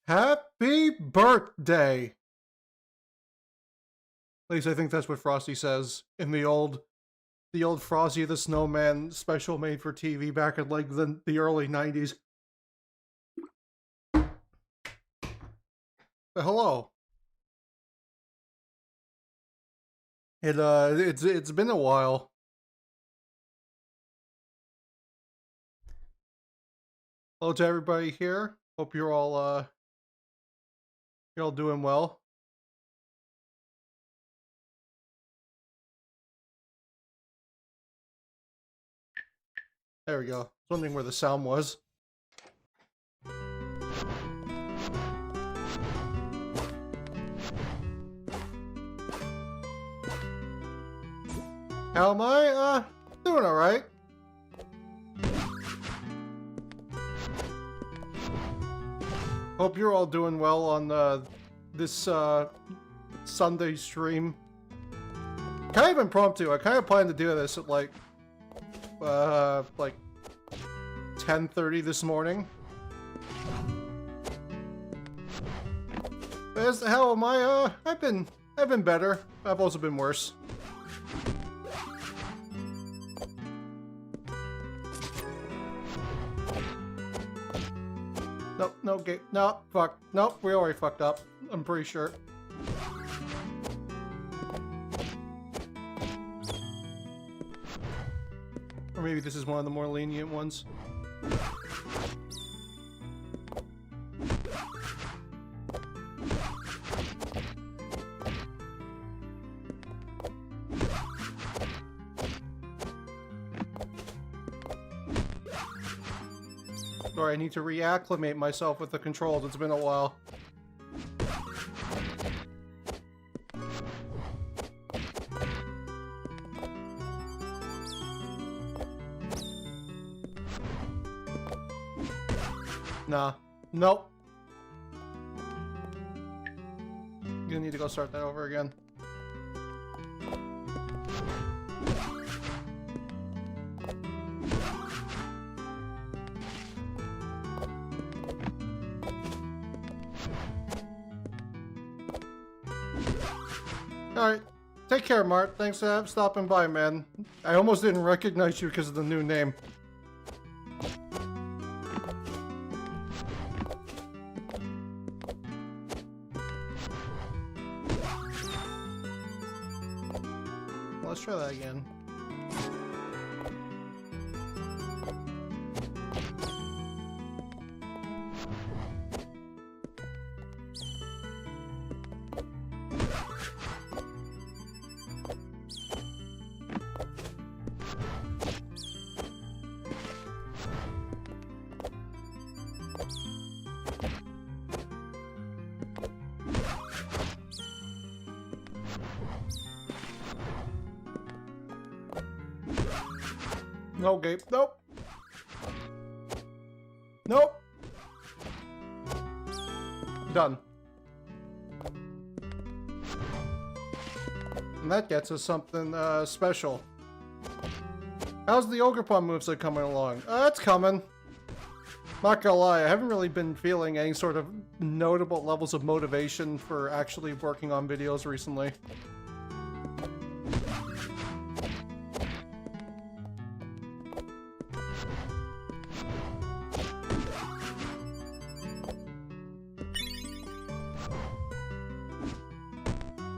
Happy birthday! At least I think that's what Frosty says in the old Frosty the Snowman special made for TV back in like the early 90s. But hello. It's been a while. Hello to everybody here. Hope you're all doing well. There we go. I was wondering where the sound was. How am I? Doing alright. Hope you're all doing well on this Sunday stream. Kind of impromptu. I kind of plan to do this at like 10:30 this morning. As the hell am I? I've been better. I've also been worse. Nope, no game. No, fuck. Nope, we already fucked up. I'm pretty sure. Or maybe this is one of the more lenient ones. Sorry, I need to reacclimate myself with the controls. It's been a while. Nah. Nope. Gonna need to go start that over again. Alright. Take care, Mart. Thanks for stopping by, man. I almost didn't recognize you because of the new name. Let's try that again. Okay, nope. Nope. Done. And that gets us something special. How's the Ogre Pond moveset coming along? It's coming. Not gonna lie, I haven't really been feeling any sort of notable levels of motivation for actually working on videos recently.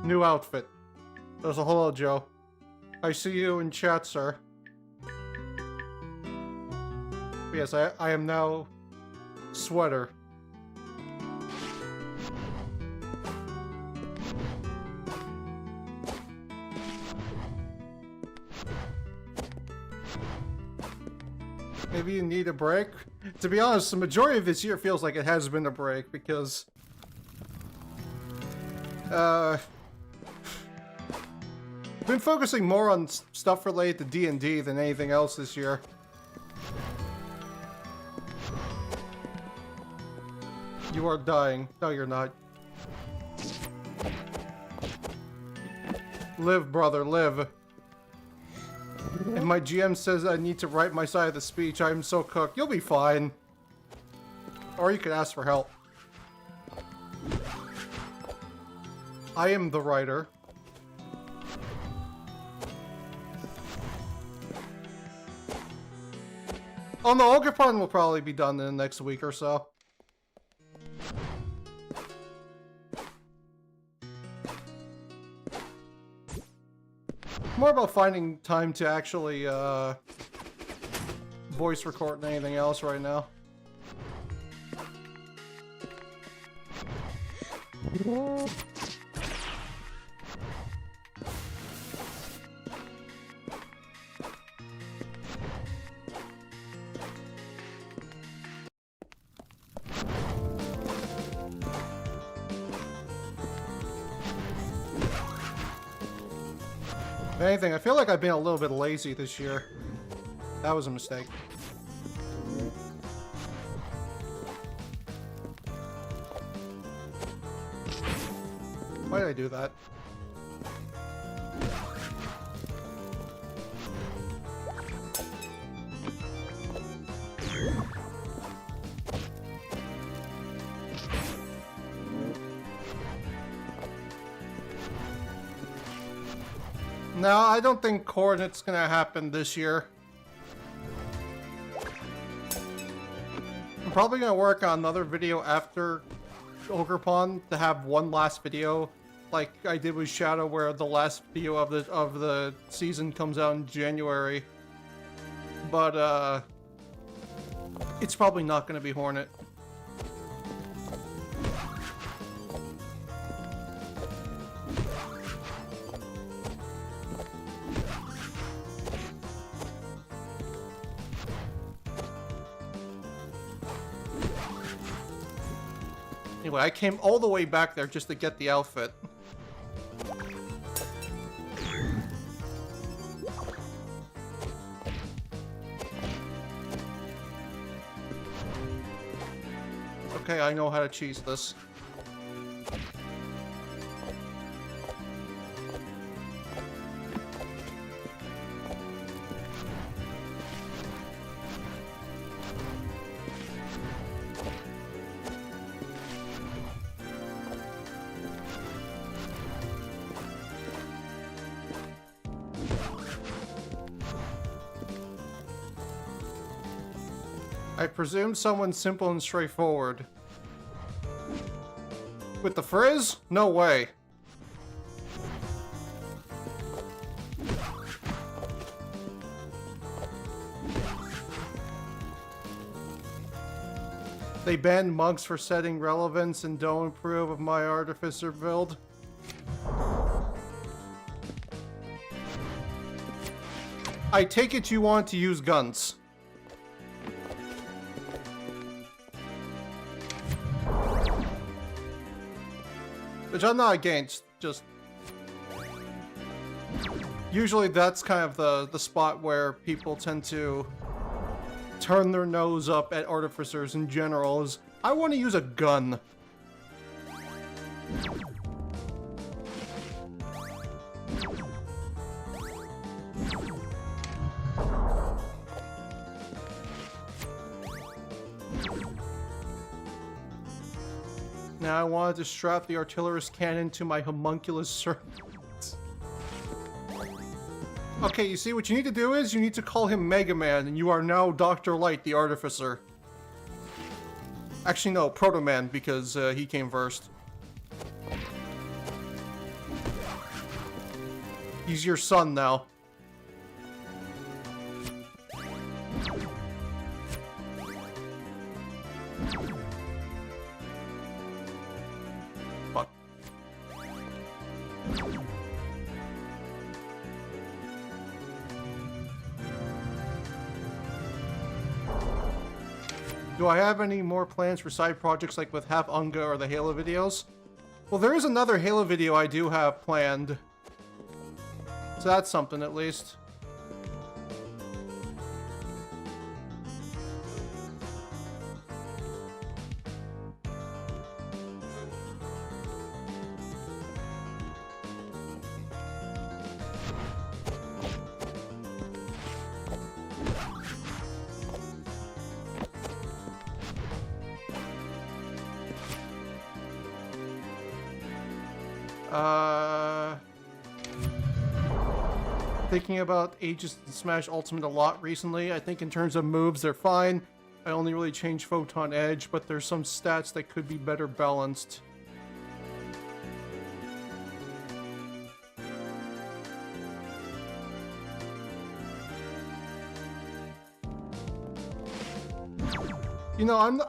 New outfit. There's a hello, Joe. I see you in chat, sir. Yes, I am now sweater. Maybe you need a break? To be honest, the majority of this year feels like it has been a break because been focusing more on stuff related to D&D than anything else this year. You are dying. No, you're not. Live, brother, live. And my GM says I need to write my side of the speech. I'm so cooked. You'll be fine. Or you could ask for help. I am the writer. Oh no, Ogre Pond will probably be done in the next week or so. More about finding time to actually voice record than anything else right now. If anything, I feel like I've been a little bit lazy this year. That was a mistake. Why did I do that? No, I don't think Coordinate's gonna happen this year. I'm probably gonna work on another video after Ogre Pond to have one last video, like I did with Shadow, where the last video of the season comes out in January. But it's probably not gonna be Hornet. Anyway, I came all the way back there just to get the outfit. Okay, I know how to cheese this. I presume someone simple and straightforward. With the frizz? No way. They banned monks for setting relevance and don't approve of my artificer build. I take it you want to use guns. Which I'm not against, just... Usually that's kind of the spot where people tend to turn their nose up at artificers in general, is, I want to use a gun. Now I wanted to strap the artillerist cannon to my homunculus servant. Okay, you see, what you need to do is, you need to call him Mega Man, and you are now Dr. Light, the Artificer. Actually, no, Proto Man, because he came first. He's your son now. Fuck. Do I have any more plans for side projects like with Half Unga or the Halo videos? Well, there is another Halo video I do have planned. So that's something at least. Thinking about Aegis and Smash Ultimate a lot recently. I think in terms of moves, they're fine. I only really changed Photon Edge, but there's some stats that could be better balanced. You know,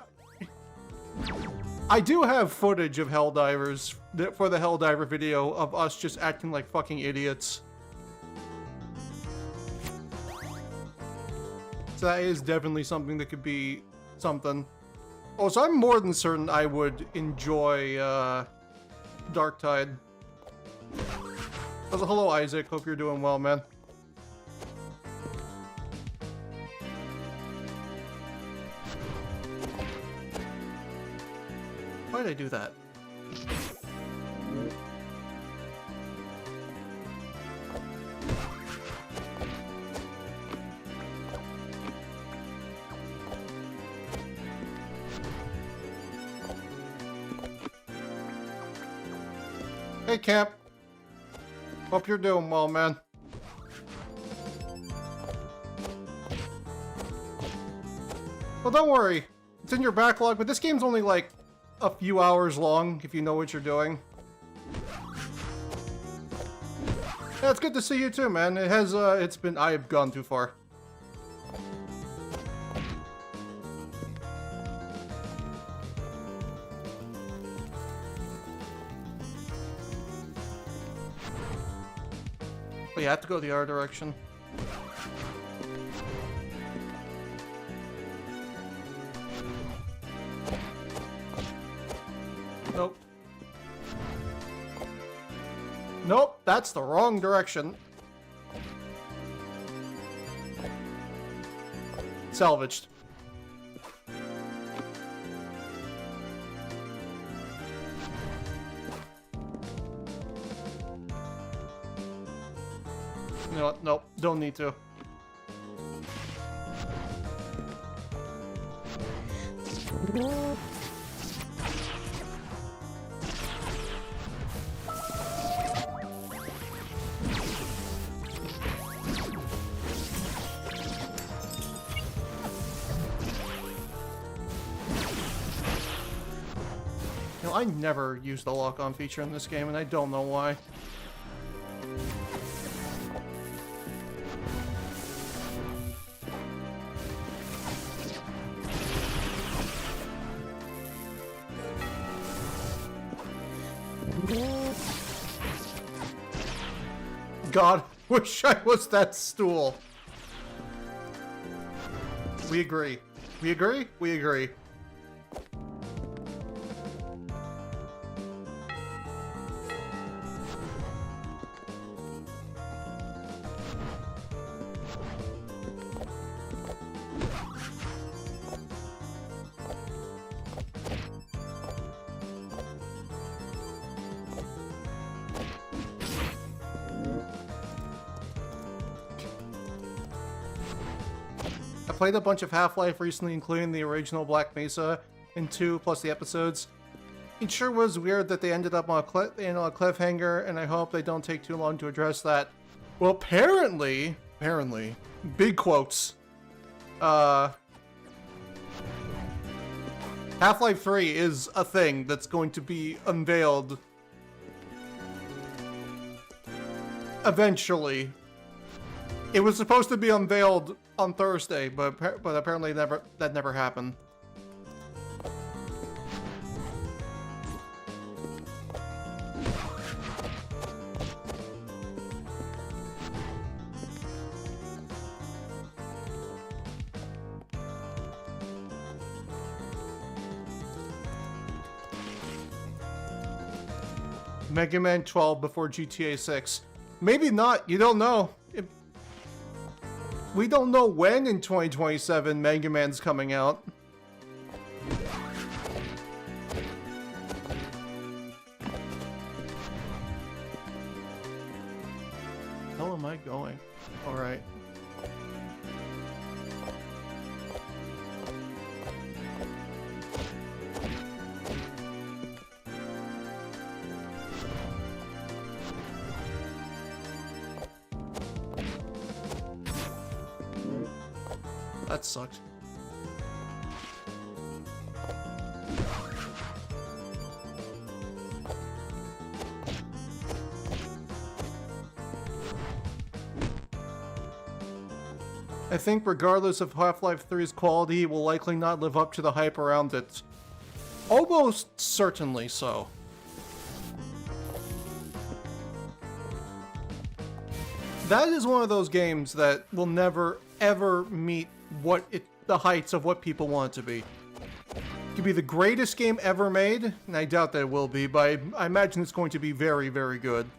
I do have footage of Helldivers for the Helldiver video of us just acting like fucking idiots. So that is definitely something that could be something. Oh, so I'm more than certain I would enjoy Darktide. Also, hello Isaac, hope you're doing well, man. Why did I do that? Hey, Camp. Hope you're doing well, man. Well, don't worry. It's in your backlog, but this game's only like a few hours long, if you know what you're doing. Yeah, it's good to see you too, man. It has, I've gone too far. Oh, yeah, I have to go the other direction. Nope. Nope, that's the wrong direction. Salvaged. You know what? Nope, don't need to. I never use the lock-on feature in this game, and I don't know why. God, wish I was that stool. We agree. We agree? We agree. Played a bunch of Half-Life recently, including the original Black Mesa and 2 plus the episodes. It sure was weird that they ended up on a cliffhanger, and I hope they don't take too long to address that. Well, apparently, big quotes. Half-Life 3 is a thing that's going to be unveiled eventually. It was supposed to be unveiled on Thursday, but apparently that never happened. Mega Man 12 before GTA 6. Maybe not, you don't know. We don't know when in 2027 Mega Man's coming out. How am I going? Alright. that sucked. I think regardless of Half-Life 3's quality, it will likely not live up to the hype around it. Almost certainly so. That is one of those games that will never, ever meet the heights of what people want it to be. It could be the greatest game ever made, and I doubt that it will be, but I imagine it's going to be very, very good.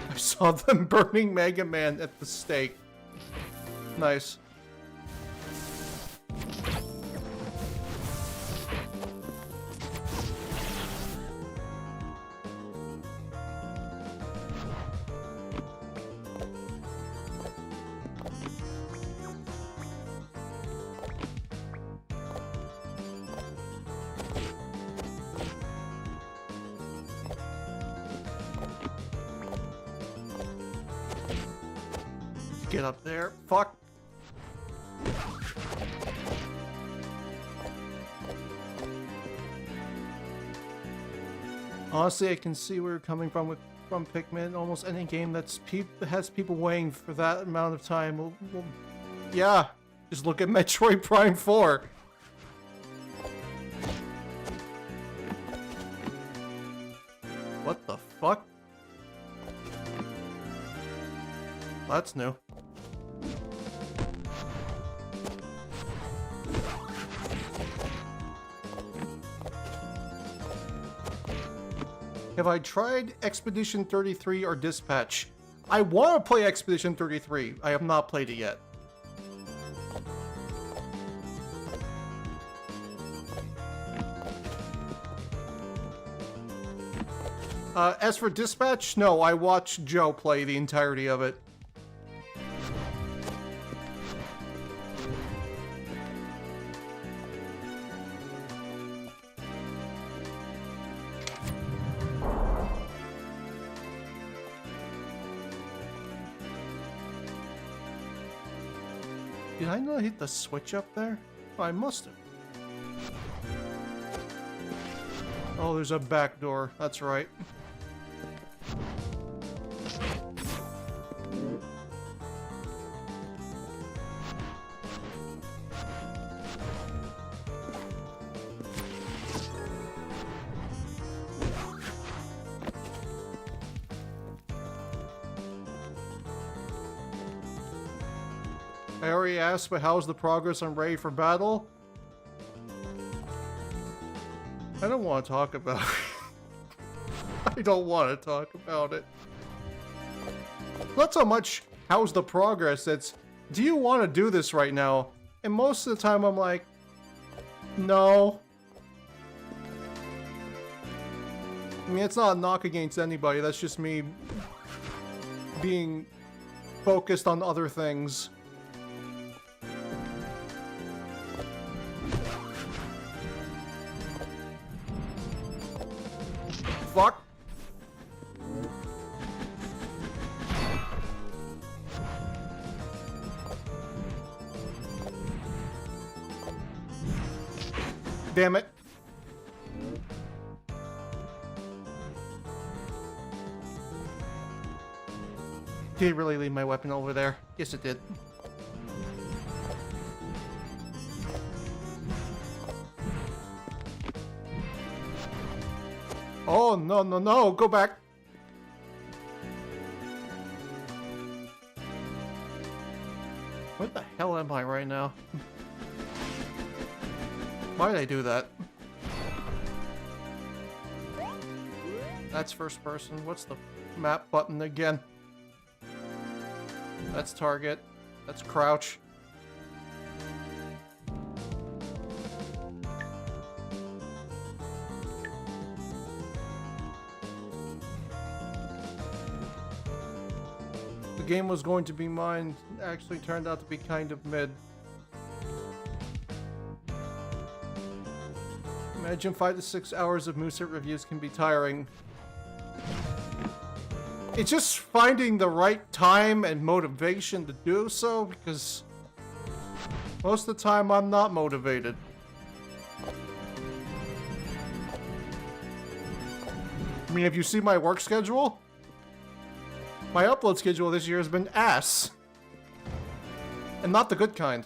I saw them burning Mega Man at the stake. Nice. Get up there. Fuck. Honestly, I can see where you're coming from from Pikmin. Almost any game that has people waiting for that amount of time yeah. Just look at Metroid Prime 4. What the fuck? That's new. Have I tried Expedition 33 or Dispatch? I want to play Expedition 33. I have not played it yet. As for Dispatch, no, I watched Joe play the entirety of it. Did I not hit the switch up there? Oh, I must have. Oh, there's a back door. That's right. I already asked, but how's the progress on Ready for Battle? I don't want to talk about it. I don't want to talk about it. Not so much, how's the progress, it's, do you want to do this right now? And most of the time I'm like, no. I mean, it's not a knock against anybody, that's just me being focused on other things. Fuck. Damn it. Did it really leave my weapon over there? Yes, it did. Oh, no, no, no, go back. Where the hell am I right now? Why did I do that? That's first person. What's the map button again? That's target. That's crouch. The game was going to be mine, actually turned out to be kind of mid. Imagine 5 to 6 hours of Moosehead reviews can be tiring. It's just finding the right time and motivation to do so, because most of the time I'm not motivated. I mean, have you seen my work schedule? My upload schedule this year has been ass. And not the good kind.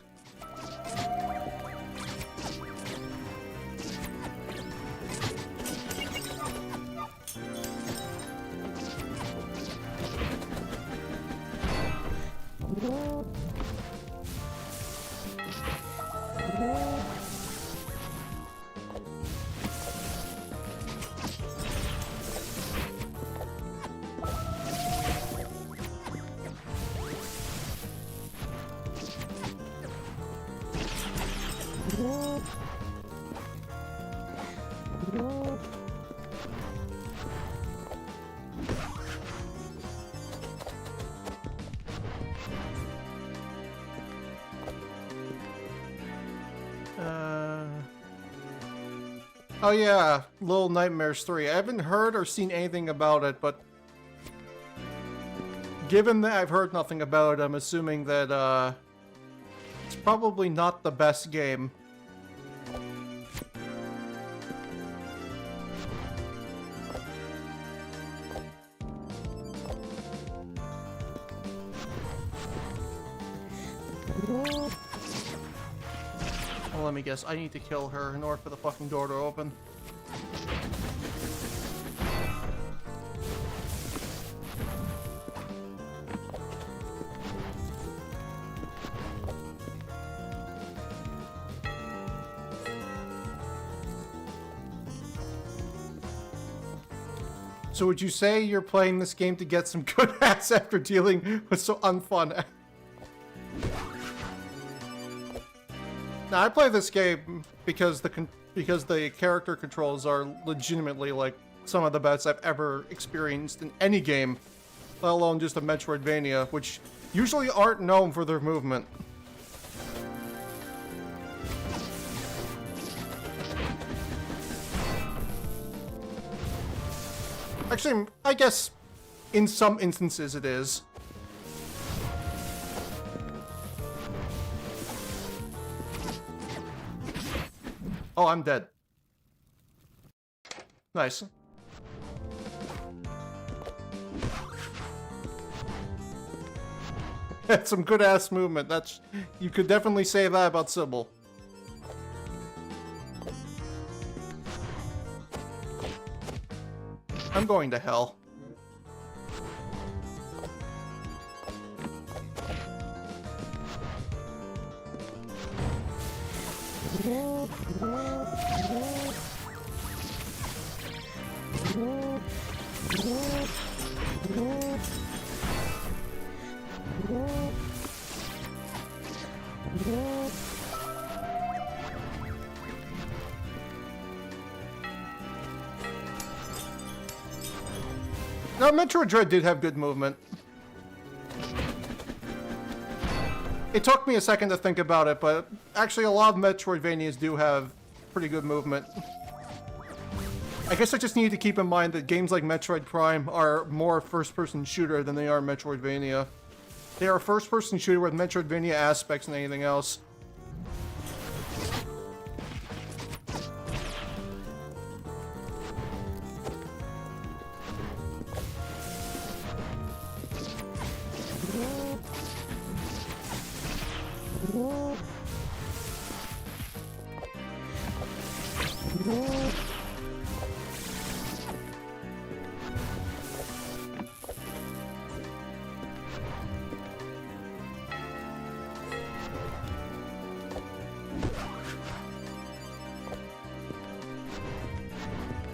Oh yeah, Little Nightmares 3. I haven't heard or seen anything about it, but given that I've heard nothing about it, I'm assuming that it's probably not the best game. Well, let me guess. I need to kill her in order for the fucking door to open. So would you say you're playing this game to get some good ass after dealing with so unfun? Now, I play this game because the character controls are legitimately like some of the best I've ever experienced in any game, let alone just a Metroidvania, which usually aren't known for their movement. Actually, I guess in some instances it is. Oh, I'm dead. Nice. That's some good ass movement. That's, you could definitely say that about Sybil. I'm going to hell. No, Metroid Dread did have good movement. It took me a second to think about it, but actually a lot of Metroidvanias do have pretty good movement. I guess I just need to keep in mind that games like Metroid Prime are more first-person shooter than they are Metroidvania. They are a first-person shooter with Metroidvania aspects than anything else.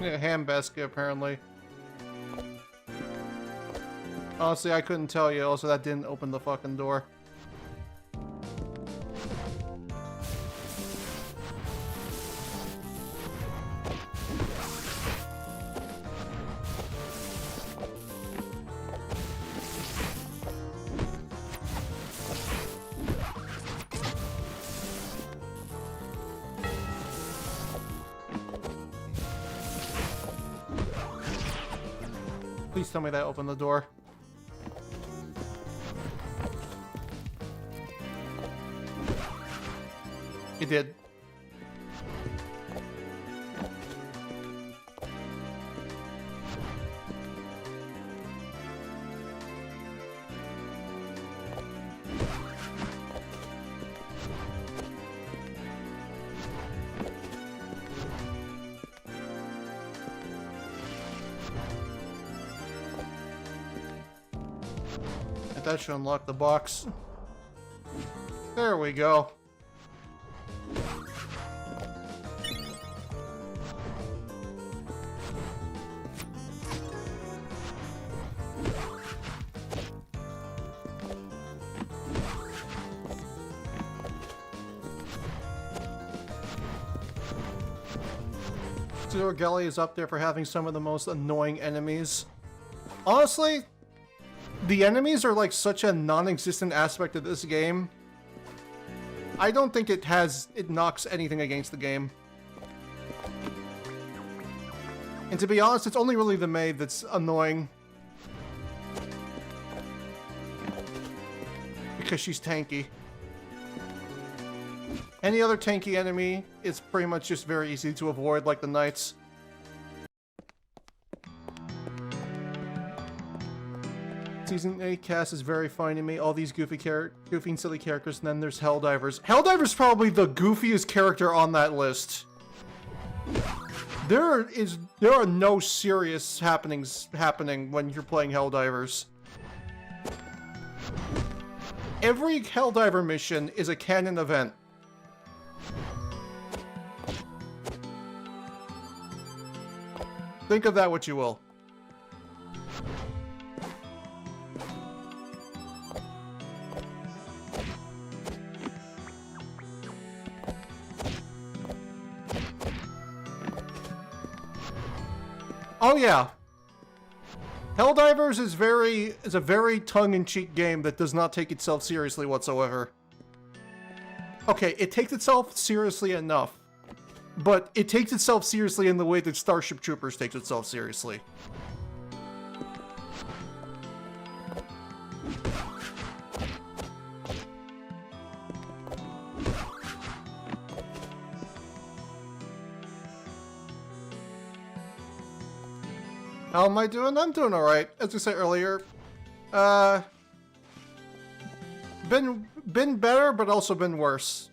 Yeah, ham basket, apparently. Honestly, I couldn't tell you. Also, that didn't open the fucking door. Please tell me that opened the door. It did. That should unlock the box. There we go. Pseudoregalia is up there for having some of the most annoying enemies. Honestly, the enemies are like such a non-existent aspect of this game. I don't think it knocks anything against the game. And to be honest, it's only really the maid that's annoying. Because she's tanky. Any other tanky enemy is pretty much just very easy to avoid, like the knights. Season 8 cast is very funny to me. All these goofy and silly characters, and then there's Helldivers. Helldiver's probably the goofiest character on that list. There are no serious happenings happening when you're playing Helldivers. Every Helldiver mission is a canon event. Think of that what you will. Oh yeah. Helldivers is a very tongue-in-cheek game that does not take itself seriously whatsoever. Okay, it takes itself seriously enough, but it takes itself seriously in the way that Starship Troopers takes itself seriously. How am I doing? I'm doing alright. As I said earlier, been better, but also been worse.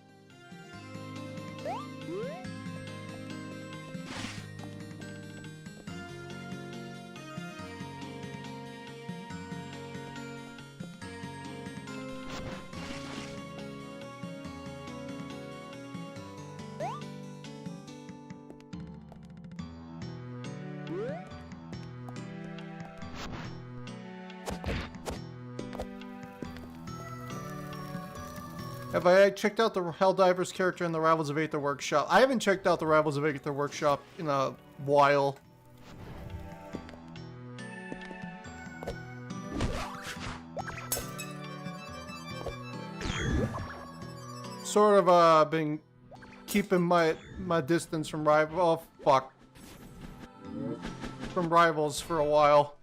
Have I checked out the Helldivers character in the Rivals of Aether Workshop? I haven't checked out the Rivals of Aether Workshop in a while. Sort of been keeping my distance from from Rivals for a while.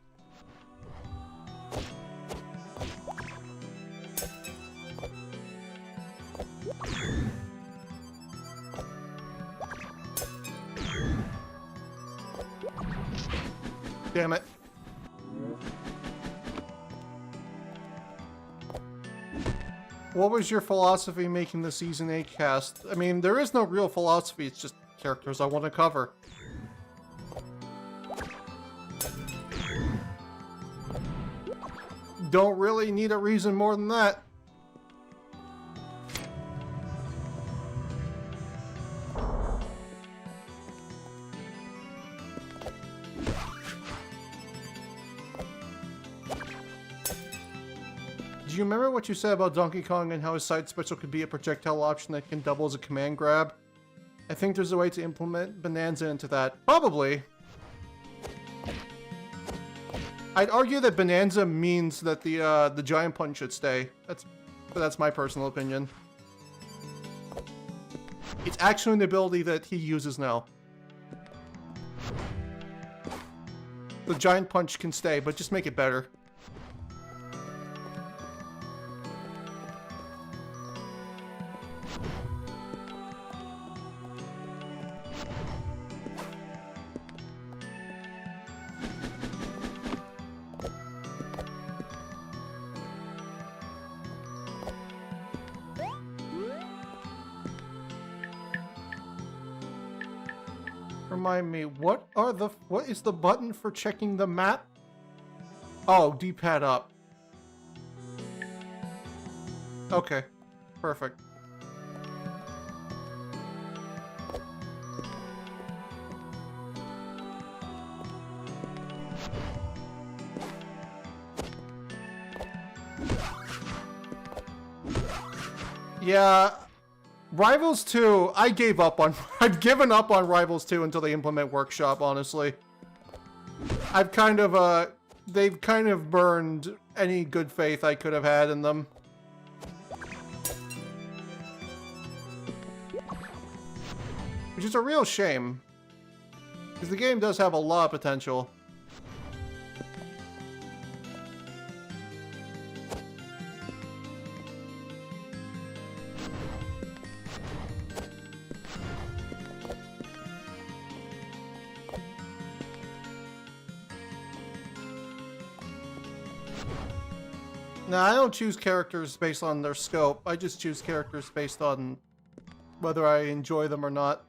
Damn it. What was your philosophy making the Season 8 cast? I mean, there is no real philosophy, it's just characters I want to cover. Don't really need a reason more than that. Do you remember what you said about Donkey Kong and how his side special could be a projectile option that can double as a command grab? I think there's a way to implement Bonanza into that. Probably. I'd argue that Bonanza means that the Giant Punch should stay. That's my personal opinion. It's actually an ability that he uses now. The Giant Punch can stay, but just make it better. Remind me, what is the button for checking the map? Oh, D-pad up. Okay, perfect. Yeah, Rivals 2, I gave up on... I've given up on Rivals 2 until they implement Workshop, honestly. I've kind of, they've kind of burned any good faith I could have had in them. Which is a real shame. Because the game does have a lot of potential. Now, I don't choose characters based on their scope. I just choose characters based on whether I enjoy them or not.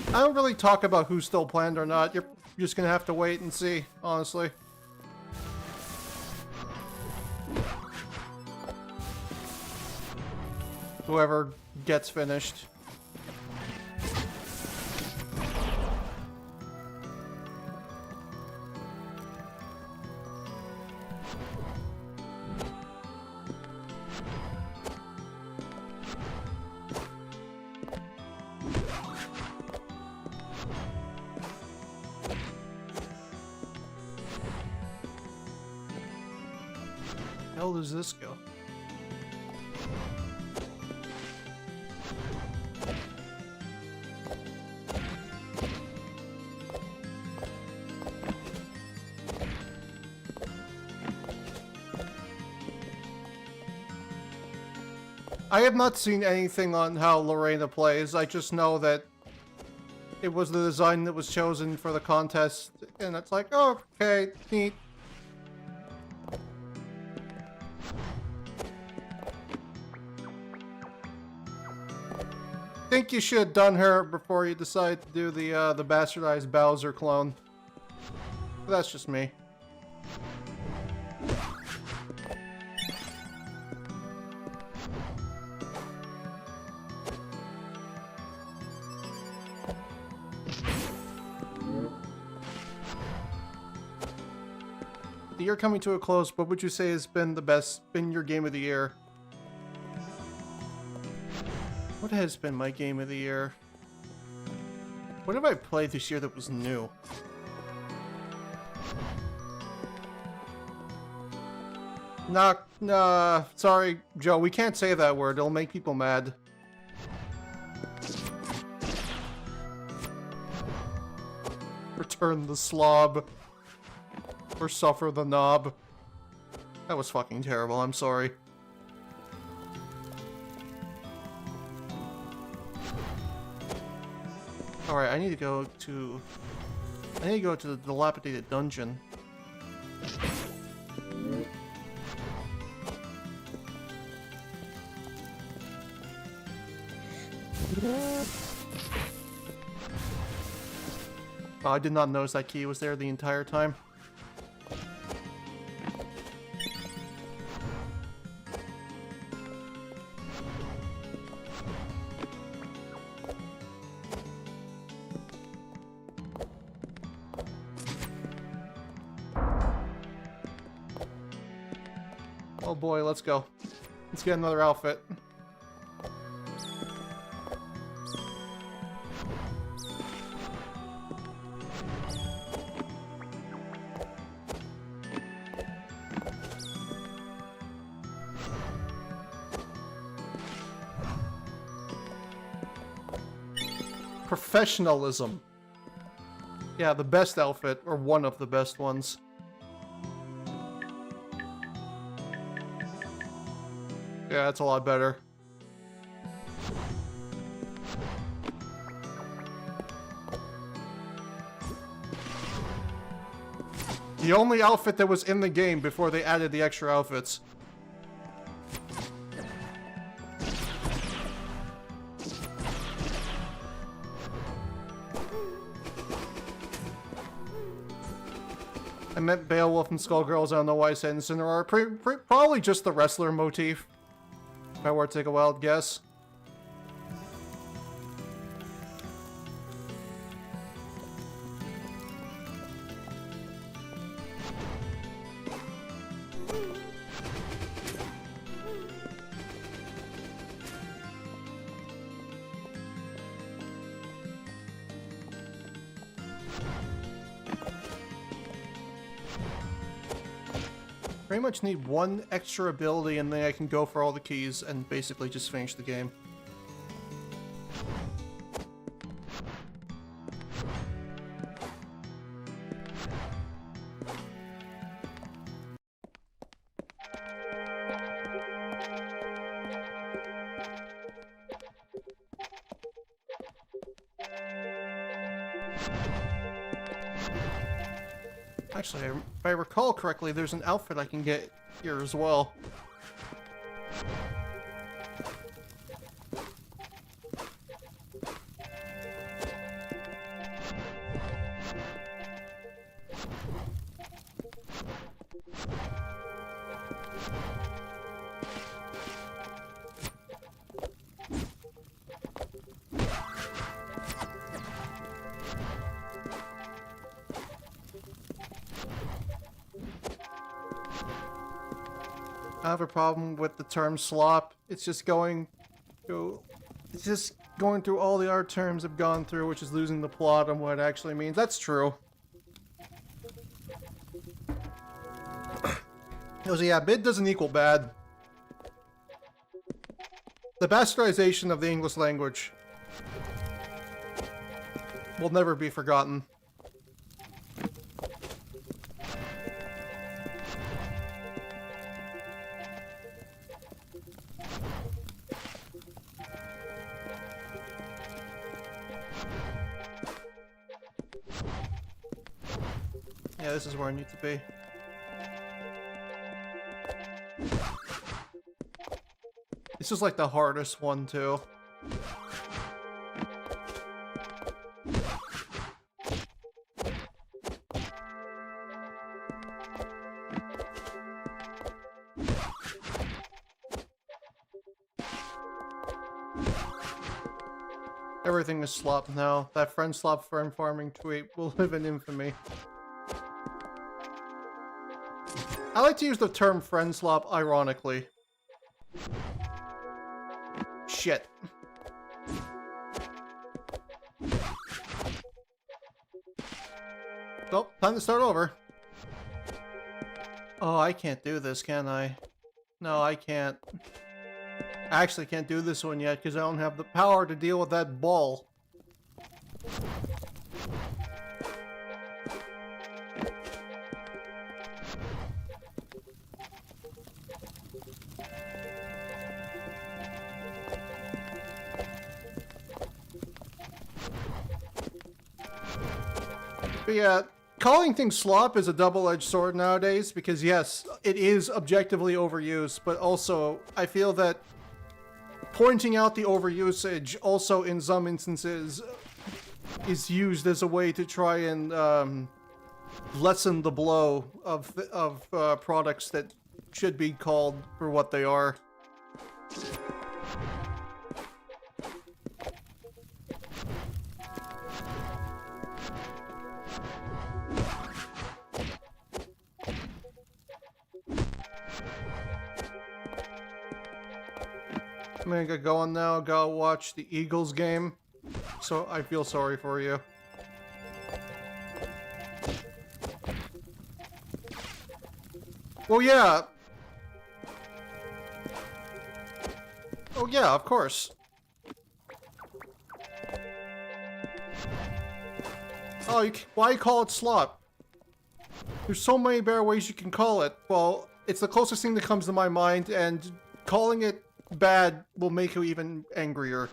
I don't really talk about who's still planned or not. You're just gonna have to wait and see, honestly. Whoever gets finished. How does this go? I have not seen anything on how Lorena plays. I just know that it was the design that was chosen for the contest, and it's like, oh, okay, neat. Think you should have done her before you decide to do the bastardized Bowser clone. But that's just me. The year coming to a close, what would you say has been your game of the year? What has been my game of the year? What have I played this year that was new? Nah, sorry, Joe, we can't say that word. It'll make people mad. Return the slob. Or suffer the knob. That was fucking terrible, I'm sorry. Alright, I need to go to the dilapidated dungeon. Oh, I did not notice that key was there the entire time. Oh boy, let's go. Let's get another outfit. Professionalism. Yeah, the best outfit, or one of the best ones. Yeah, that's a lot better. The only outfit that was in the game before they added the extra outfits. I meant Beowulf and Skullgirls. I don't know why I said Incineroar. Probably just the wrestler motif. If I were to take a wild guess. Pretty much need one extra ability and then I can go for all the keys and basically just finish the game. Actually, if I recall correctly, there's an outfit I can get here as well. I have a problem with the term slop. It's just going through all the art terms I've gone through, which is losing the plot on what it actually means. That's true. So yeah, bid doesn't equal bad. The bastardization of the English language will never be forgotten. Yeah, this is where I need to be. This is like the hardest one, too. Everything is slop now. That friend slop firm farming tweet will live in infamy. I like to use the term friend slop ironically. Shit. Well, time to start over. Oh, I can't do this, can I? No, I can't. I actually can't do this one yet because I don't have the power to deal with that ball. But yeah, calling things slop is a double-edged sword nowadays because yes, it is objectively overused, but also I feel that pointing out the overusage also in some instances is used as a way to try and lessen the blow of products that should be called for what they are. I'm gonna get going now, go watch the Eagles game. So I feel sorry for you. Well, yeah. Oh yeah, of course. Oh, why call it slop? There's so many better ways you can call it. Well, it's the closest thing that comes to my mind, and calling it bad will make you even angrier.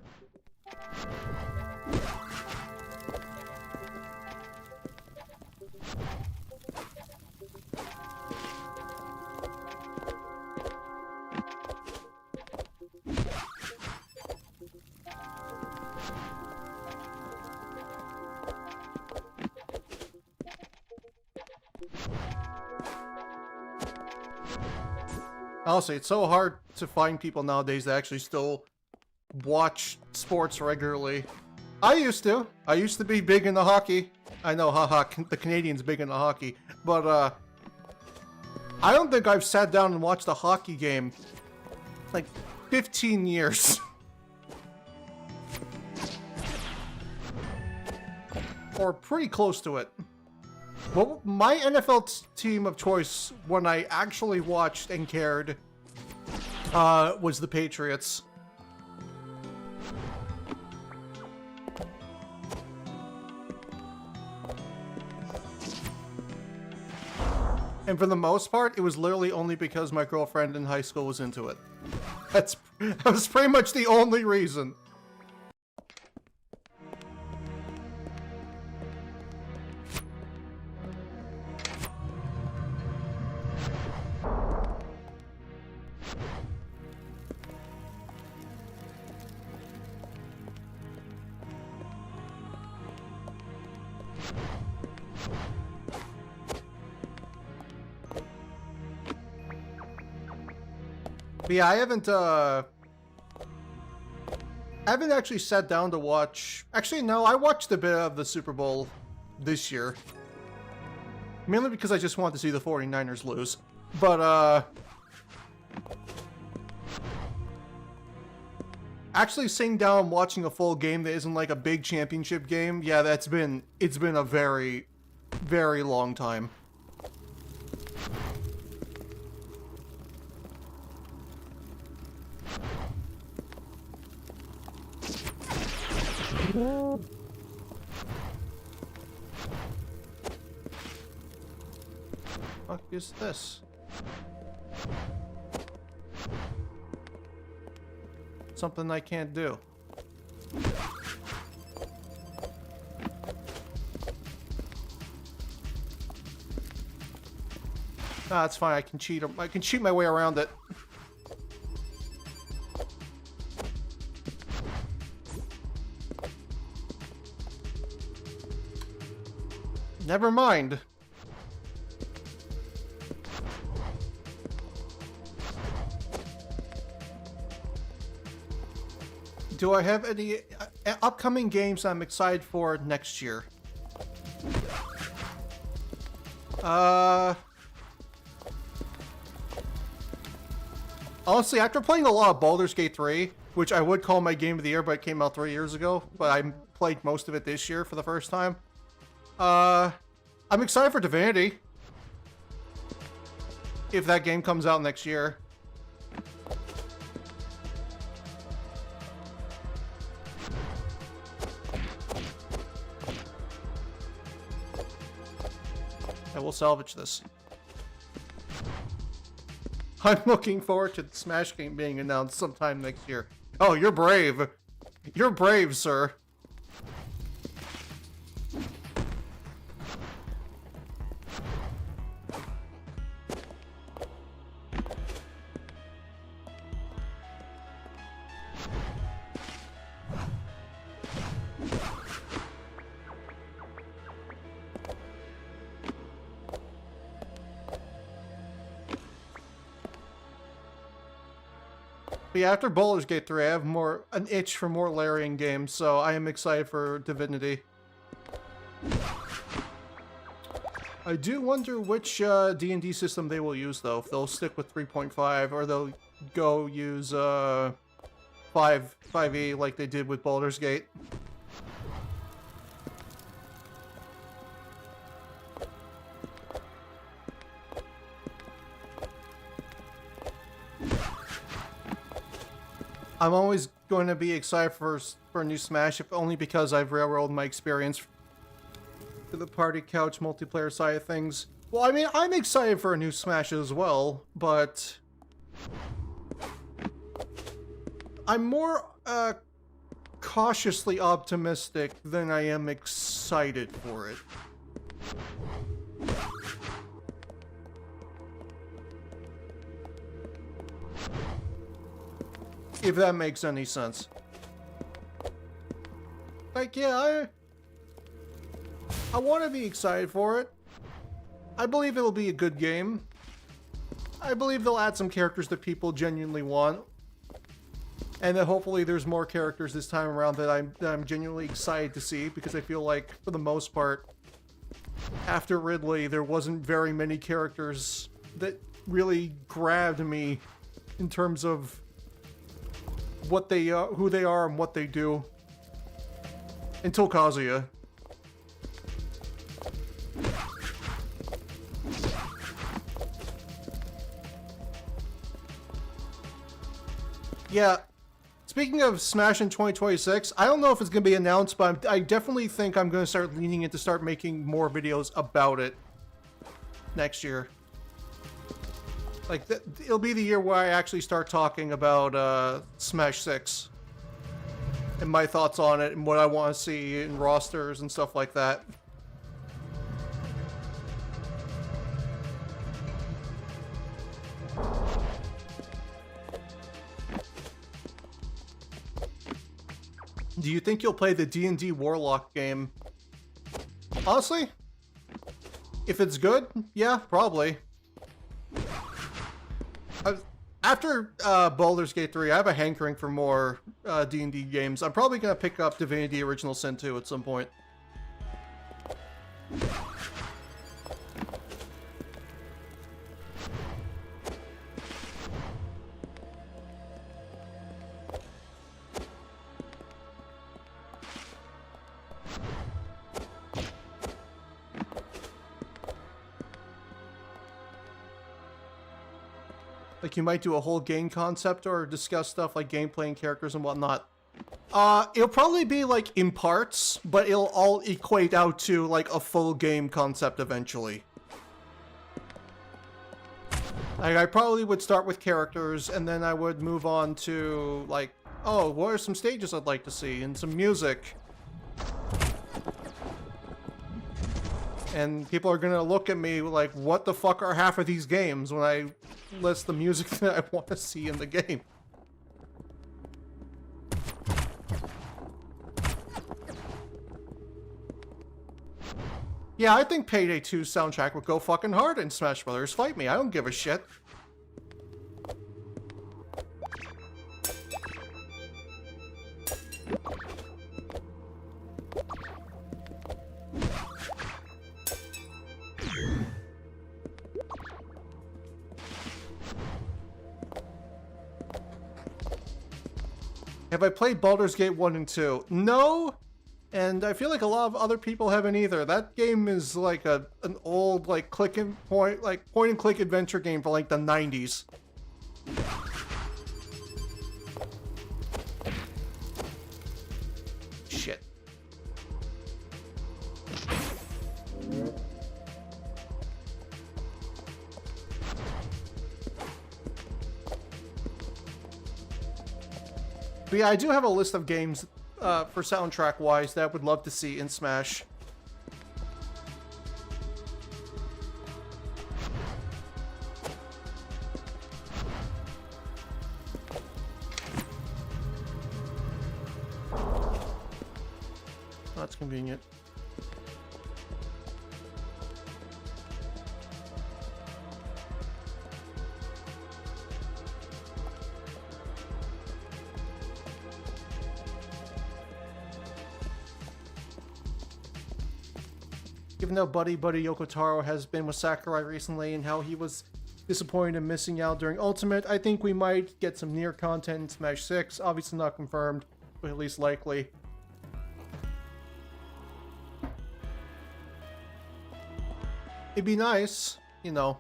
Honestly, it's so hard to find people nowadays that actually still watch sports regularly. I used to. I used to be big into hockey. I know, haha, the Canadians big into hockey. But, I don't think I've sat down and watched a hockey game like 15 years. Or pretty close to it. Well, my NFL team of choice, when I actually watched and cared, was the Patriots. And for the most part, it was literally only because my girlfriend in high school was into it. That was pretty much the only reason. But yeah, I haven't actually sat down to watch... Actually, no, I watched a bit of the Super Bowl this year. Mainly because I just wanted to see the 49ers lose. But, actually sitting down and watching a full game that isn't like a big championship game, yeah, it's been a very, very long time. What is this? Something I can't do. Ah, it's fine. I can cheat. I can cheat my way around it. Never mind. Do I have any upcoming games I'm excited for next year? Honestly, after playing a lot of Baldur's Gate 3, which I would call my game of the year, but it came out 3 years ago, but I played most of it this year for the first time. I'm excited for Divinity. If that game comes out next year. I will salvage this. I'm looking forward to the Smash game being announced sometime next year. Oh, you're brave. You're brave, sir. But yeah, after Baldur's Gate 3, I have an itch for more Larian games, so I am excited for Divinity. I do wonder which D&D system they will use, though. If they'll stick with 3.5, or they'll go use 5e like they did with Baldur's Gate. I'm always going to be excited for a new Smash, if only because I've railroaded my experience for the party couch multiplayer side of things. Well, I mean, I'm excited for a new Smash as well, but I'm more cautiously optimistic than I am excited for it. If that makes any sense. Like, yeah, I want to be excited for it. I believe it'll be a good game. I believe they'll add some characters that people genuinely want. And that hopefully there's more characters this time around that I'm genuinely excited to see, because I feel like, for the most part, after Ridley, there wasn't very many characters that really grabbed me in terms of what they who they are and what they do. Until Kazuya. Yeah. Speaking of Smash in 2026, I don't know if it's going to be announced, but I definitely think I'm going to start leaning into start making more videos about it next year. Like, it'll be the year where I actually start talking about Smash 6. And my thoughts on it, and what I want to see in rosters and stuff like that. Do you think you'll play the D&D Warlock game? Honestly, if it's good, yeah, probably. After Baldur's Gate 3, I have a hankering for more D&D games. I'm probably going to pick up Divinity Original Sin 2 at some point. Like, you might do a whole game concept or discuss stuff like gameplay and characters and whatnot. It'll probably be, like, in parts, but it'll all equate out to, like, a full game concept eventually. Like, I probably would start with characters, and then I would move on to, like, oh, what are some stages I'd like to see, and some music. And people are gonna look at me like, what the fuck are half of these games, when I list the music that I want to see in the game. Yeah, I think Payday 2's soundtrack would go fucking hard in Smash Brothers. Fight me, I don't give a shit. Have I played Baldur's Gate 1 and 2? No, and I feel like a lot of other people haven't either. That game is like an old, like, point and click adventure game for like the 90s. Shit. But yeah, I do have a list of games for soundtrack-wise that I would love to see in Smash. That's convenient. Given how buddy Yoko Taro has been with Sakurai recently and how he was disappointed in missing out during Ultimate, I think we might get some near content in Smash 6. Obviously not confirmed, but at least likely. It'd be nice, you know,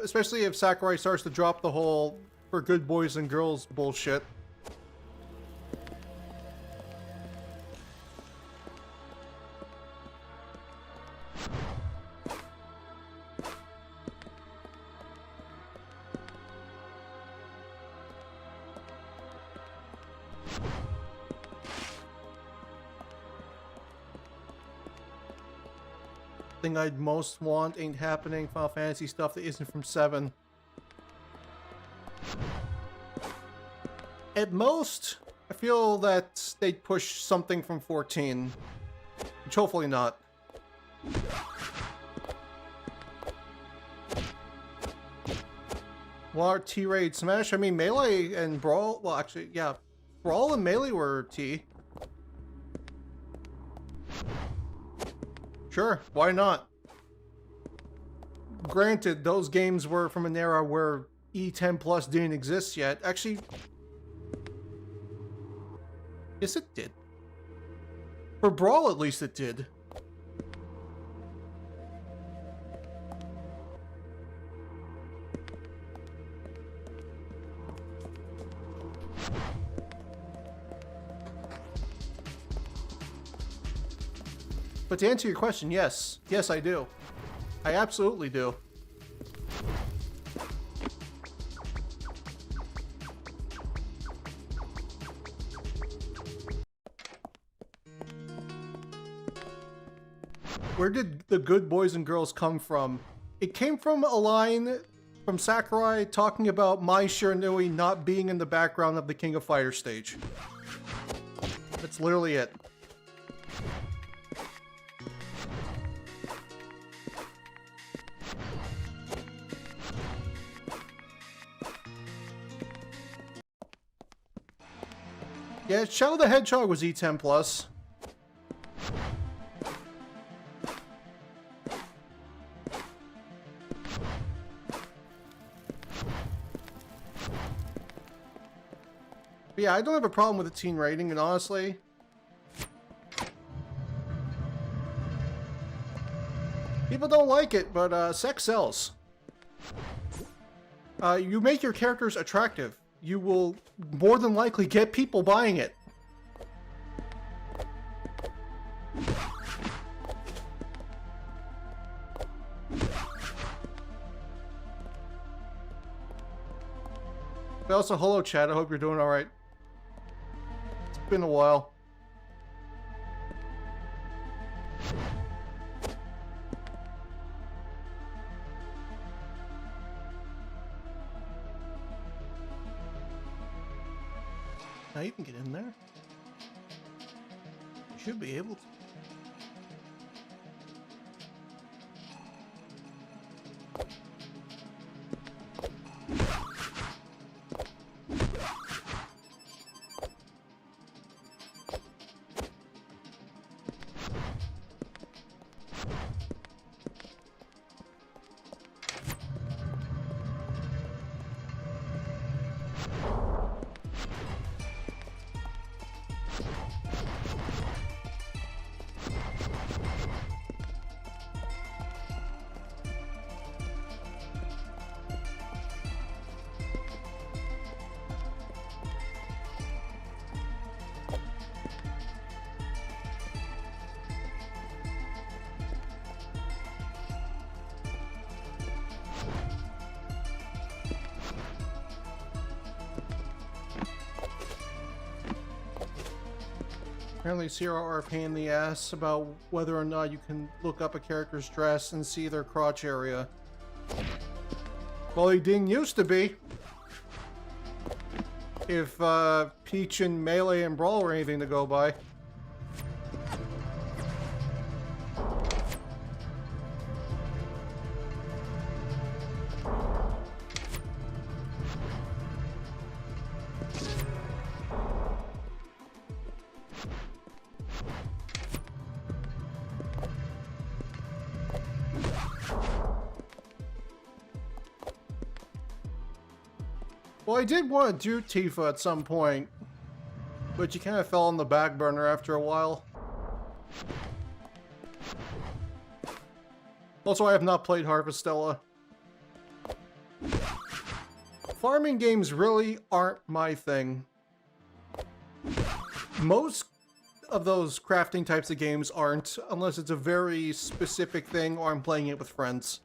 especially if Sakurai starts to drop the whole for good boys and girls bullshit. Thing I'd most want ain't happening. Final Fantasy stuff that isn't from 7. At most, I feel that they'd push something from 14. Which hopefully not. What T-Raid Smash? I mean, Melee and Brawl... Well, actually, yeah. Brawl and Melee were T. Sure, why not? Granted, those games were from an era where E10 Plus didn't exist yet. Actually... Yes, it did. For Brawl, at least it did. But to answer your question, yes. Yes, I do. I absolutely do. Where did the good boys and girls come from? It came from a line from Sakurai talking about Mai Shiranui not being in the background of the King of Fighters stage. That's literally it. Yeah, Shadow the Hedgehog was E10 Plus. But yeah, I don't have a problem with the teen rating, and honestly... people don't like it, but sex sells. You make your characters attractive. You will more than likely get people buying it. But also, hello chat, I hope you're doing alright. It's been a while. Now you can get in there. You should be able to. Apparently Zero are a pain in the ass about whether or not you can look up a character's dress and see their crotch area. Well, they didn't used to be. If Peach and Melee and Brawl were anything to go by. Well, I did want to do Tifa at some point, but you kind of fell on the back burner after a while. Also, I have not played Harvestella. Farming games really aren't my thing. Most of those crafting types of games aren't, unless it's a very specific thing or I'm playing it with friends.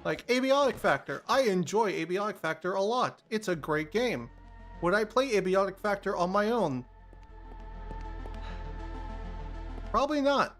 Like Abiotic Factor. I enjoy Abiotic Factor a lot. It's a great game. Would I play Abiotic Factor on my own? Probably not.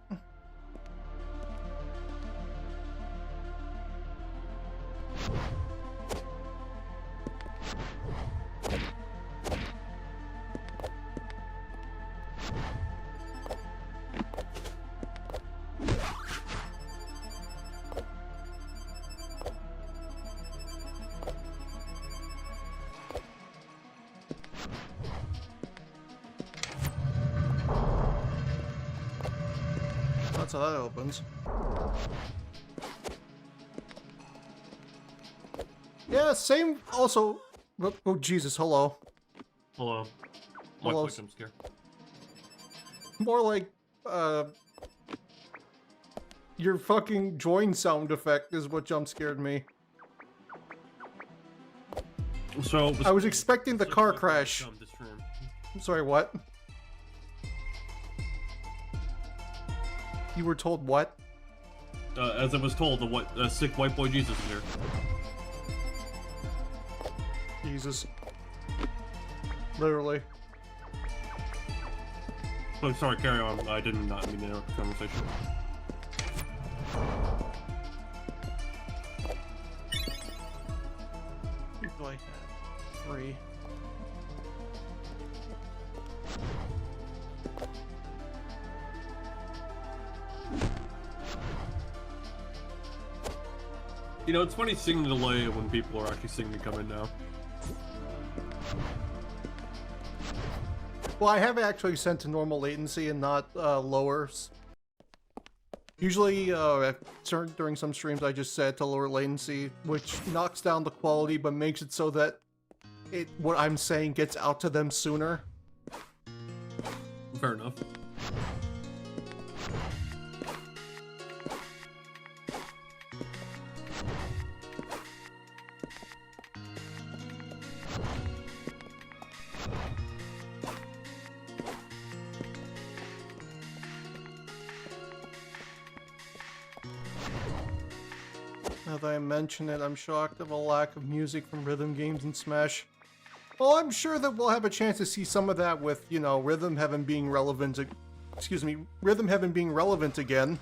That's how that opens. Yeah, same. Also, oh Jesus, hello. Hello. Hello. Jump scare. More like, your fucking join sound effect is what jump scared me. So I was expecting the car crash. I'm sorry, what? You were told what? As I was told, the sick white boy Jesus is here. Jesus. Literally. Oh, sorry, carry on. I did not mean to interrupt the conversation. Who do I have? 3. You know, it's funny seeing the delay when people are actually seeing me come in now. Well, I have actually sent to normal latency and not lower. Usually, during some streams, I just set to lower latency, which knocks down the quality, but makes it so that what I'm saying gets out to them sooner. Fair enough. Now that I mention it, I'm shocked of a lack of music from rhythm games in Smash. Well, I'm sure that we'll have a chance to see some of that with, you know, Rhythm Heaven being relevant. Rhythm Heaven being relevant again.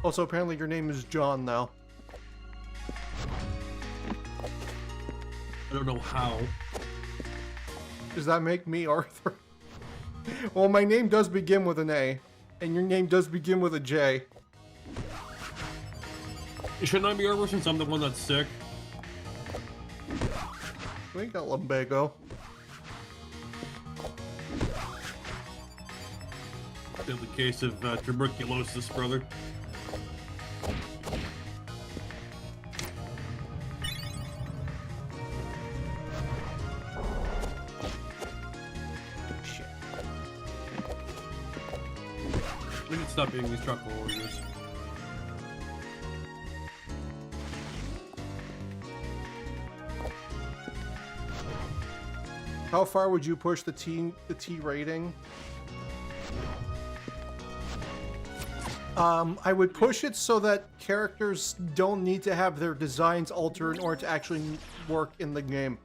Also, apparently your name is John now. I don't know how. Does that make me Arthur? Well, my name does begin with an A, and your name does begin with a J. Shouldn't I be Arthur since I'm the one that's sick? We got lumbago. In the case of tuberculosis, brother. We need to stop being these truck warriors. How far would you push the T rating? I would push it so that characters don't need to have their designs altered in order to actually work in the game.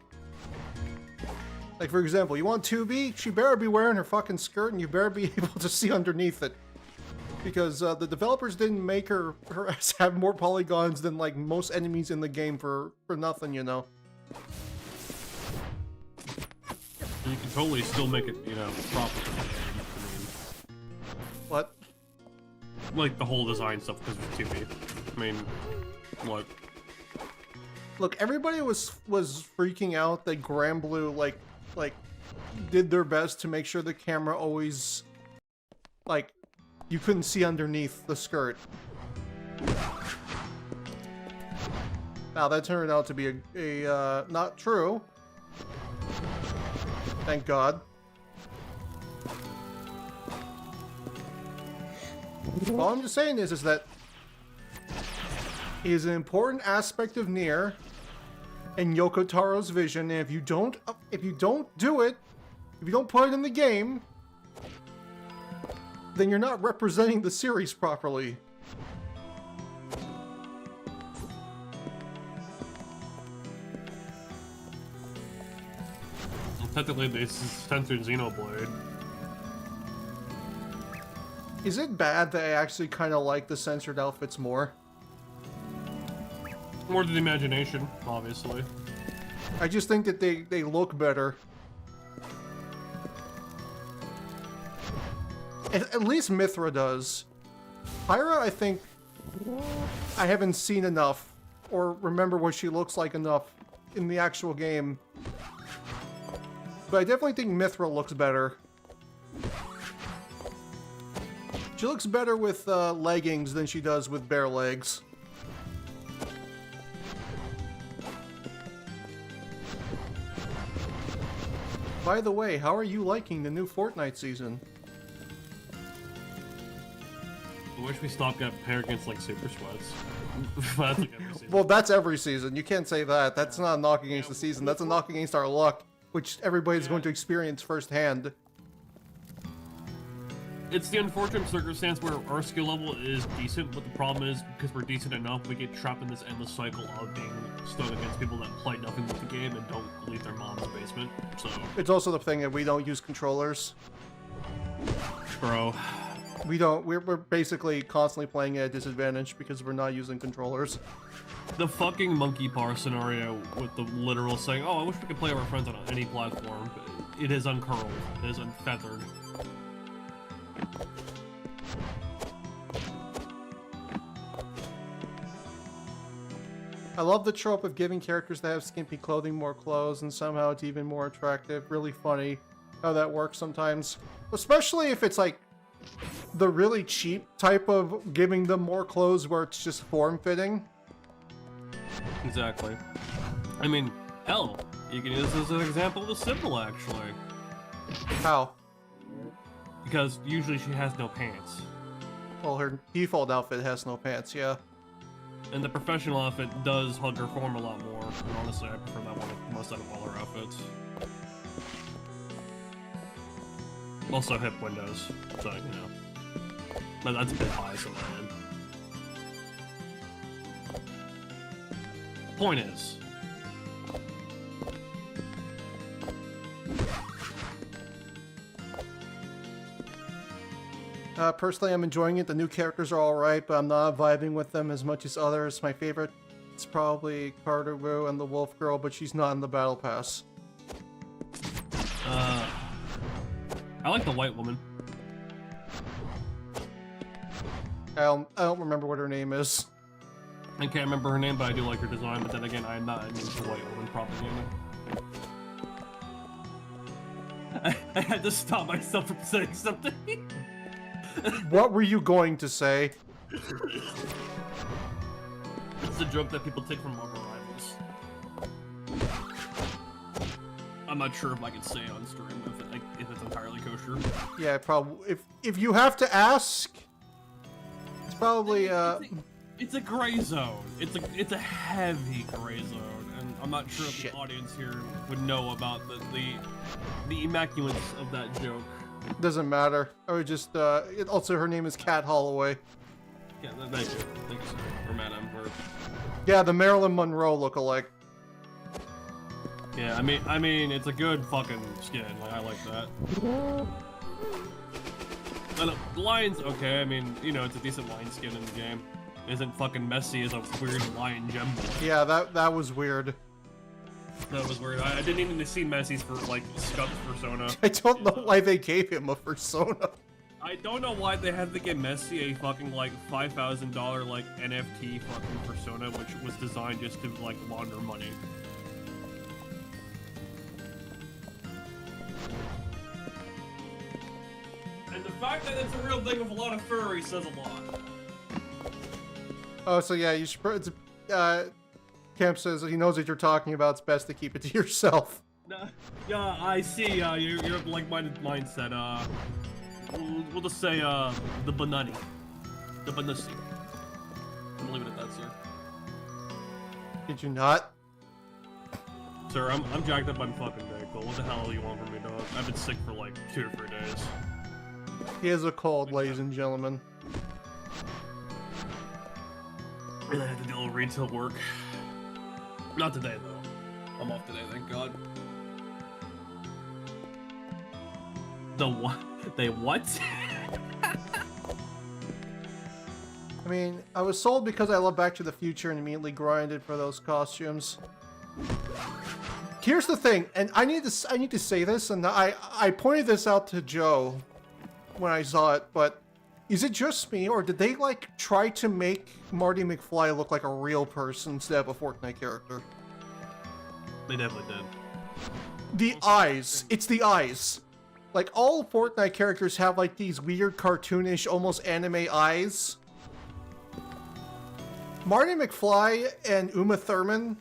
Like, for example, you want 2B? She better be wearing her fucking skirt and you better be able to see underneath it. Because the developers didn't make her have more polygons than, like, most enemies in the game for nothing, you know? You can totally still make it, you know, proper. What? Like the whole design stuff because it's 2B. I mean, what? Look, everybody was freaking out that Granblue like did their best to make sure the camera always, like, you couldn't see underneath the skirt. Now that turned out to be a not true. Thank God. All I'm just saying is that it is an important aspect of Nier and Yoko Taro's vision, and if you don't do it, if you don't put it in the game, then you're not representing the series properly. Well, technically, they censored Xenoblade. Is it bad that I actually kind of like the censored outfits more? More to the imagination, obviously. I just think that they look better. At least Mithra does. Pyra, I think I haven't seen enough or remember what she looks like enough in the actual game. But I definitely think Mithra looks better. She looks better with leggings than she does with bare legs. By the way, how are you liking the new Fortnite season? I wish we stopped comparing against like Super Sweats. That's like every season. Well, that's every season. You can't say that. That's not a knock against the season. That's a knock against our luck, which everybody's going to experience firsthand. It's the unfortunate circumstance where our skill level is decent, but the problem is, because we're decent enough, we get trapped in this endless cycle of being stood against people that play nothing with the game and don't leave their mom's basement, so... It's also the thing that we don't use controllers. Bro. We're basically constantly playing at a disadvantage because we're not using controllers. The fucking monkey bar scenario with the literal saying, oh, I wish we could play with our friends on any platform. It is uncurled. It is unfeathered. I love the trope of giving characters that have skimpy clothing more clothes, and somehow it's even more attractive. Really funny how that works sometimes. Especially if it's like the really cheap type of giving them more clothes where it's just form-fitting. Exactly. I mean, hell, you can use this as an example of Sybil, actually. How? Because usually she has no pants. Well, her default outfit has no pants, yeah. And the professional outfit does hug her form a lot more. And honestly, I prefer that one most out of all her outfits. Also hip windows, so, you know. But that's a bit high, so man. Point is... Personally, I'm enjoying it. The new characters are alright, but I'm not vibing with them as much as others. My favorite is probably Carter Wu and the Wolf Girl, but she's not in the Battle Pass. I like the white woman. I don't remember what her name is. I can't remember her name, but I do like her design. But then again, I'm not into white woman propaganda. I had to stop myself from saying something. What were you going to say? It's a joke that people take from Marvel Rivals. I'm not sure if I can say it on stream if it's entirely kosher. Yeah, probably. If you have to ask, it's probably It's a gray zone. It's a heavy gray zone, and I'm not sure if the audience here would know about the immaculates of that joke. Doesn't matter. I would just also her name is Kat Holloway. Yeah, thank you, sir. Or madam, or... Yeah, the Marilyn Monroe lookalike. Yeah, I mean, it's a good fucking skin. Like, I like that. The lion's okay. I mean, you know, it's a decent lion skin in the game. Isn't fucking messy as a weird lion gem. Yeah, that was weird. That was weird. I didn't even see Messi's for like Scott's persona. I don't know why they gave him a persona. I don't know why they had to give Messi a fucking like $5,000 like NFT fucking persona, which was designed just to like launder money. And the fact that it's a real thing with a lot of furries says a lot. Oh, so yeah, you should. Camp says he knows what you're talking about. It's best to keep it to yourself. Yeah, I see. You're of like-minded mindset. We'll just say the banani, the banussi. I'm leaving it at that, sir. Did you not? Sir, I'm jacked up on fucking vehicle. What the hell do you want from me, dog? I've been sick for like 2 or 3 days. He has a cold, ladies and gentlemen. And I have to do a little retail work. Not today, though. I'm off today, thank God. The what? They what? I mean, I was sold because I love Back to the Future and immediately grinded for those costumes. Here's the thing, and I need to say this, and I pointed this out to Joe when I saw it, but is it just me, or did they, like, try to make Marty McFly look like a real person instead of a Fortnite character? They definitely did. The eyes. It's the eyes. Like, all Fortnite characters have, like, these weird, cartoonish, almost anime eyes. Marty McFly and Uma Thurman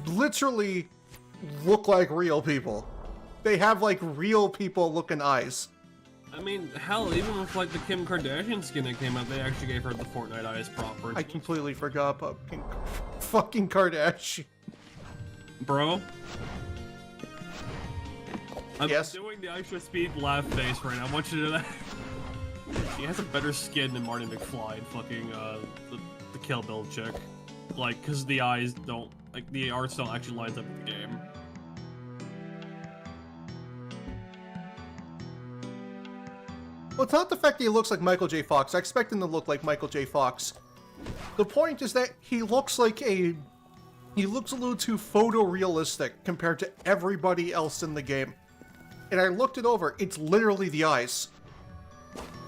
literally look like real people. They have, like, real people-looking eyes. I mean, hell, even with, like, the Kim Kardashian skin that came out, they actually gave her the Fortnite eyes proper. I completely forgot about fucking Kardashian. Bro? I'm Yes? doing the extra speed laugh face right now. I want you to know that. She has a better skin than Marty McFly and fucking, the Kill Bill chick. Like, cause the eyes don't, like, the arts don't actually line up with the game. Well, it's not the fact that he looks like Michael J. Fox. I expect him to look like Michael J. Fox. The point is that he looks like he looks a little too photorealistic compared to everybody else in the game. And I looked it over. It's literally the eyes.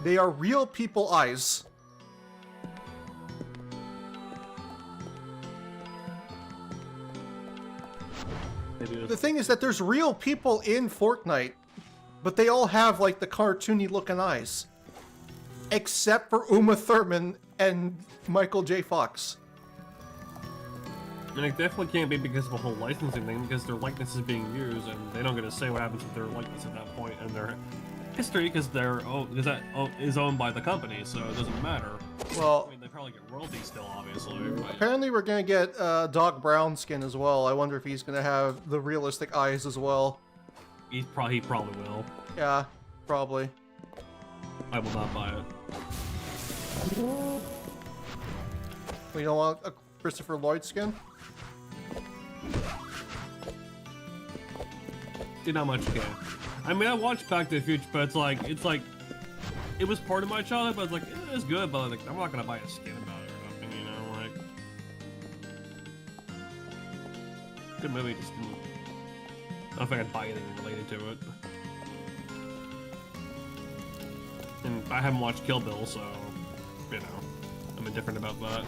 They are real people eyes. The thing is that there's real people in Fortnite, but they all have, like, the cartoony looking eyes. Except for Uma Thurman and Michael J. Fox. And it definitely can't be because of a whole licensing thing, because their likeness is being used, and they don't get to say what happens with their likeness at that point in their history, because that is owned by the company, so it doesn't matter. Well, I mean, they probably get royalties still, obviously. But... apparently we're gonna get Doc Brown skin as well. I wonder if he's gonna have the realistic eyes as well. He probably will. Yeah, probably. I will not buy it. We don't want a Christopher Lloyd skin? Did not much care. I mean, I watched Back to the Future, but it's like, it was part of my childhood, but it's like, it's good, but like, I'm not gonna buy a skin about it or nothing, you know, like... Good movie, just didn't... I don't know if I could buy anything related to it. And I haven't watched Kill Bill, so, you know, I'm indifferent about that.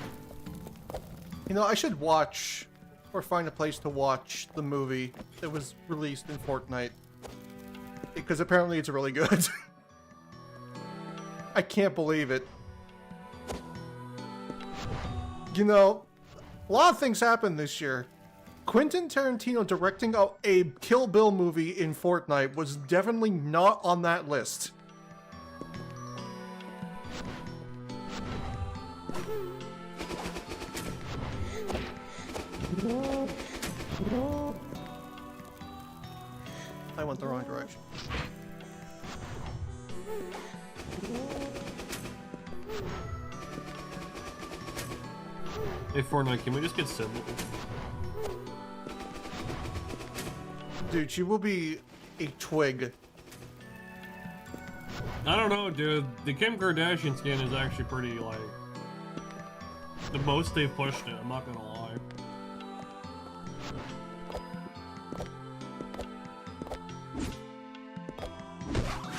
You know, I should watch, or find a place to watch the movie that was released in Fortnite. Because apparently it's really good. I can't believe it. You know, a lot of things happened this year. Quentin Tarantino directing a Kill Bill movie in Fortnite was definitely not on that list. I went the wrong direction. Hey Fortnite, can we just get Sybil? Dude, she will be a twig. I don't know, dude. The Kim Kardashian skin is actually pretty, like... the most they've pushed it, I'm not gonna lie.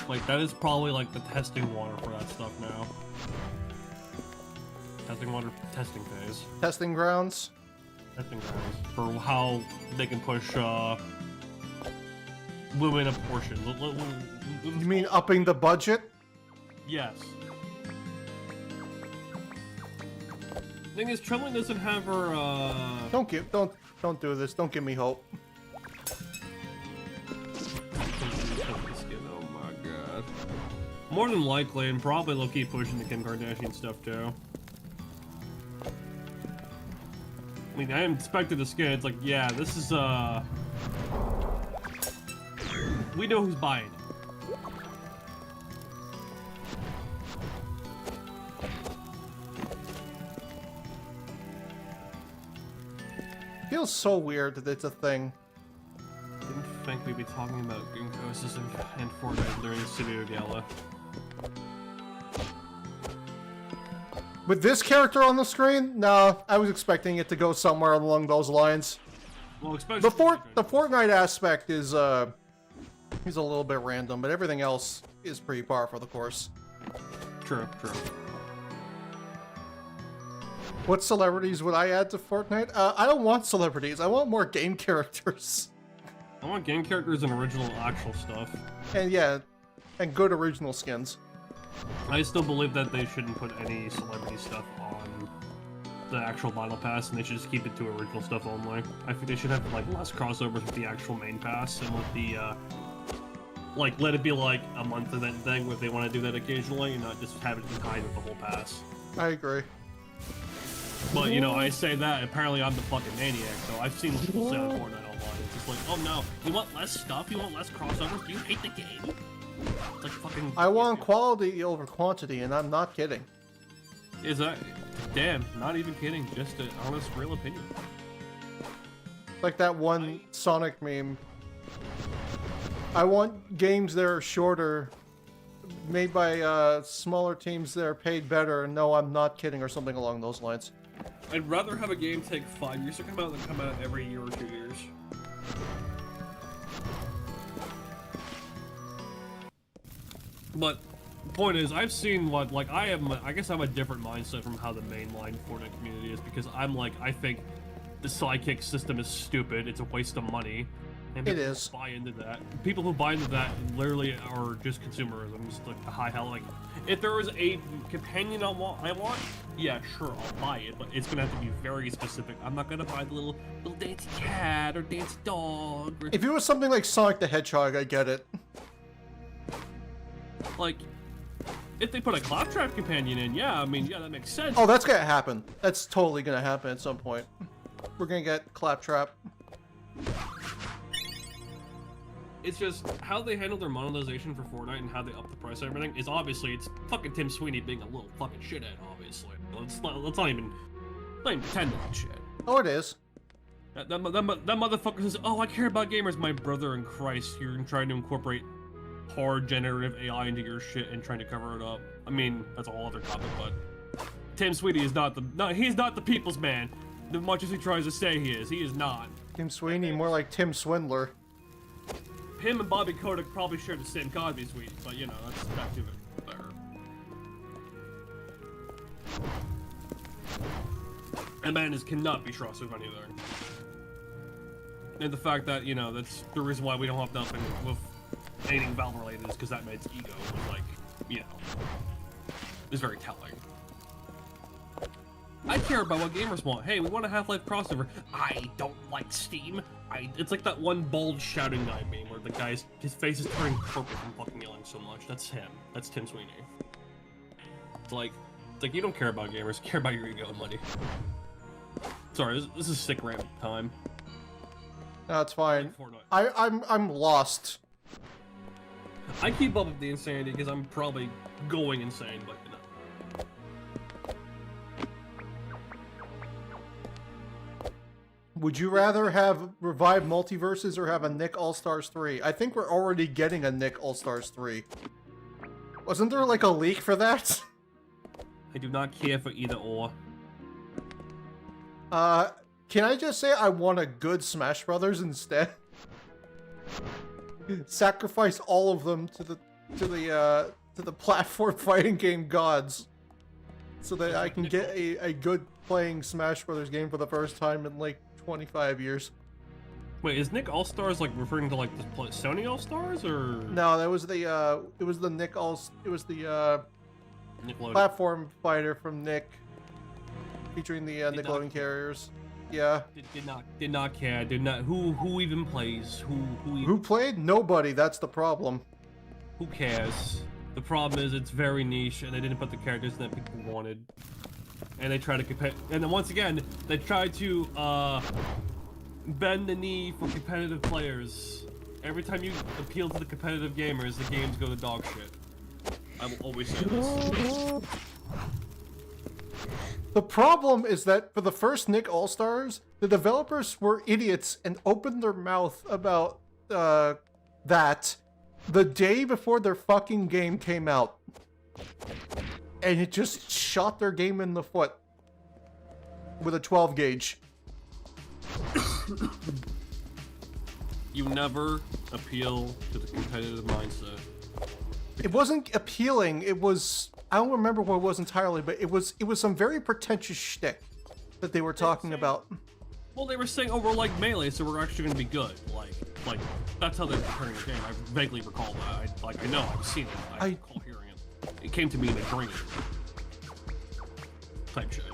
Like, that is probably, like, the testing water for that stuff now. Testing water, testing phase. Testing grounds? Testing grounds. For how they can push, women a portion. You mean upping the budget? Yes. Thing is, Trembling doesn't have her, Don't do this. Don't give me hope. Oh my god. More than likely, and probably they'll keep pushing the Kim Kardashian stuff too. I mean, I inspected the skin, it's like, yeah, this is, we know who's buying it. Feels so weird that it's a thing. Didn't think we'd be talking about green coasters and Fortnite during Pseudoregalia. With this character on the screen, no, I was expecting it to go somewhere along those lines. Well, especially The Fortnite aspect is he's a little bit random, but everything else is pretty par for the course. True. What celebrities would I add to Fortnite? I don't want celebrities. I want more game characters. I want game characters and original actual stuff. And yeah, and good original skins. I still believe that they shouldn't put any celebrity stuff on the actual battle pass, and they should just keep it to original stuff only. I think they should have like less crossovers with the actual main pass and with the like let it be like a month event thing where they want to do that occasionally and not just have it tied with the whole pass. I agree. But you know, I say that apparently I'm the fucking maniac. So I've seen people say on Fortnite online. It's just like, oh no, you want less stuff? You want less crossovers? Do you hate the game? It's like fucking. I want quality over quantity, and I'm not kidding. Is that? Damn, not even kidding. Just an honest, real opinion. Like that one Sonic meme. I want games that are shorter, made by smaller teams that are paid better. No, I'm not kidding, or something along those lines. I'd rather have a game take 5 years to come out than come out every year or 2 years. But the point is, I've seen what, like, I guess I'm a different mindset from how the mainline Fortnite community is, because I'm like, I think the sidekick system is stupid, it's a waste of money, and It people is. who buy into that. People who buy into that literally are just consumerism, just like a high hell. Like, if there was a companion I want, yeah, sure, I'll buy it, but it's gonna have to be very specific. I'm not gonna buy the little dainty cat or dainty dog. Or, If it was something like Sonic the Hedgehog, I get it. like, if they put a Claptrap companion in, yeah, I mean, yeah, that makes sense. Oh, that's gonna happen. That's totally gonna happen at some point. We're gonna get Claptrap. It's just how they handle their monetization for Fortnite and how they up the price of everything is obviously it's fucking Tim Sweeney being a little fucking shithead, obviously. Let's not even pretend that shit. Oh, it is. That motherfucker says, oh, I care about gamers. My brother in Christ, you're trying to incorporate hard generative AI into your shit and trying to cover it up. I mean, that's a whole other topic, but Tim Sweeney is he's not the people's man. As much as he tries to say he is not. Tim Sweeney, more like Tim Swindler. Him and Bobby Kotick probably share the same Cosby suite, but you know, that's back to it there. And man cannot be trusted with anything. And the fact that, you know, that's the reason why we don't have nothing with anything Valve related is because that man's ego was like, you know, is very telling. I care about what gamers want. Hey, we want a Half-Life crossover. I don't like Steam. It's like that one bald shouting guy meme where the guy's his face is turning purple from fucking yelling so much. That's him. That's Tim Sweeney. It's like you don't care about gamers. You care about your ego and money. Sorry, this is sick rant time. No, it's fine. I'm lost. I keep up with the insanity because I'm probably going insane, but you know. Would you rather have Revive Multiverses or have a Nick All-Stars 3? I think we're already getting a Nick All-Stars 3. Wasn't there like a leak for that? I do not care for either or. Can I just say I want a good Smash Brothers instead? Sacrifice all of them to the platform fighting game gods, so that I can get a good playing Smash Brothers game for the first time in like 25 years. Wait, is Nick All Stars like referring to like the Sony All Stars or? No, that was the it was the platform fighter from Nick, featuring the Nickelodeon carriers. Yeah. Did not care. Did not. Who even plays? Who played? Nobody. That's the problem. Who cares? The problem is it's very niche, and they didn't put the characters that people wanted. And they try to compete. And then once again, they try to bend the knee for competitive players. Every time you appeal to the competitive gamers, the games go to dog shit. I will always say this. The problem is that for the first Nick All-Stars, the developers were idiots and opened their mouth about that the day before their fucking game came out. And it just shot their game in the foot with a 12 gauge. You never appeal to the competitive mindset. It wasn't appealing, it was... I don't remember what it was entirely, but it was some very pretentious shtick that they were talking about. Well, they were saying, oh, we're like Melee, so we're actually going to be good. Like that's how they're preparing the game. I vaguely recall that. I know, I've seen it. I recall hearing it. It came to me in a dream. Type shit.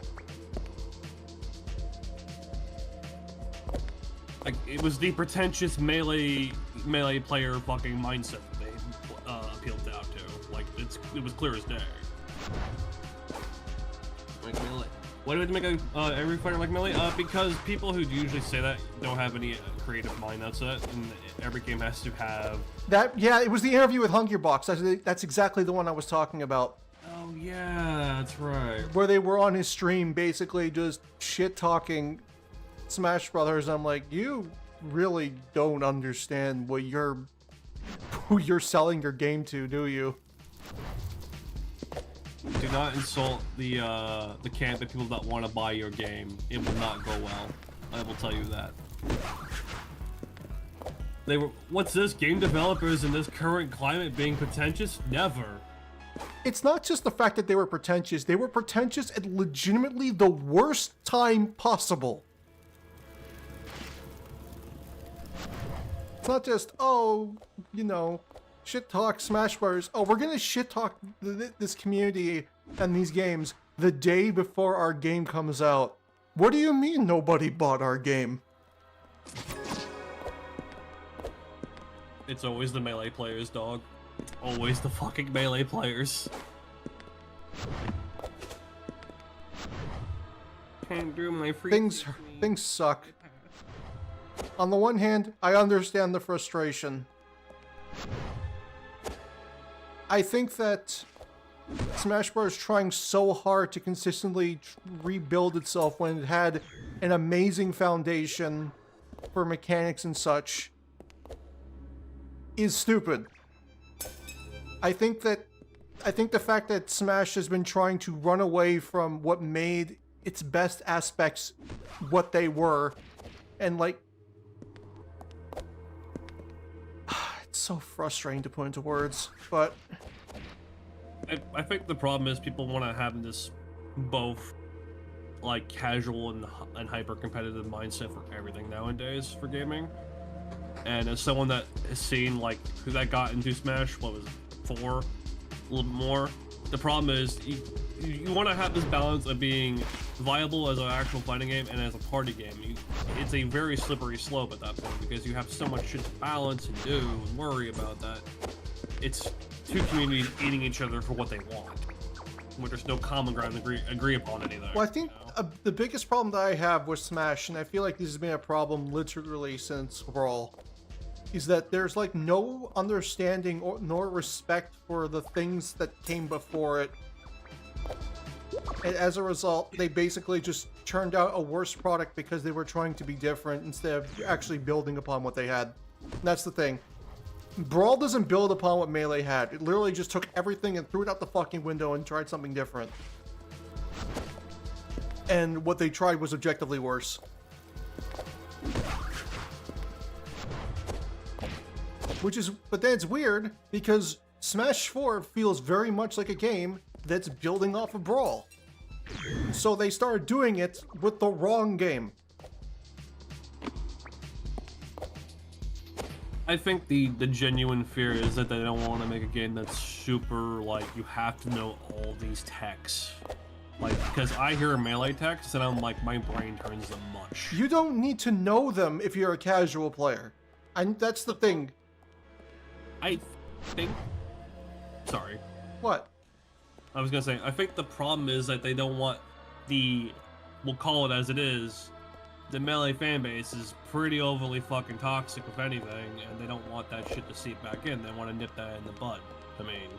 Like, it was the pretentious melee player fucking mindset that they appealed out to. Like, it was clear as day. Like Melee. Why do we make every fighter like Melee? Because people who usually say that don't have any creative mind, that's it. And every game has to have... That, yeah, it was the interview with Hungrybox. That's exactly the one I was talking about. Oh, yeah, that's right. Where they were on his stream basically just shit-talking Smash Brothers. I'm like, you really don't understand what who you're selling your game to, do you? Do not insult the camp of people that want to buy your game. It will not go well. I will tell you that. What's this? Game developers in this current climate being pretentious? Never. It's not just the fact that they were pretentious at legitimately the worst time possible. It's not just, oh, you know, shit talk Smash Bros. Oh, we're gonna shit talk this community and these games the day before our game comes out. What do you mean nobody bought our game? It's always the Melee players, dog. It's always the fucking Melee players. Can't do my free Things suck. On the one hand, I understand the frustration. I think that Smash Bros. Trying so hard to consistently rebuild itself when it had an amazing foundation for mechanics and such is stupid. I think the fact that Smash has been trying to run away from what made its best aspects what they were, and like, it's so frustrating to put into words, but I think the problem is people want to have this both like casual and hyper competitive mindset for everything nowadays for gaming. And as someone that has seen like who that got into Smash, what was it, 4, a little bit more, the problem is you want to have this balance of being viable as an actual fighting game and as a party game. It's a very slippery slope at that point because you have so much shit to balance and do and worry about that. It's two communities eating each other for what they want, where there's no common ground to agree upon anything. Well, I think the biggest problem that I have with Smash, and I feel like this has been a problem literally since Brawl, is that there's like no understanding nor respect for the things that came before it. And as a result, they basically just churned out a worse product because they were trying to be different instead of actually building upon what they had. And that's the thing. Brawl doesn't build upon what Melee had. It literally just took everything and threw it out the fucking window and tried something different. And what they tried was objectively worse. But then it's weird because Smash 4 feels very much like a game that's building off of Brawl. So they started doing it with the wrong game. I think the genuine fear is that they don't want to make a game that's super, like, you have to know all these techs. Like, because I hear Melee techs and I'm like, my brain turns to mush. You don't need to know them if you're a casual player. And that's the thing. I think... Sorry. What? I was gonna say, I think the problem is that they don't want the... We'll call it as it is. The Melee fanbase is pretty overly fucking toxic, if anything, and they don't want that shit to seep back in. They want to nip that in the bud. I mean...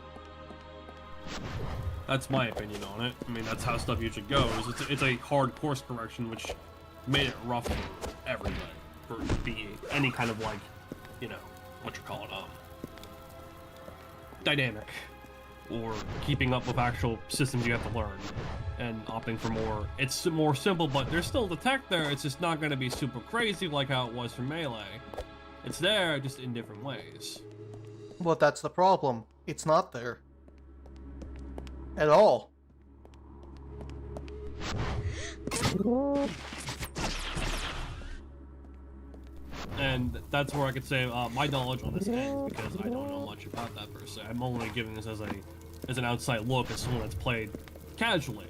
That's my opinion on it. I mean, that's how stuff usually goes. It's a hard course correction, which made it rough for everybody. For be any kind of like, you know, what you call it, dynamic, or keeping up with actual systems you have to learn, and opting for more. It's more simple, but there's still the tech there. It's just not going to be super crazy like how it was for Melee. It's there, just in different ways. Well, that's the problem. It's not there. At all. And that's where I could say my knowledge on this ends, because I don't know much about that per se. I'm only giving this as an outside look, as someone that's played casually.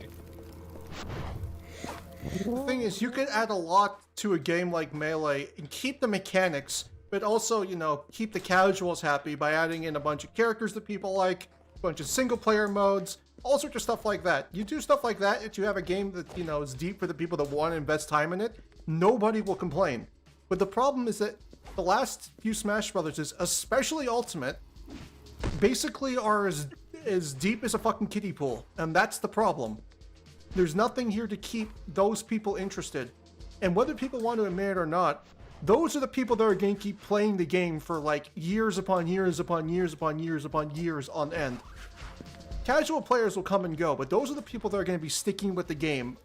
The thing is, you could add a lot to a game like Melee and keep the mechanics, but also, you know, keep the casuals happy by adding in a bunch of characters that people like, a bunch of single-player modes, all sorts of stuff like that. You do stuff like that, if you have a game that, you know, is deep for the people that want to invest time in it, nobody will complain. But the problem is that the last few Smash Brothers, especially Ultimate, basically are as deep as a fucking kiddie pool, and that's the problem. There's nothing here to keep those people interested. And whether people want to admit it or not, those are the people that are going to keep playing the game for like years upon years upon years upon years upon years on end. Casual players will come and go, but those are the people that are going to be sticking with the game,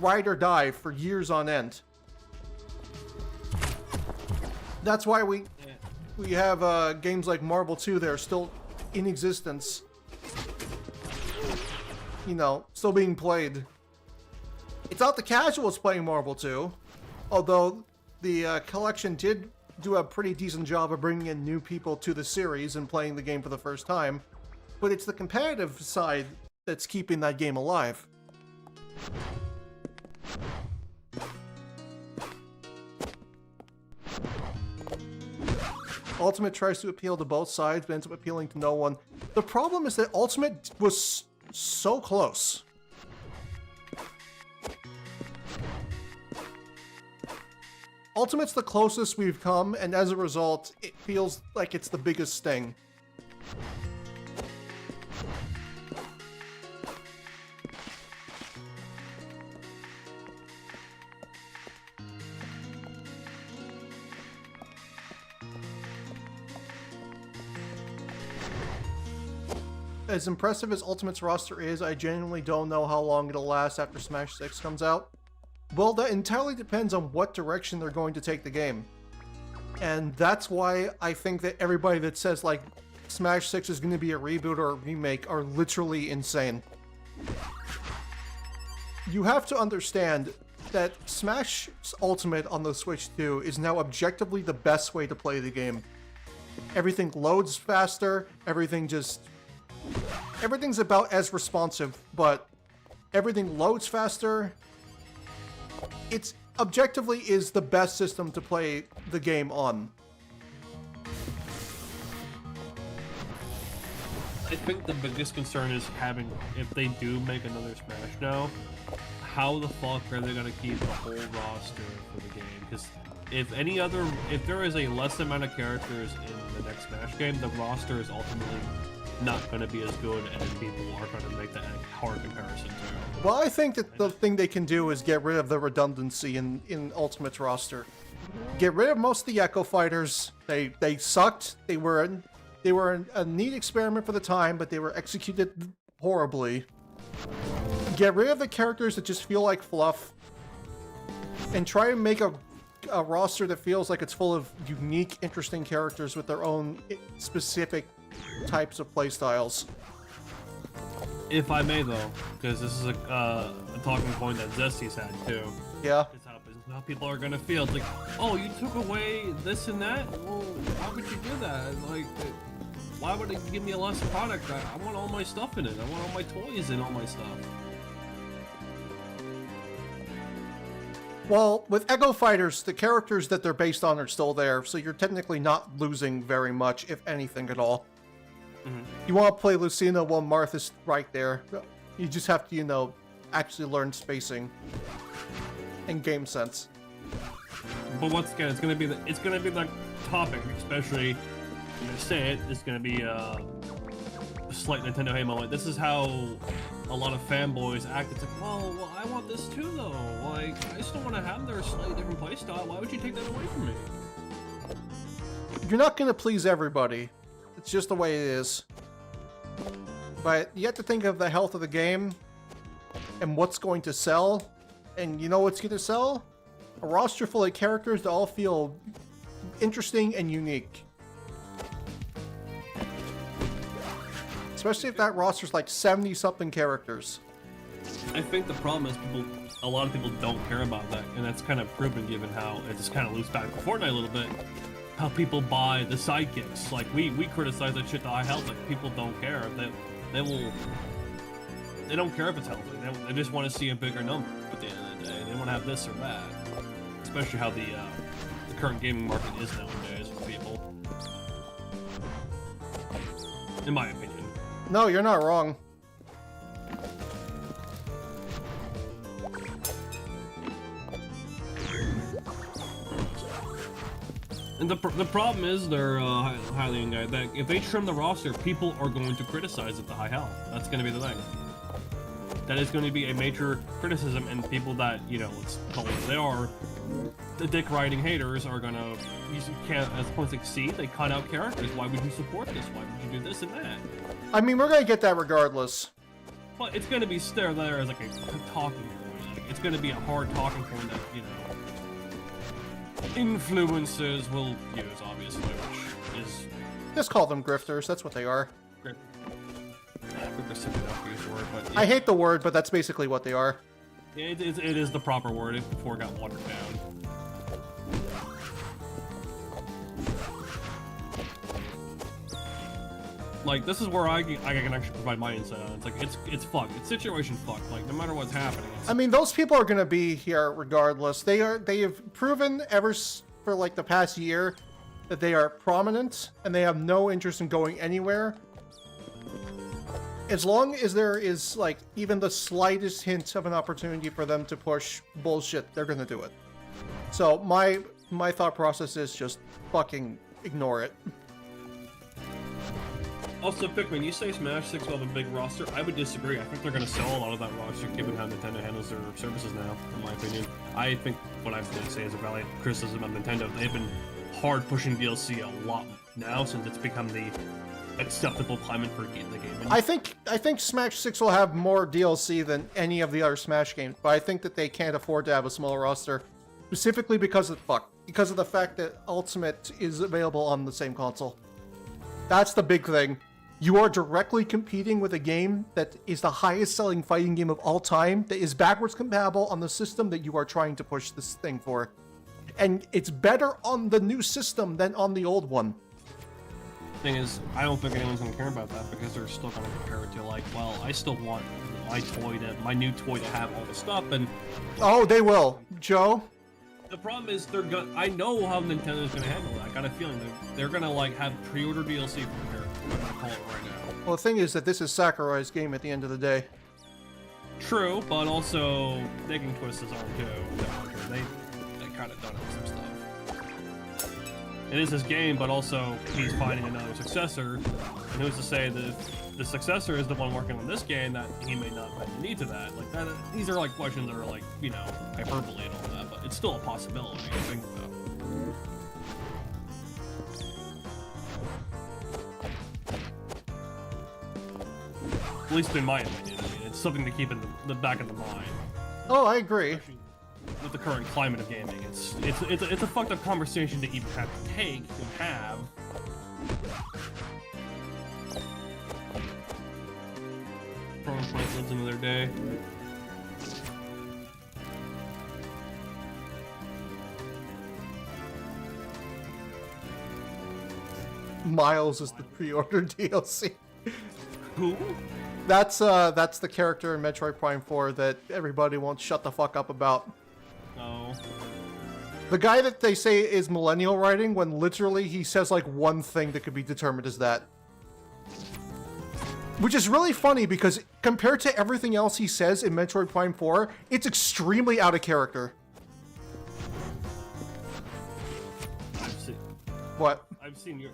ride or die, for years on end. That's why we have games like Marvel 2 that are still in existence. You know, still being played. It's not the casuals playing Marvel 2, although the collection did do a pretty decent job of bringing in new people to the series and playing the game for the first time. But it's the competitive side that's keeping that game alive. Ultimate tries to appeal to both sides, but ends up appealing to no one. The problem is that Ultimate was so close. Ultimate's the closest we've come, and as a result, it feels like it's the biggest thing. As impressive as Ultimate's roster is, I genuinely don't know how long it'll last after Smash 6 comes out. Well, that entirely depends on what direction they're going to take the game. And that's why I think that everybody that says, like, Smash 6 is going to be a reboot or a remake are literally insane. You have to understand that Smash Ultimate on the Switch 2 is now objectively the best way to play the game. Everything loads faster, everything's about as responsive, but everything loads faster. It's objectively is the best system to play the game on. I think the biggest concern is having, if they do make another Smash now, how the fuck are they gonna keep the whole roster for the game? Because if there is a less amount of characters in the next Smash game, the roster is ultimately not going to be as good, and people are going to make that hard comparison too. Well, I think that the thing they can do is get rid of the redundancy in Ultimate's roster. Get rid of most of the Echo Fighters. They sucked. They were a neat experiment for the time, but they were executed horribly. Get rid of the characters that just feel like fluff, and try to make a roster that feels like it's full of unique, interesting characters with their own specific types of playstyles. If I may, though, because this is a talking point that Zesty's had too. Yeah. It's how people are gonna feel. It's like, oh, you took away this and that. Well, how could you do that? Like, why would it give me a less product? I want all my stuff in it. I want all my toys and all my stuff. Well, with Echo Fighters, the characters that they're based on are still there, so you're technically not losing very much, if anything at all. Mm-hmm. You want to play Lucina, well, Martha's right there. You just have to, you know, actually learn spacing and game sense. But once again, it's gonna be the topic, especially I'm gonna say it. It's gonna be slight Nintendo hate moment. This is how a lot of fanboys act. It's like, well, I want this too, though. Like, I still want to have their slightly different playstyle. Why would you take that away from me? You're not going to please everybody. It's just the way it is. But you have to think of the health of the game and what's going to sell. And you know what's going to sell? A roster full of characters that all feel interesting and unique. Especially if that roster's like 70-something characters. I think the problem is a lot of people don't care about that, and that's kind of proven given how it just kind of loops back to Fortnite a little bit. How people buy the sidekicks. Like, we criticize that shit to high health, like, people don't care. They don't care if it's healthy. They just want to see a bigger number at the end of the day. They want to have this or that. Especially how the current gaming market is nowadays with people. In my opinion. No, you're not wrong. And the problem is, they're highly guy that if they trim the roster, people are going to criticize it to high health. That's going to be the thing. That is going to be a major criticism, and people that, you know, let's call it what they are, the dick-riding haters are going to, you can't, as opposed to see, they cut out characters. Why would you support this? Why would you do this and that? I mean, we're going to get that regardless. But it's going to be there as like a talking point. Like, it's going to be a hard talking point that, you know, influencers will use, obviously, which is... Just call them grifters, that's what they are. Grifters simply don't use the word, but... Yeah. I hate the word, but that's basically what they are. Yeah, it is the proper word before it got watered down. Like, this is where I can actually provide my insight on it. It's like, it's fucked. It's situation fucked. Like, no matter what's happening. I mean, those people are going to be here regardless. They have proven for like the past year that they are prominent and they have no interest in going anywhere. As long as there is like even the slightest hint of an opportunity for them to push bullshit, they're going to do it. So my thought process is just fucking ignore it. Also, Pikmin, you say Smash 6 will have a big roster. I would disagree. I think they're going to sell a lot of that roster given how Nintendo handles their services now, in my opinion. I think what I'm going to say is a valid criticism of Nintendo. They've been hard pushing DLC a lot now since it's become the acceptable climate for the game. I think Smash 6 will have more DLC than any of the other Smash games, but I think that they can't afford to have a small roster. Specifically because of the fact that Ultimate is available on the same console. That's the big thing. You are directly competing with a game that is the highest selling fighting game of all time, that is backwards compatible on the system that you are trying to push this thing for. And it's better on the new system than on the old one. Thing is, I don't think anyone's gonna care about that because they're still gonna compare it to like, well, I still want my new toy to have all the stuff, and oh, they will, Joe. The problem is I know how Nintendo's gonna handle it. I got a feeling they're gonna like have pre-order DLC for their. I'm gonna call it right now. Well, the thing is that this is Sakurai's game at the end of the day. True, but also they can twist his arm too. They kind of done it with some stuff. It is his game, but also he's finding another successor. And who's to say that if the successor is the one working on this game, that he may not find the need to that? Like that. These are like questions that are like, you know, hyperbole and all that, but it's still a possibility. I think about. At least in my opinion. I mean, it's something to keep in the back of the mind. Oh, I agree. Especially with the current climate of gaming, it's a fucked up conversation to even have to take and have. Throwing lives into their day. Miles is the pre-order DLC. Who? That's the character in Metroid Prime 4 that everybody won't shut the fuck up about. Oh. The guy that they say is millennial writing, when literally he says like one thing that could be determined as that. Which is really funny because compared to everything else he says in Metroid Prime 4, it's extremely out of character. I've seen, What? I've seen you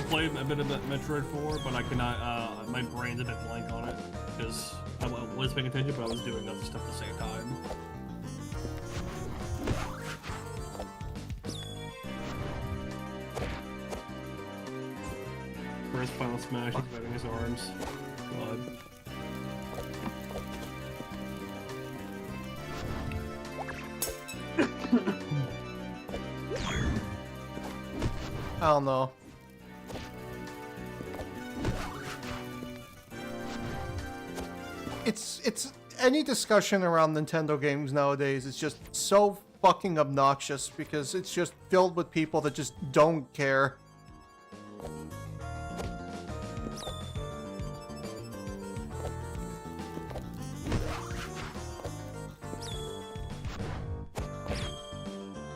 play a bit of Metroid 4, but I cannot. My brain's a bit blank on it because I was paying attention, but I was doing other stuff at the same time. First final smash, he's betting his arms. God. I don't know. It's any discussion around Nintendo games nowadays is just so fucking obnoxious because it's just filled with people that just don't care.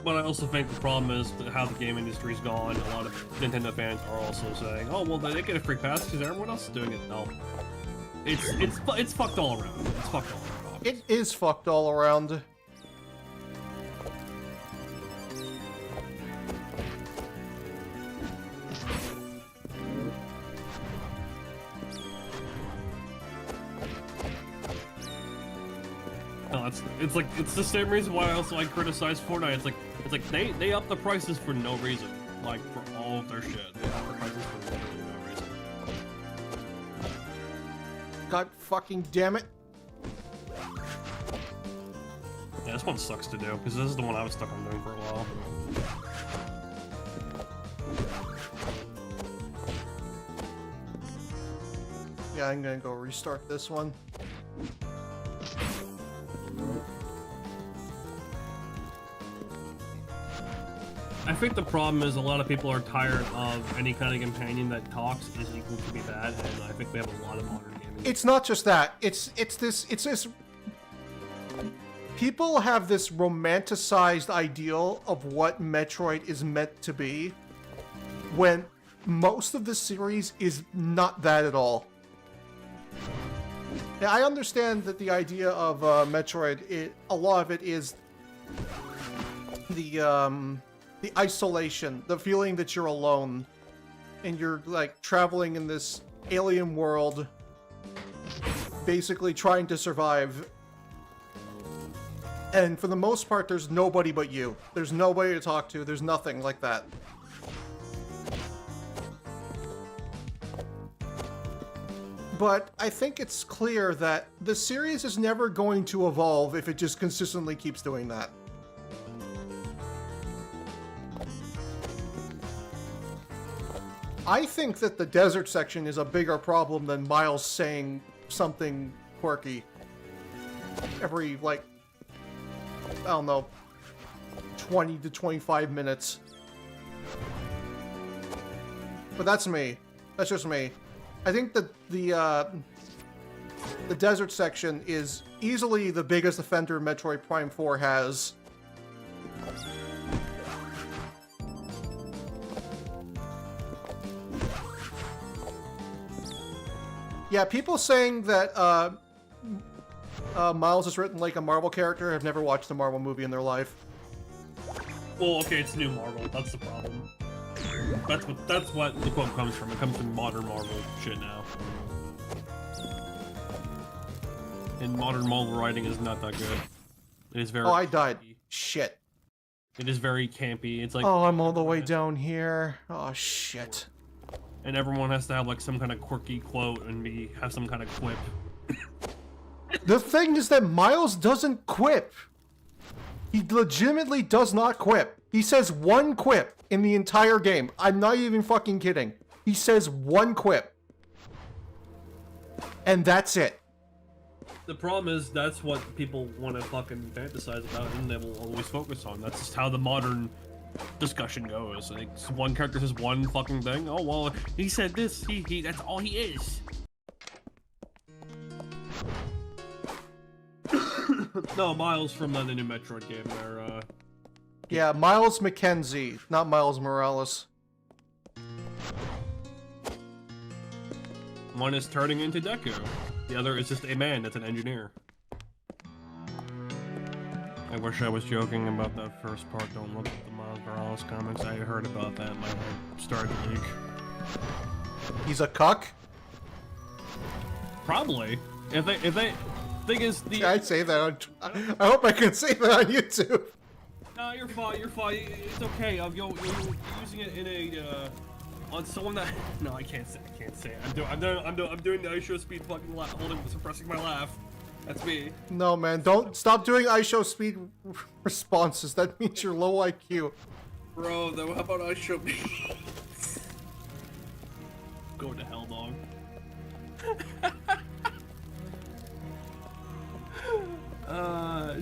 But I also think the problem is how the game industry's gone. A lot of Nintendo fans are also saying, "Oh, well, they get a free pass because everyone else is doing it." No, it's fucked all around. It's fucked all around. It is fucked all around. No, it's the same reason why I criticize Fortnite. It's like they up the prices for no reason. Like for all of their shit. They up the prices for literally no reason. God fucking damn it. Yeah, this one sucks to do, because this is the one I was stuck on doing for a while. Yeah, I'm gonna go restart this one. I think the problem is a lot of people are tired of any kind of companion that talks is equal to be bad, and I think we have a lot of modern gaming. It's not just that. It's this. People have this romanticized ideal of what Metroid is meant to be, when most of the series is not that at all. Now, I understand that the idea of Metroid, a lot of it is the isolation, the feeling that you're alone, and you're like traveling in this alien world, basically trying to survive. And for the most part, there's nobody but you. There's nobody to talk to. There's nothing like that. But I think it's clear that the series is never going to evolve if it just consistently keeps doing that. I think that the desert section is a bigger problem than Miles saying something quirky every, like, I don't know, 20 to 25 minutes. But that's me. That's just me. I think that the desert section is easily the biggest offender Metroid Prime 4 has. Yeah, people saying that Miles is written like a Marvel character have never watched a Marvel movie in their life. Well, okay, it's new Marvel. That's the problem. That's what the quote comes from. It comes from modern Marvel shit now. And modern Marvel writing is not that good. It is very. Oh, I died. Campy. Shit. It is very campy. It's like. Oh, I'm all the way down here. Oh shit. And everyone has to have like some kind of quirky quote and have some kind of quip. The thing is that Miles doesn't quip. He legitimately does not quip. He says one quip in the entire game. I'm not even fucking kidding. He says one quip. And that's it. The problem is that's what people want to fucking fantasize about and they will always focus on. That's just how the modern discussion goes. Like one character says one fucking thing. Oh well, he said this. He that's all he is. No, Miles from the new Metroid game there. Yeah, Miles McKenzie, not Miles Morales. One is turning into Deku. The other is just a man that's an engineer. I wish I was joking about that first part. Don't look at the Miles Morales comments. I heard about that. My head started to leak. He's a cuck? Probably. If they thing is the. I say that on. I hope I can say that on YouTube. No, you're fine. You're fine. It's okay. You're using it in a on someone that. No, I can't say. I can't say it. I'm doing the ice show speed fucking suppressing my laugh. That's me. No, man, don't stop doing I show speed responses. That means you're low IQ. Bro, then how about I show me? Go to hell, dog.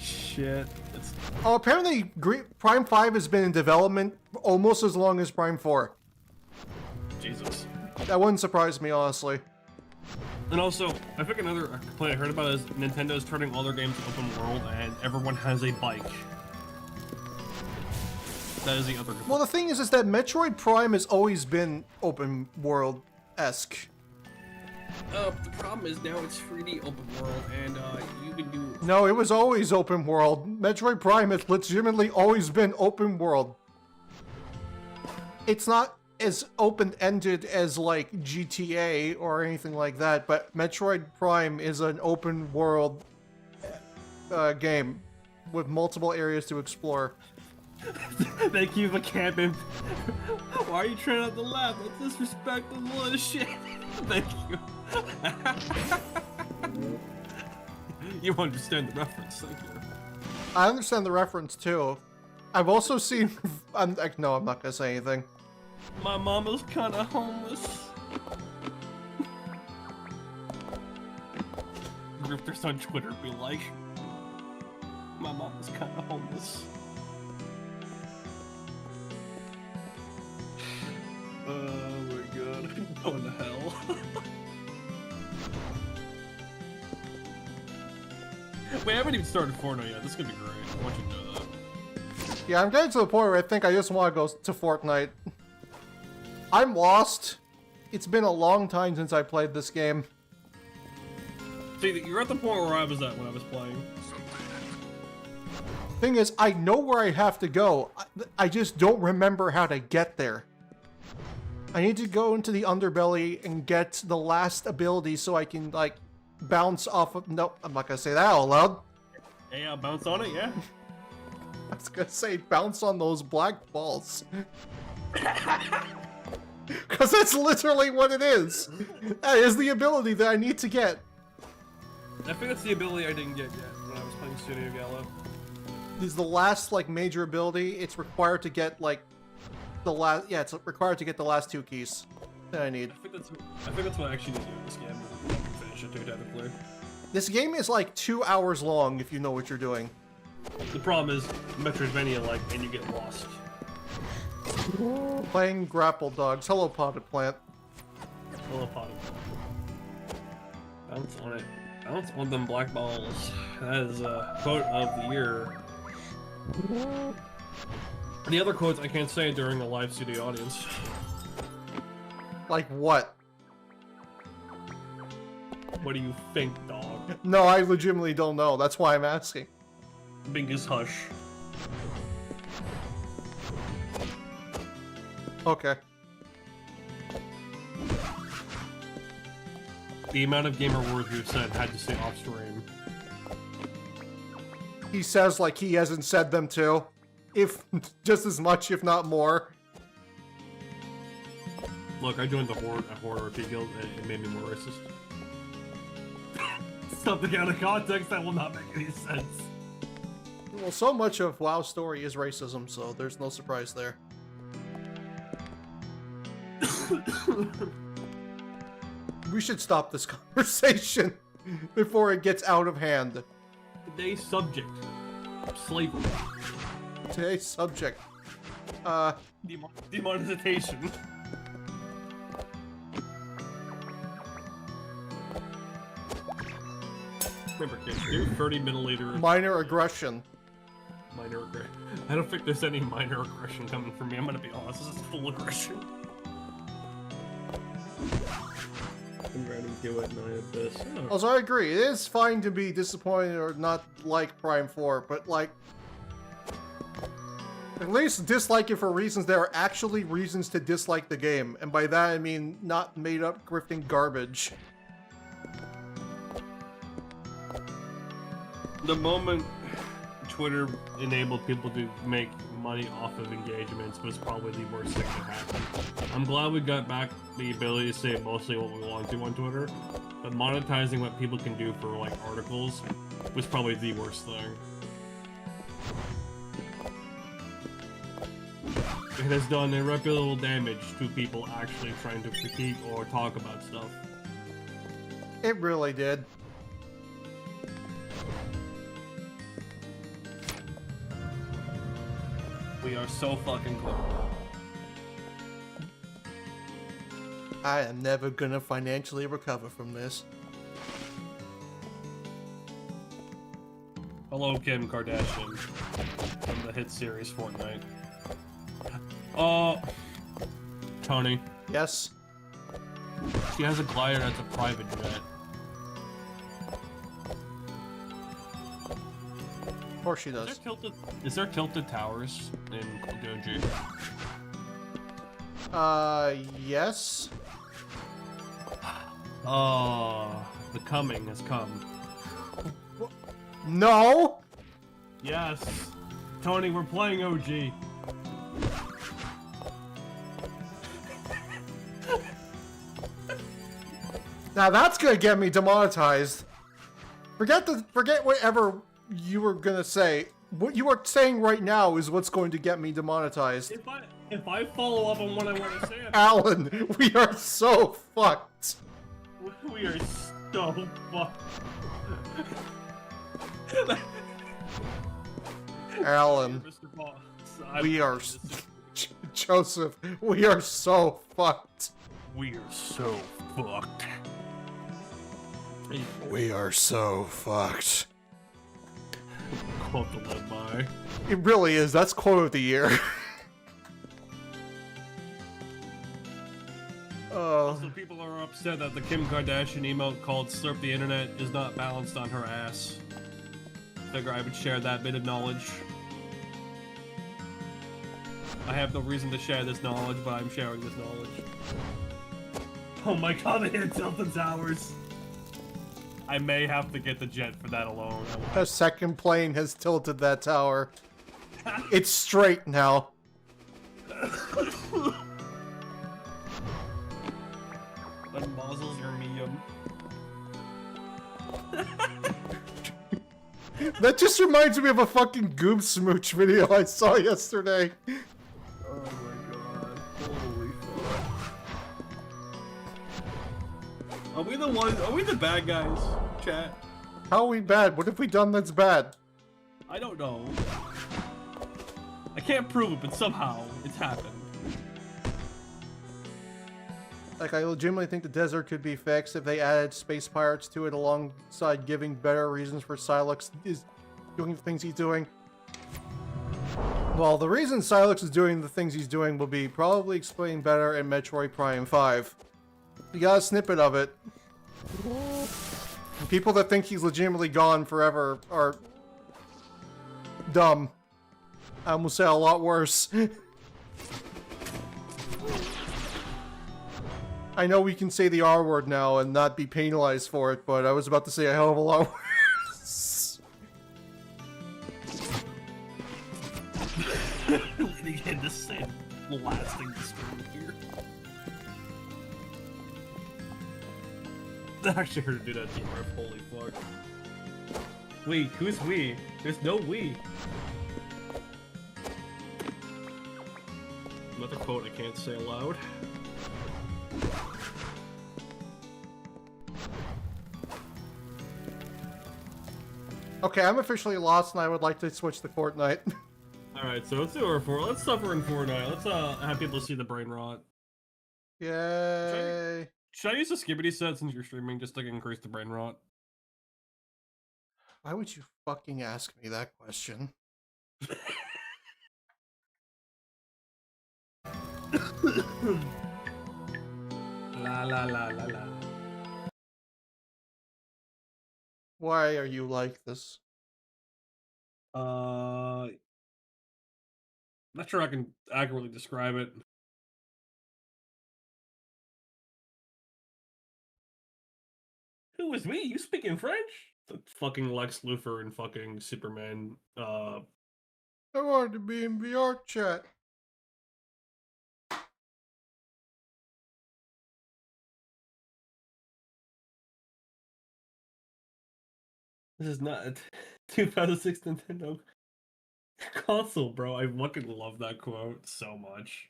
Shit. Oh, apparently Prime 5 has been in development almost as long as Prime 4. Jesus. That wouldn't surprise me, honestly. And also, I think another complaint I heard about is Nintendo's turning all their games open world and everyone has a bike. That is the other complaint. Well, the thing is that Metroid Prime has always been open world-esque. The problem is now it's 3D open world and you can do... No, it was always open world. Metroid Prime has legitimately always been open world. It's not as open-ended as like GTA or anything like that, but Metroid Prime is an open world game with multiple areas to explore. Thank you for camping. Why are you trying not to laugh? That's disrespectful as shit. Thank you. You understand the reference, thank you. I understand the reference too. I've also seen. No, I'm not gonna say anything. My mama's kind of homeless. Group this on Twitter be like, my mama's kind of homeless. Oh my god, I'm going to hell. Wait, I haven't even started Fortnite yet. This is gonna be great. I want you to know that. Yeah, I'm getting to the point where I think I just want to go to Fortnite. I'm lost. It's been a long time since I played this game. See, you're at the point where I was at when I was playing. Thing is, I know where I have to go. I just don't remember how to get there. I need to go into the underbelly and get the last ability so I can, like, bounce off of... No, I'm not gonna say that out loud. Hey, I'll bounce on it, yeah? I was gonna say bounce on those black balls. Because that's literally what it is. That is the ability that I need to get. I think that's the ability I didn't get yet when I was playing Pseudoregalia. This is the last, like, major ability. It's required to get, like, the last... Yeah, it's required to get the last 2 keys that I need. I think that's what I actually need to do in this game. Finish it too, technically. This game is, like, 2 hours long if you know what you're doing. The problem is, Metroidvania-like, and you get lost. Playing grapple dogs. Hello, potted plant. Hello, potted plant. Bounce on it. Bounce on them black balls. That is a quote of the year. The other quotes I can't say during a live studio audience. Like what? What do you think, dog? No, I legitimately don't know. That's why I'm asking. Biggest hush. Okay. The amount of gamer words we've said had to say off stream. He says like he hasn't said them too. If just as much, if not more. Look, I joined the Horde RP guild and it made me more racist. Something out of context that will not make any sense. Well, so much of WoW's story is racism, so there's no surprise there. We should stop this conversation before it gets out of hand. Today's subject: slavery. Today's subject: demonetization. Remember, kids, do 30 milliliter. Minor aggression. Minor aggression. I don't think there's any minor aggression coming from me. I'm gonna be honest. This is full aggression. I'm ready to do it, and I have this. Oh. Also, I agree. It is fine to be disappointed or not like Prime 4, but like, At least dislike it for reasons that are actually reasons to dislike the game. And by that I mean not made up grifting garbage. The moment Twitter enabled people to make money off of engagements was probably the worst thing that happened. I'm glad we got back the ability to say mostly what we want to on Twitter, but monetizing what people can do for like articles was probably the worst thing. It has done irreparable damage to people actually trying to critique or talk about stuff. It really did. We are so fucking close. I am never gonna financially recover from this. Hello, Kim Kardashian from the hit series Fortnite. Tony. Yes? She has a glider that's a private jet. Of course she does. Is there tilted towers in Doji? Yes? Oh, the coming has come. No! Yes! Tony, we're playing OG. Now that's gonna get me demonetized. Forget whatever you were gonna say. What you are saying right now is what's going to get me demonetized. If I follow up on what I want to say, Alan, we are so fucked. we are so fucked. Alan, Mr. Boss, we are Joseph. We are so fucked. We are so fucked. We are so fucked. Quote to live by. It really is. That's quote of the year. Also, people are upset that the Kim Kardashian emote called Slurp the Internet is not balanced on her ass. Figure I would share that bit of knowledge. I have no reason to share this knowledge, but I'm sharing this knowledge. Oh my god, they hit Tilted Towers! I may have to get the jet for that alone. A second plane has tilted that tower. It's straight now. When muzzles your medium. That just reminds me of a fucking Goob Smooch video I saw yesterday. Oh my god. Holy fuck. Are we the bad guys, chat? How are we bad? What have we done that's bad? I don't know. I can't prove it, but somehow it's happened. Like, I legitimately think the desert could be fixed if they added space pirates to it alongside giving better reasons for Silex is doing the things he's doing. Well, the reason Silex is doing the things he's doing will be probably explained better in Metroid Prime 5. You got a snippet of it. And people that think he's legitimately gone forever are dumb. I almost say a lot worse. I know we can say the R word now and not be penalized for it, but I was about to say a hell of a lot worse. Leading into same lasting disturbing here. I actually heard her do that team rep, holy fuck. We? Who's we? There's no we. Another quote I can't say aloud. Okay, I'm officially lost and I would like to switch to Fortnite. Alright, so let's do our let's suffer in Fortnite. Let's have people see the brain rot. Yay. Should I use the skibbity set since you're streaming just to increase the brain rot? Why would you fucking ask me that question? La la la la la. Why are you like this? I Not sure I can accurately describe it. Who was me? You speaking French? The fucking Lex Luthor and fucking Superman. I wanted to be in VR chat. This is not a 2006 Nintendo console, bro. I fucking love that quote so much.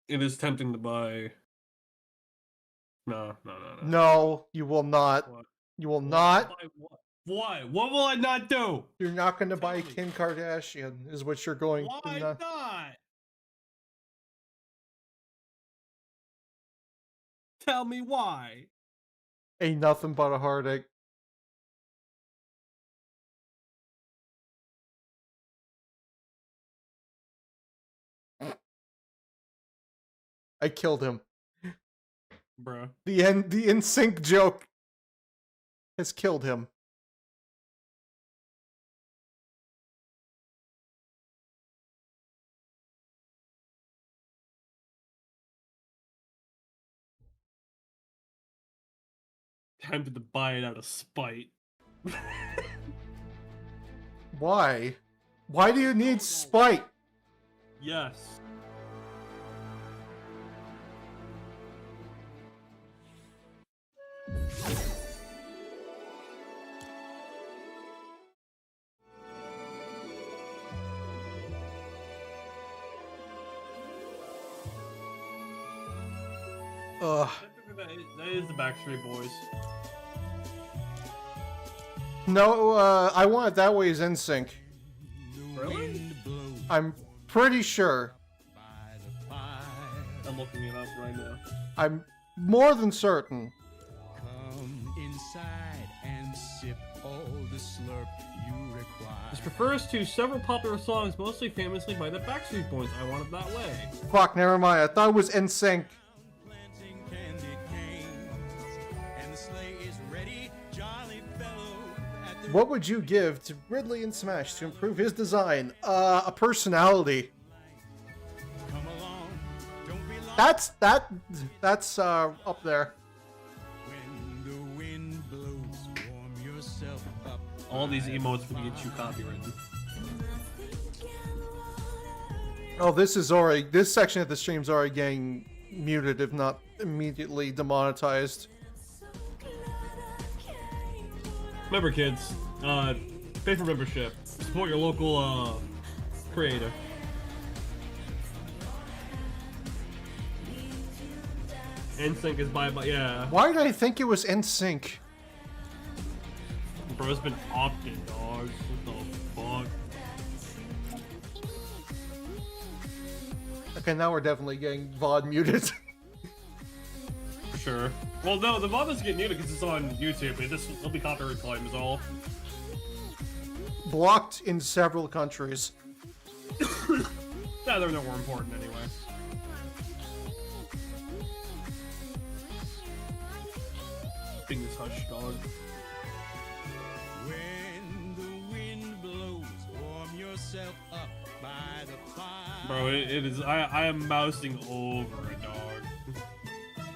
It is tempting to buy. No. No, you will not. What? You will not. Buy what? Why? What will I not do? You're not going to buy me. Kim Kardashian, is what you're going to Why not. not? Tell me why. Ain't nothing but a heartache. I killed him. Bruh. The in-sync joke has killed him. Tempted to buy it out of spite. Why? Why do you need spite? Yes. Ugh. That is the Backstreet Boys. No, I want it that way as NSYNC. Really? I'm pretty sure. I'm looking it up right now. I'm more than certain. Come inside and sip all the slurp you require. This refers to several popular songs, mostly famously by the Backstreet Boys. I Want It That Way. Fuck, never mind. I thought it was NSYNC. Planting candy canes, and the sleigh is ready, jolly fellow. At the What would you give to Ridley in Smash to improve his design? A personality. come along, don't be long. That's up there. When the wind blows, warm yourself up. All these emotes will get you copywritten. Oh, this section of the stream's already getting muted, if not immediately demonetized. Remember, kids, pay for membership. Support your local creator. NSYNC is yeah. Why did I think it was NSYNC? Bro's been opted, dog. What the fuck? Okay, now we're definitely getting VOD muted. For sure. Well, no, the VOD doesn't get muted because it's on YouTube. It'll be copyright claim is all. Blocked in several countries. Yeah, they're no more important anyway. Thing is hush, dog. When the wind blows, warm yourself up by the fire. Bro, it is. I am mousing over it, dog.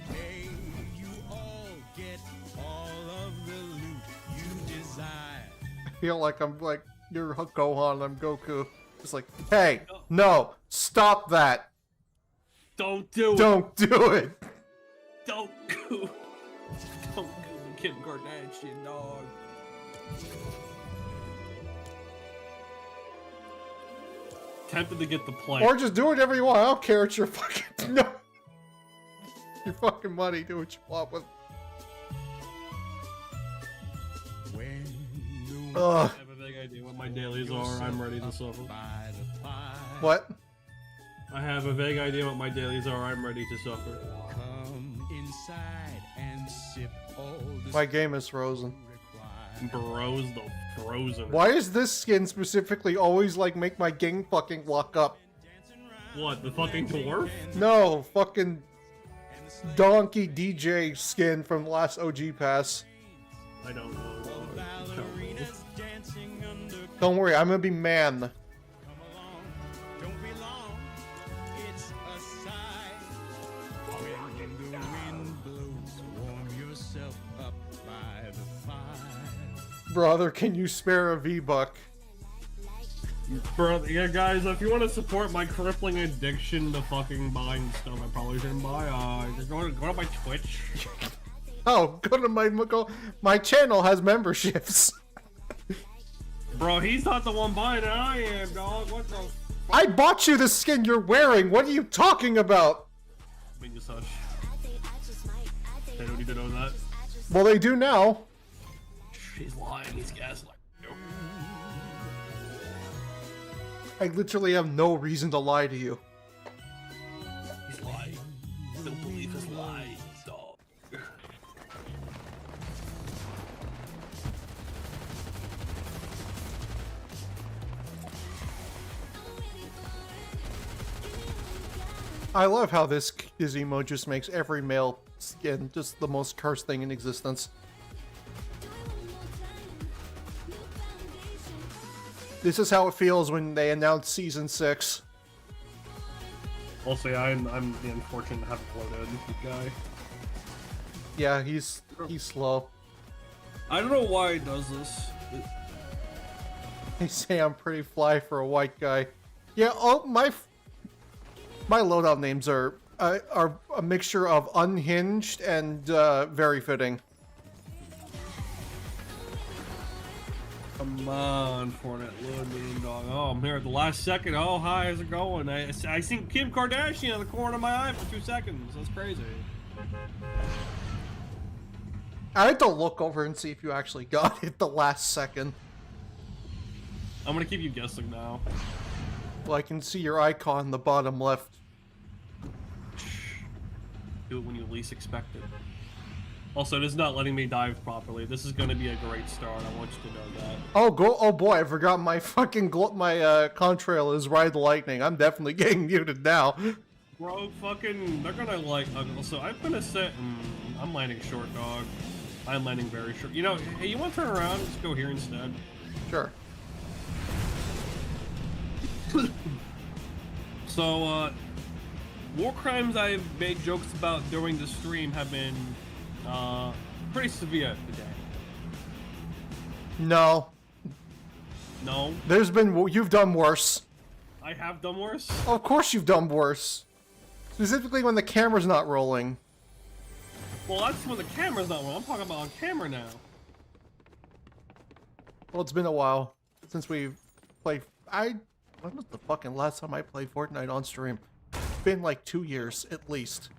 Hey, you all get all of the loot you desire. I feel like I'm like, you're Gohan, I'm Goku. It's like, hey, no, stop that. Don't do it. Don't do it. Don't go. Don't go to Kim Kardashian, dog. Tempted to get the plank. Or just do whatever you want. I don't care. It's your fucking no. Your fucking money. Do what you want with. When the Ugh. I have a vague idea what my dailies are. I'm ready to suffer. by the fire. What? I have a vague idea what my dailies are. I'm ready to suffer. Come inside and sip all the My game is frozen. require. Bros, the frozen. Why is this skin specifically always like make my game fucking lock up? What? The fucking dwarf? No, fucking donkey DJ skin from the last OG pass. I don't know. Ballerinas dancing Don't worry, I'm gonna be man. Come along, don't be long. It's a sigh. When the wind blows, warm yourself up by the fire. Brother, can you spare a V-Buck? Bro, yeah, guys, if you want to support my crippling addiction to fucking buying stuff I probably shouldn't buy, just go to my Twitch. Oh, go to my channel has memberships. Bro, he's not the one buying it, I am, dog. What the fuck? I bought you the skin you're wearing. What are you talking about? Being as such. They don't need to know that. Well, they do now. He's lying, he's gaslighting. I literally have no reason to lie to you. He's lying. Don't believe his lies, dog. I love how this emote just makes every male skin just the most cursed thing in existence. This is how it feels when they announce season 6. Also, yeah, I'm the unfortunate half-bloated guy. Yeah, he's slow. I don't know why he does this. They say I'm pretty fly for a white guy. Yeah, oh my loadout names are a mixture of unhinged and very fitting. Come on, Fortnite, load me, dog. Oh, I'm here at the last second. Oh, hi, how's it going? I seen Kim Kardashian in the corner of my eye for 2 seconds. That's crazy. I had to look over and see if you actually got it the last second. I'm gonna keep you guessing now. Well, I can see your icon in the bottom left. Do it when you least expect it. Also, it is not letting me dive properly. This is gonna be a great start. I want you to know that. Oh boy, I forgot my fucking my contrail is Ride the Lightning. I'm definitely getting muted now. Bro, fucking, they're gonna like. So I'm gonna sit. I'm landing short, dog. I'm landing very short. You know, hey, you want to turn around? Just go here instead. Sure. So, war crimes I've made jokes about during the stream have been pretty severe today. No. No, You've done worse. I have done worse. Of course you've done worse. Specifically when the camera's not rolling. Well, that's when the camera's not rolling. I'm talking about on camera now. Well, it's been a while since we've played. When was the fucking last time I played Fortnite on stream? It's been like 2 years at least.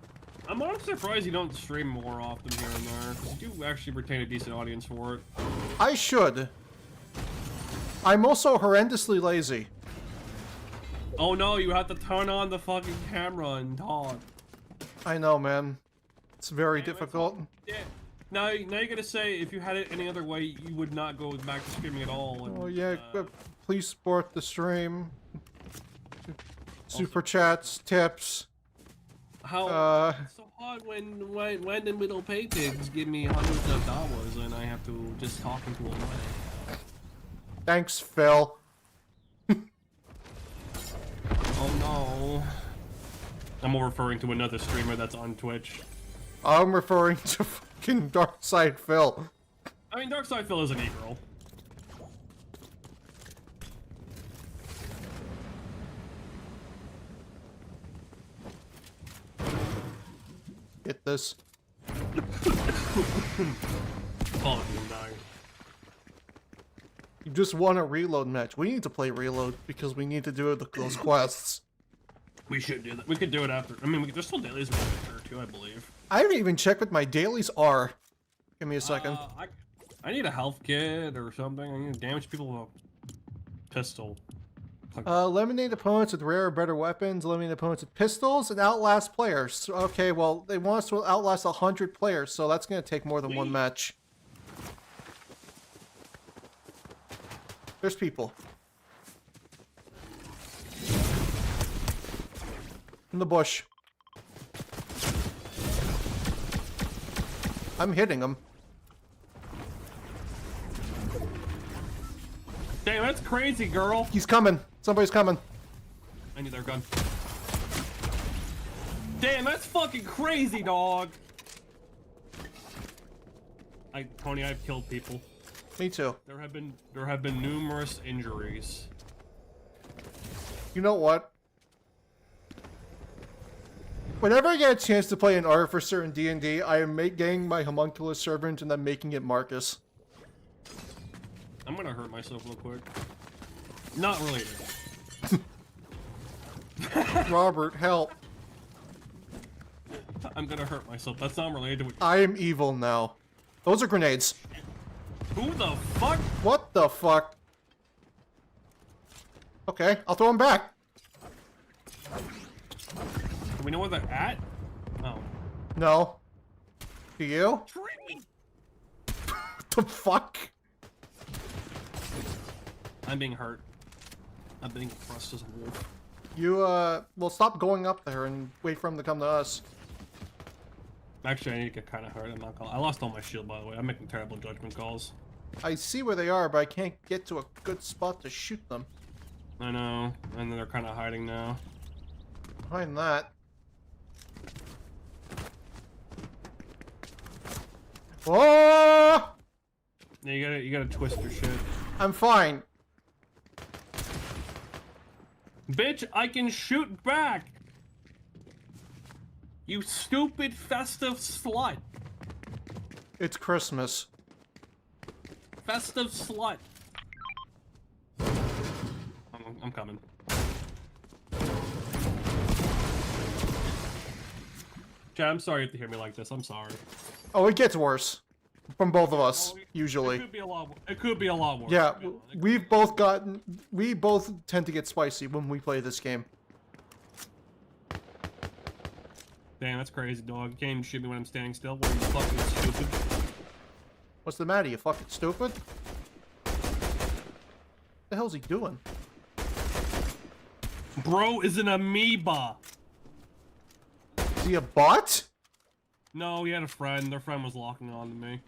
I'm honestly surprised you don't stream more often here and there, because you do actually retain a decent audience for it. I should. I'm also horrendously lazy. Oh no, you have to turn on the fucking camera and talk. I know, man. It's very difficult. Yeah. Now you're gonna say if you had it any other way, you would not go back to streaming at all. And, Oh yeah, please support the stream. Super chats, tips. How it's so hard when the middle pay pigs give me hundreds of dollars and I have to just talk into a mic. Thanks, Phil. Oh no. I'm referring to another streamer that's on Twitch. I'm referring to fucking Darkside Phil. I mean, Darkside Phil is an e-girl. Get this. All of them dying. You just won a reload match. We need to play reload because we need to do those quests. We should do that. We could do it after. I mean, there's still dailies after too, I believe. I haven't even checked what my dailies are. Give me a second. I need a health kit or something. I need to damage people with a pistol. Eliminate opponents with rare or better weapons, eliminate opponents with pistols, and outlast players. Okay, well, they want us to outlast 100 players, so that's going to take more than one match. There's people. In the bush. I'm hitting them. Damn, that's crazy, girl. He's coming. Somebody's coming. I need their gun. Damn, that's fucking crazy, dog. Tony, I've killed people. Me too. There have been numerous injuries. You know what? Whenever I get a chance to play an artificer in D&D, I am getting my homunculus servant and then making it Marcus. I'm gonna hurt myself real quick. Not related. Robert, help. I'm gonna hurt myself. That's not related to what. I am evil now. Those are grenades. Who the fuck? What the fuck? Okay, I'll throw them back. Do we know where they're at? Oh. No. Do you? Tree! The fuck? I'm being hurt. I'm being crushed as a wolf. You, well, stop going up there and wait for him to come to us. Actually, I need to get kind of hurt. I'm not gonna. I lost all my shield, by the way. I'm making terrible judgment calls. I see where they are, but I can't get to a good spot to shoot them. I know, and then they're kind of hiding now. Behind that. Oh! Yeah, you gotta twist your shit. I'm fine. Bitch, I can shoot back! You stupid festive slut! It's Christmas. Festive slut! I'm coming. Chad, I'm sorry you have to hear me like this. I'm sorry. Oh, it gets worse. From both of us, Oh, It usually. could be a lot. It could be a lot worse. Yeah, We we both tend to get spicy when we play this game. Damn, that's crazy, dog. You can't even shoot me when I'm standing still. What are you fucking stupid? What's the matter, you fucking stupid? What the hell's he doing? Bro is an amoeba. Is he a bot? No, he had a friend. Their friend was locking on to me.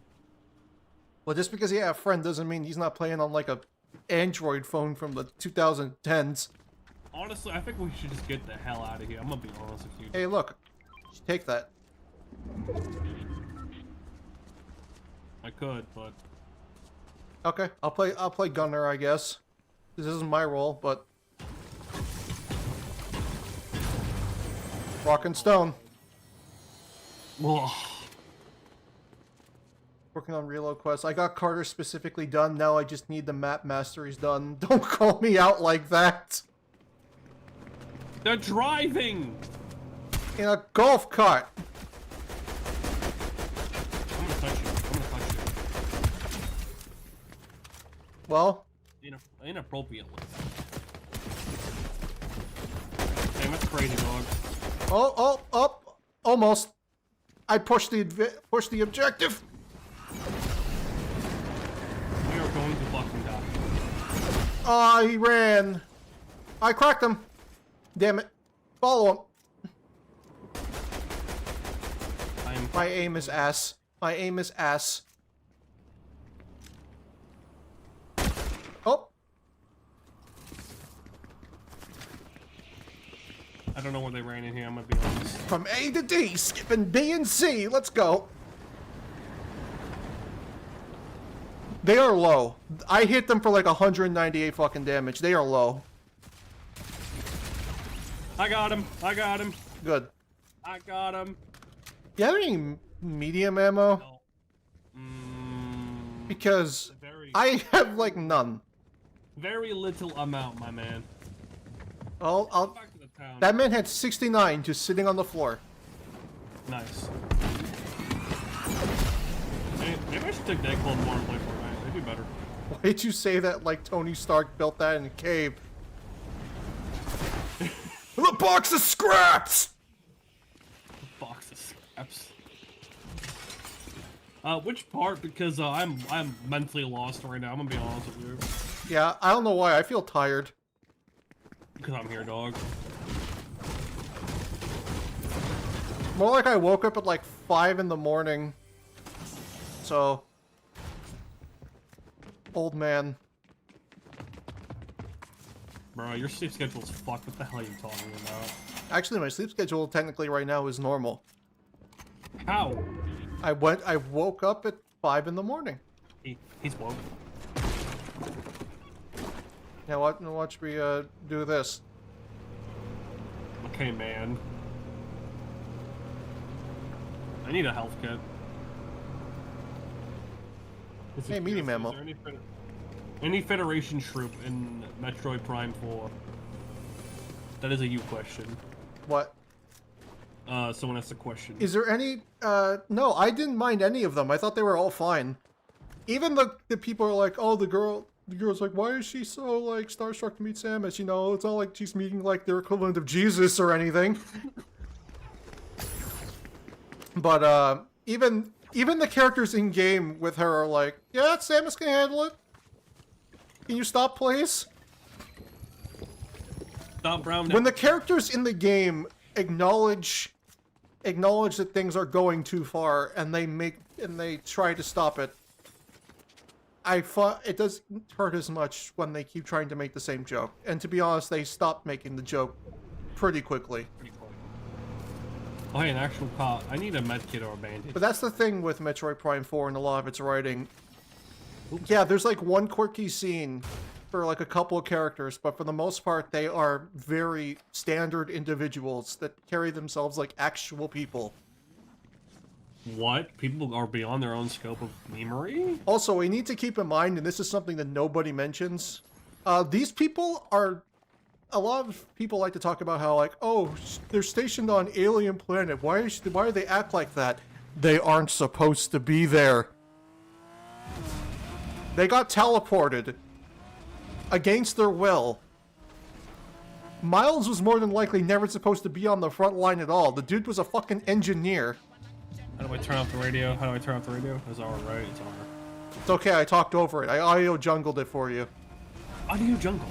Well, just because he had a friend doesn't mean he's not playing on like a Android phone from the 2010s. Honestly, I think we should just get the hell out of here. I'm gonna be honest with you. Hey, look. Just take that. I could, but Okay, I'll play gunner, I guess. This isn't my role, but rock and stone. Ugh. Working on reload quests. I got Carter specifically done. Now I just need the map masteries done. Don't call me out like that. They're driving. In a golf cart. I'm gonna touch you. I'm gonna touch Well, you. Inappropriately. Damn, that's crazy, dog. oh, almost. I pushed the objective. We are going to fucking die. Ah, he ran. I cracked him. Damn it. Follow him. My aim is ass. My aim is ass. Oh. I don't know where they ran in here. I'm gonna be honest. From A to D, skipping B and C. Let's go. They are low. I hit them for like 198 fucking damage. They are low. I got him. I got him. Good. I got him. You have any medium ammo? No. Because Very, I have like none. very little amount, my man. I'll Back to the town. that man had 69 just sitting on the floor. Nice. Maybe I should take that club more and play Fortnite. It'd be better. Why did you say that like Tony Stark built that in a cave? The box of scraps! Box of scraps. Which part? Because I'm mentally lost right now. I'm gonna be honest with you. Yeah, I don't know why. I feel tired. Because I'm here, dog. More like I woke up at like 5 in the morning. So, old man. Bro, your sleep schedule's fucked. What the hell are you talking about? Actually, my sleep schedule technically right now is normal. How? I woke up at 5 in the morning. He's woke. Now watch me do this. Okay, man. I need a health kit. Hey, medium ammo. Is there any Federation troop in Metroid Prime 4? That is a you question. What? Someone asked a question. Is there any, no, I didn't mind any of them. I thought they were all fine. Even the people are like, oh, the girl's like, why is she so, like, starstruck to meet Samus? You know, it's not like she's meeting, like, their equivalent of Jesus or anything. But, even the characters in-game with her are like, yeah, Samus can handle it. Can you stop, please? Stop, Brown. When the characters in the game acknowledge that things are going too far and they try to stop it, it doesn't hurt as much when they keep trying to make the same joke. And to be honest, they stopped making the joke pretty quickly. Oh, hey, an actual cop. I need a medkit or a bandage. But that's the thing with Metroid Prime 4 and a lot of its writing. Yeah, there's like one quirky scene for like a couple of characters, but for the most part, they are very standard individuals that carry themselves like actual people. What? People are beyond their own scope of memory? Also, we need to keep in mind, and this is something that nobody mentions, these people are... A lot of people like to talk about how, like, oh, they're stationed on alien planet. Why do they act like that? They aren't supposed to be there. They got teleported against their will. Miles was more than likely never supposed to be on the front line at all. The dude was a fucking engineer. How do I turn off the radio? How do I turn off the radio? It's R, right? It's R. It's okay, I talked over it. I audio jungled it for you. Audio jungle?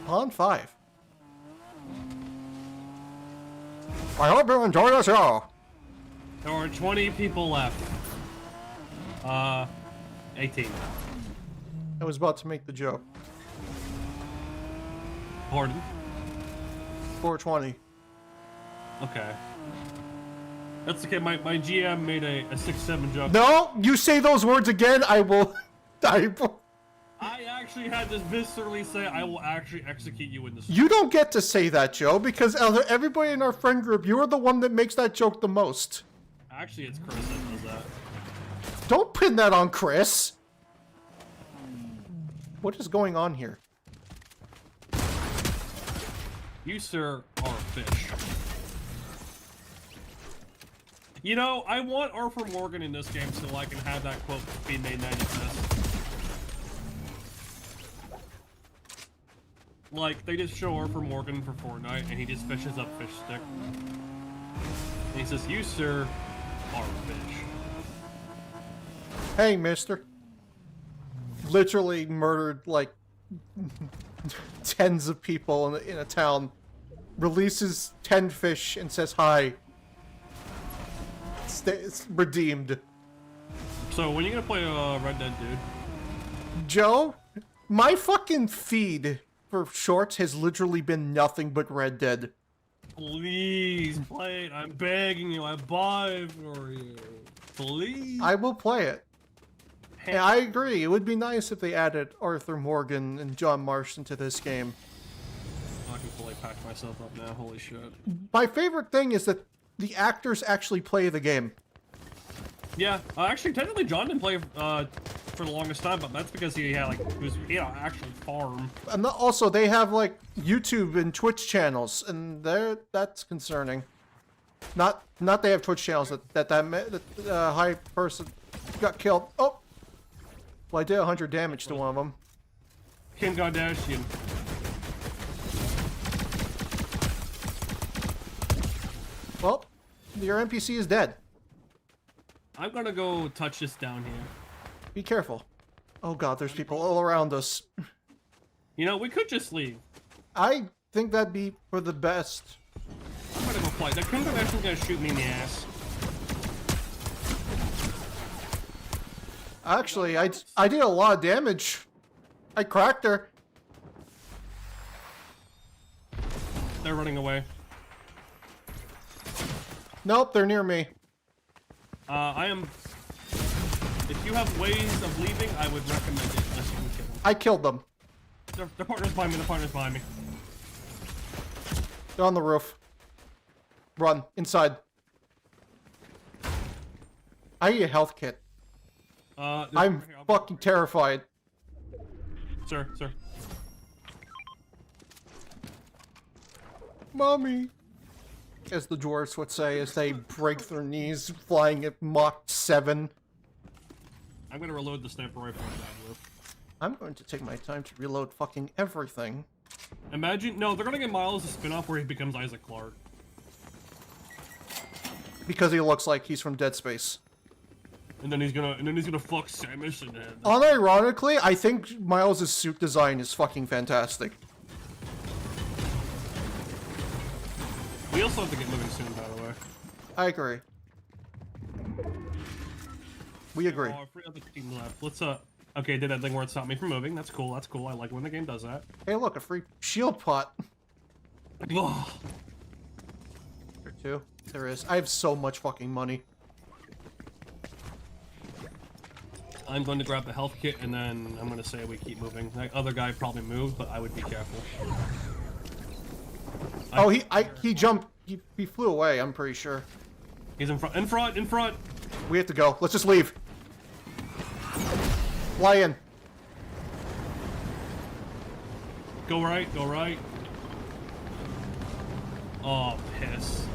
On 5. I hope you enjoy the show. There are 20 people left. 18. I was about to make the joke. Pardon? 420. Okay. That's okay, my GM made a 6-7 joke. No, you say those words again, I will... I actually had to viscerally say I will actually execute you in this. You don't get to say that, Joe, because everybody in our friend group, you're the one that makes that joke the most. Actually, it's Chris that does that. Don't pin that on Chris. What is going on here? You, sir, are a fish. You know, I want Arthur Morgan in this game so I can have that quote be made manifest. Like, they just show Arthur Morgan for Fortnite, and he just fishes up fish stick. And he says, you, sir, are a fish. Hey, mister. Literally murdered, like, tens of people in a town. Releases 10 fish and says hi. It's redeemed. So, when are you gonna play Red Dead, dude? Joe, my fucking feed for shorts has literally been nothing but Red Dead. Please play it. I'm begging you. I buy for you. Please. I will play it. And I agree. It would be nice if they added Arthur Morgan and John Marston to this game. I can fully pack myself up now. Holy shit. My favorite thing is that the actors actually play the game. Yeah. Actually, technically, John didn't play for the longest time, but that's because he had he had an actual farm. And also, they have like YouTube and Twitch channels, and that's concerning. Not they have Twitch channels that high person got killed. Oh, well, I did 100 damage to one of them. Kim Kardashian. Well, your NPC is dead. I'm gonna go touch this down here. Be careful. Oh god, there's people all around us. You know, we could just leave. I think that'd be for the best. I'm gonna go fight. That Kim Kardashian's gonna shoot me in the ass. Actually, I did a lot of damage. I cracked her. They're running away. Nope, they're near me. I am... If you have ways of leaving, I would recommend it unless you can kill them. I killed them. Their partner's behind me, the partner's behind me. They're on the roof. Run. Inside. I need a health kit. I'm fucking terrified. Sir. Mommy! As the dwarves would say as they break their knees flying at Mach 7. I'm gonna reload the sniper rifle on that roof. I'm going to take my time to reload fucking everything. Imagine, no, they're gonna get Miles a spin-off where he becomes Isaac Clarke. Because he looks like he's from Dead Space. And then he's gonna fuck Samus and then... Unironically, I think Miles' suit design is fucking fantastic. We also have to get moving soon, by the way. I agree. We agree. Oh, 3 other teams left. Let's, okay, did that thing where it stopped me from moving. That's cool, that's cool. I like when the game does that. Hey look, a free shield pot. Ugh. There too. There is. I have so much fucking money. I'm going to grab the health kit, and then I'm going to say we keep moving. That other guy probably moved, but I would be careful. Oh, he jumped. He flew away, I'm pretty sure. He's in front! We have to go. Let's just leave. Fly in. Go right. Oh, piss.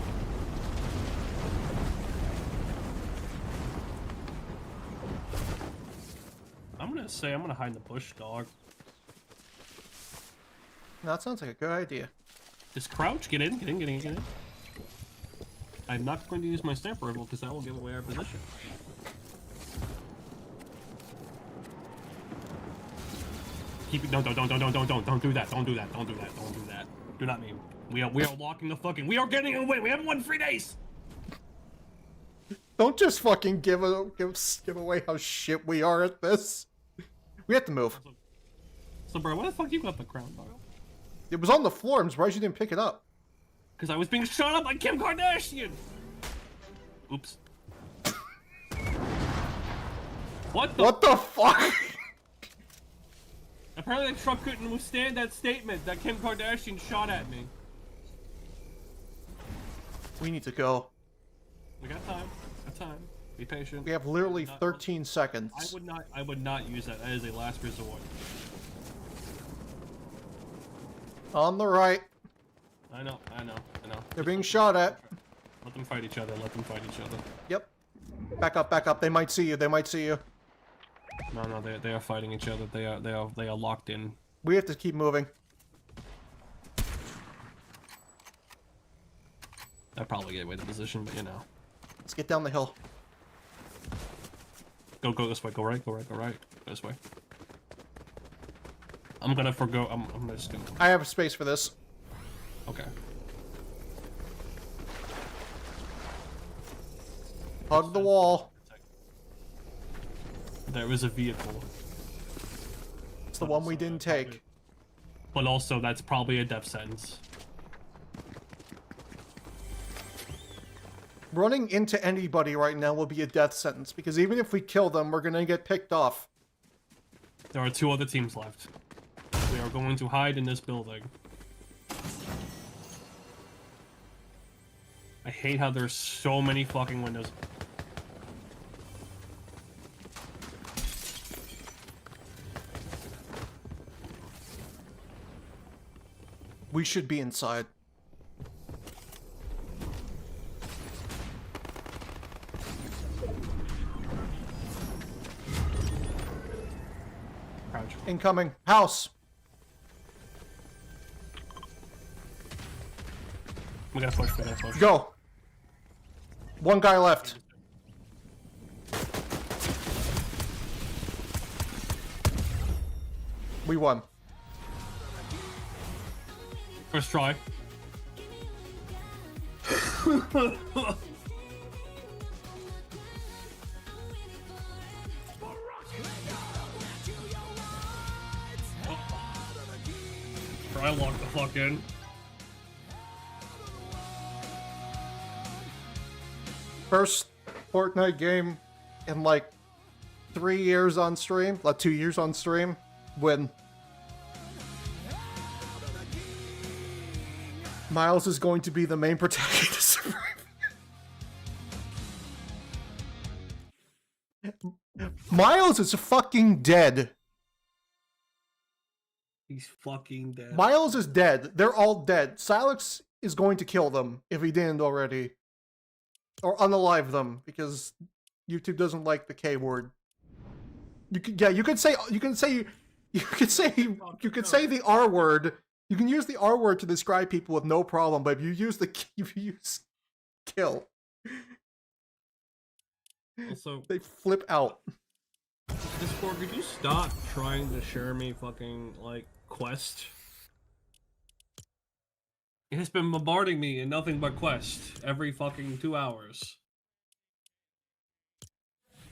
I'm gonna hide in the bush, dog. No, that sounds like a good idea. Just crouch, get in. I'm not going to use my sniper rifle because that will give away our position. Keep it. Don't do that. Don't do that. Do not meme. We are locking the fucking. We are getting away. We haven't won 3 days. Don't just fucking give away how shit we are at this. We have to move. So, bro, where the fuck you got the crown, dog? It was on the floor. I'm surprised you didn't pick it up. Because I was being shot up by Kim Kardashian. Oops. What the fuck? Apparently the truck couldn't withstand that statement that Kim Kardashian shot at me. We need to go. We got time. Be patient. We have literally 13 seconds. I would not use that as a last resort. On the right. I know. They're being shot at. Let them fight each other. Yep. Back up. They might see you. No, they are fighting each other. They are locked in. We have to keep moving. I probably get away the position, but you know. Let's get down the hill. Go this way. Go right. Go this way. I'm gonna forgo. I'm just gonna. I have space for this. Okay. Hug the wall. There is a vehicle. It's the one we didn't take. But also, that's probably a death sentence. Running into anybody right now will be a death sentence, because even if we kill them, we're gonna get picked off. There are 2 other teams left. We are going to hide in this building. I hate how there's so many fucking windows. We should be inside. Crouch. Incoming. House. We gotta push. Go. One guy left. We won. First try. I locked the fuck in. first Fortnite game in like 3 years on stream, like 2 years on stream. When Miles is going to be the main protagonist. Miles is fucking dead. He's fucking dead. Miles is dead. They're all dead. Silex is going to kill them if he didn't already. Or unalive them, because YouTube doesn't like the K word. You could say the R word. You can use the R word to describe people with no problem, but if you use kill, Also, they flip out. Discord, could you stop trying to share me fucking, like, quest? It's been bombarding me in nothing but quest every fucking 2 hours.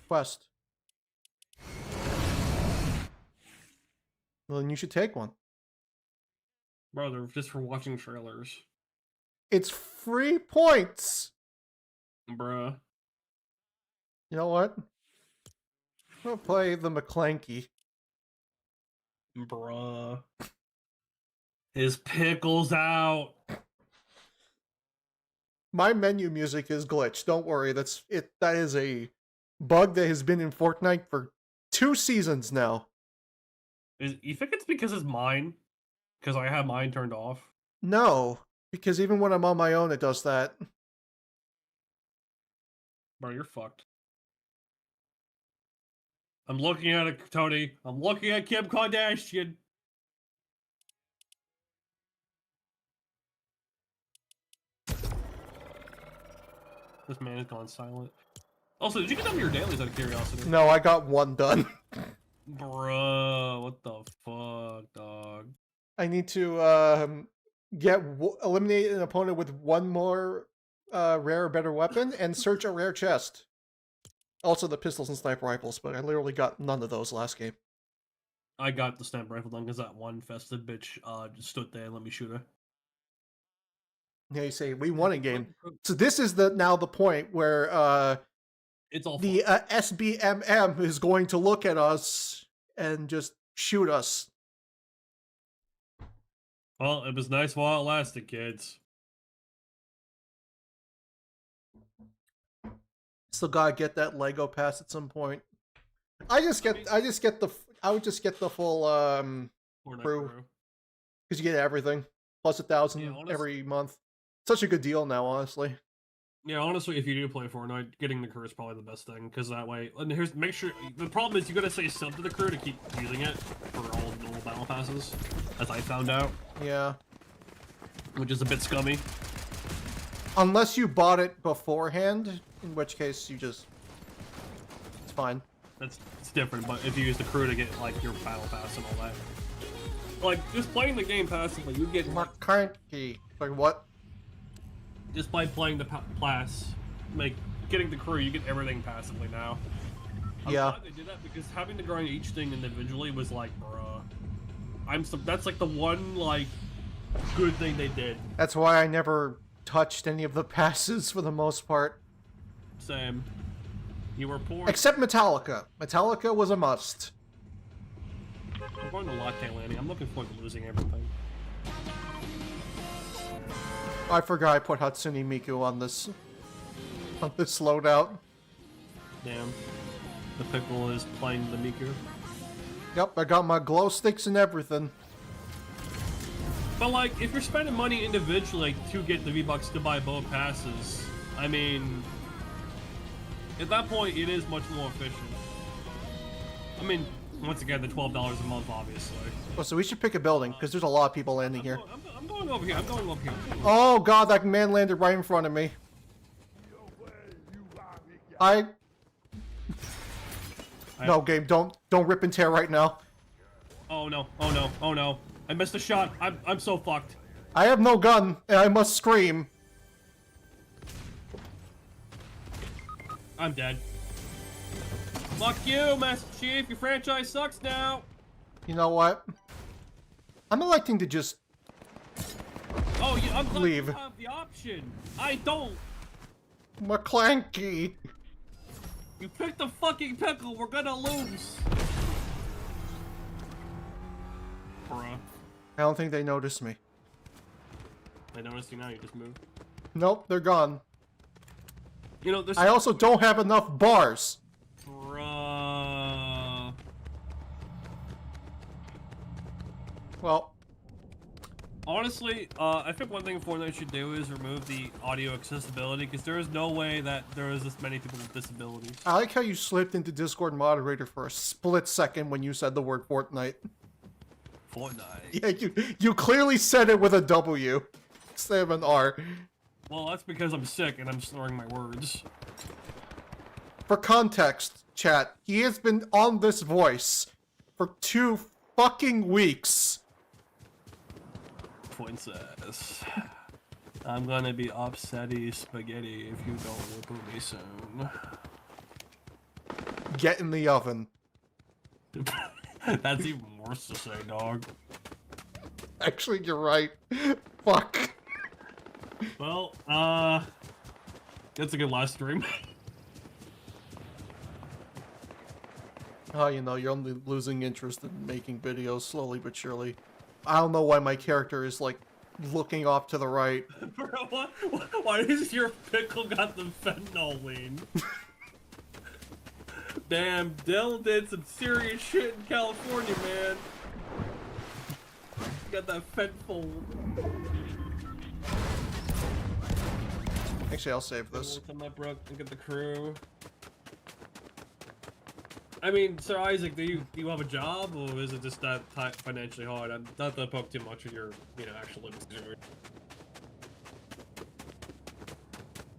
Quest. Well, then you should take one. Brother, just for watching trailers. It's free points. Bruh. You know what? I'm gonna play the McClanky. Bruh. His pickles out. My menu music is glitched. Don't worry. That's it. That is a bug that has been in Fortnite for 2 seasons now. You think it's because it's mine? Because I have mine turned off? No, because even when I'm on my own, it does that. Bro, you're fucked. I'm looking at it, Tony. I'm looking at Kim Kardashian. This man has gone silent. Also, did you get done your dailies out of curiosity? No, I got one done. Bruh, what the fuck, dog? I need to eliminate an opponent with one more rare or better weapon and search a rare chest. Also the pistols and sniper rifles, but I literally got none of those last game. I got the sniper rifle done because that one festive bitch just stood there and let me shoot her. Yeah, you say we won a game. So this is now the point where It's all the SBMM is going to look at us and just shoot us. Well, it was nice while it lasted, kids. Still gotta get that Lego pass at some point. I would just get the full Fortnite crew, because you get everything plus 1,000 every month. Such a good deal now, honestly. Yeah, honestly, if you do play Fortnite, getting the crew is probably the best thing, because that way, and make sure, the problem is you gotta say sub to the crew to keep using it for all normal battle passes, as I found out. Yeah. Which is a bit scummy. Unless you bought it beforehand, in which case it's fine. It's different, but if you use the crew to get, like, your battle pass and all that. Like, just playing the game passively, you get... McCarthy. Like, what? Just by playing the pass, getting the crew, you get everything passively now. I'm glad they did that, because having to grind each thing individually was like, bruh. That's like the one, like, good thing they did. That's why I never touched any of the passes for the most part. Same. You were poor. Except Metallica. Metallica was a must. I'm going to Latte Landing. I'm looking forward to losing everything. I forgot I put Hatsune Miku on this loadout. Damn. The pickle is playing the Miku. Yep, I got my glow sticks and everything. But like, if you're spending money individually to get the V-Bucks to buy both passes, I mean, at that point, it is much more efficient. I mean, once again, the $12 a month, obviously. Oh, so we should pick a building, because there's a lot of people landing here. I'm going over here. I'm going over here. Oh god, that man landed right in front of me. No, game, don't rip and tear right now. Oh no, oh no, oh no. I missed a shot. I'm so fucked. I have no gun, and I must scream. I'm dead. Fuck you, Master Chief. Your franchise sucks now. You know what? I'm electing to just I'm glad leave. you have the option. I don't. McClanky. You picked the fucking pickle, we're gonna lose! Bruh. I don't think they noticed me. I noticed you now, you just moved. Nope, they're gone. You know, there's... I also don't have enough bars. Bruh. Well, Honestly, I think one thing Fortnite should do is remove the audio accessibility, because there is no way that there is this many people with disabilities. I like how you slipped into Discord moderator for a split second when you said the word Fortnite. Fortnite. Yeah, you clearly said it with a W instead of an R. Well, that's because I'm sick and I'm slurring my words. For context, chat, he has been on this voice for 2 fucking weeks. Princess. I'm gonna be upsetty spaghetti if you don't look at me soon. Get in the oven. That's even worse to say, dog. Actually, you're right. Fuck. Well, that's a good last stream. Oh, you know, you're only losing interest in making videos slowly but surely. I don't know why my character is, like, looking off to the right. Bro, why is your pickle got the fentanyl lean? Damn, Dylan did some serious shit in California, man. Got that fentanyl. Actually, I'll save this. Come up, Brooke, and get the crew. I mean, Sir Isaac, do you have a job, or is it just that financially hard? I'm not to poke too much of your, actual living situation.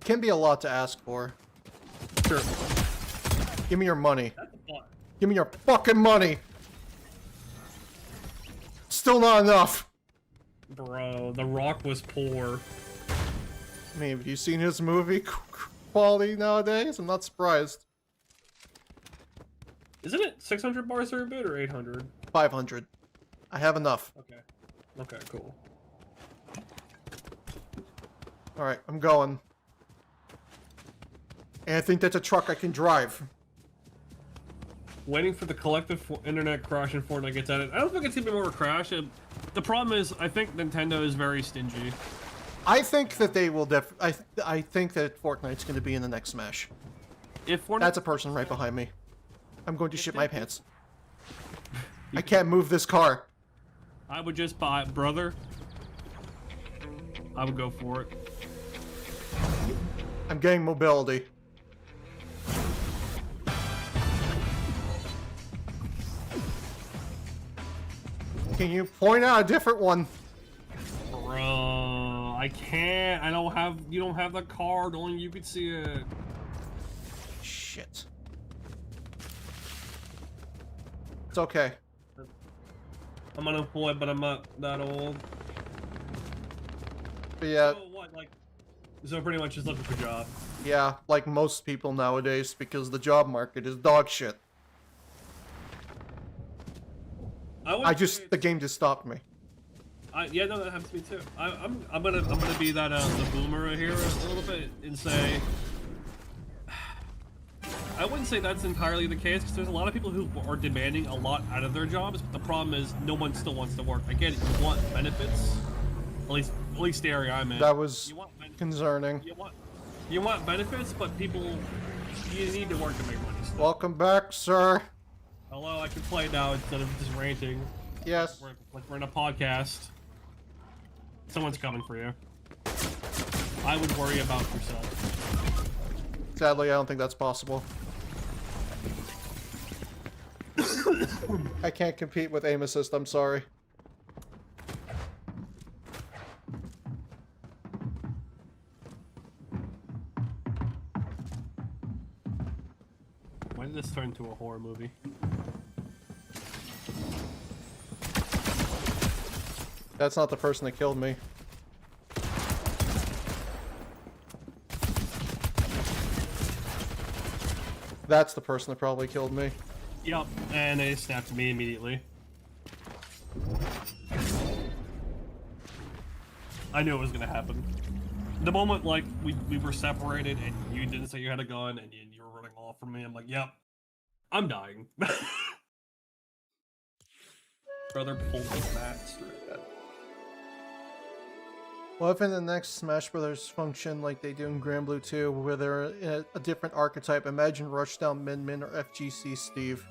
Can be a lot to ask for. Sure. Give me your money. That's a lot. Give me your fucking money! Still not enough! Bro, The Rock was poor. I mean, have you seen his movie quality nowadays? I'm not surprised. Isn't it 600 bars per bit or 800? 500. I have enough. Okay. Okay, cool. Alright, I'm going. And I think that's a truck I can drive. Waiting for the collective internet crash in Fortnite gets added. I don't think it's gonna be more of a crash. The problem is, I think Nintendo is very stingy. I think that they will I think that Fortnite's going to be in the next Smash. If Fortnite... That's a person right behind me. I'm going to shit my pants. I can't move this car. I would just buy it, brother. I would go for it. I'm getting mobility. Can you point out a different one? Bro, I can't. You don't have the card. Only you could see it. Shit. It's okay. I'm unemployed, but I'm not that old. But yeah, So what, so pretty much just looking for a job. yeah, like most people nowadays, because the job market is dog shit. The game just stopped me. Yeah, no, that happens to me too. I'm gonna be that the boomer here a little bit and say, I wouldn't say that's entirely the case, because there's a lot of people who are demanding a lot out of their jobs, but the problem is no one still wants to work. I get it, you want benefits, at least the area I'm in. That was concerning. You want benefits, but you need to work to make money still. Welcome back, sir. Hello, I can play now instead of just ranting. Yes. We're in a podcast. Someone's coming for you. I would worry about yourself. Sadly, I don't think that's possible. I can't compete with aim assist, I'm sorry. When did this turn into a horror movie? That's not the person that killed me. That's the person that probably killed me. Yep, and they snapped me immediately. I knew it was gonna happen. The moment like we were separated and you didn't say you had a gun and you were running off from me, I'm like, yep, I'm dying. Brother pulled me back straight at. What if in the next Smash Brothers function, like they do in Grand Blue 2, where they're in a different archetype? Imagine Rushdown, Min Min, or FGC Steve.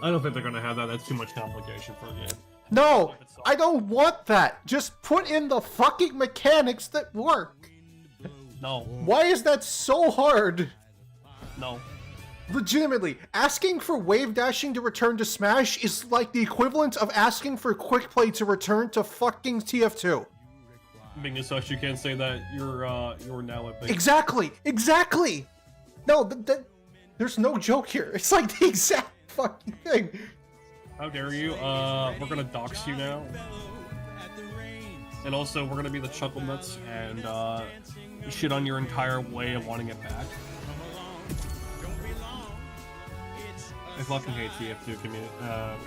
I don't think they're gonna have that. That's too much complication for a game. No! I don't want that! Just put in the fucking mechanics that work! No. Why is that so hard? No. Legitimately, asking for wave dashing to return to Smash is like the equivalent of asking for quick play to return to fucking TF2. Being as such, you can't say that you're now a big. Exactly! Exactly! No, there's no joke here. It's like the exact fucking thing. How dare you? We're gonna dox you now. And also, we're gonna be the Chuckle Nuts and shit on your entire way of wanting it back. I fucking hate TF2 community,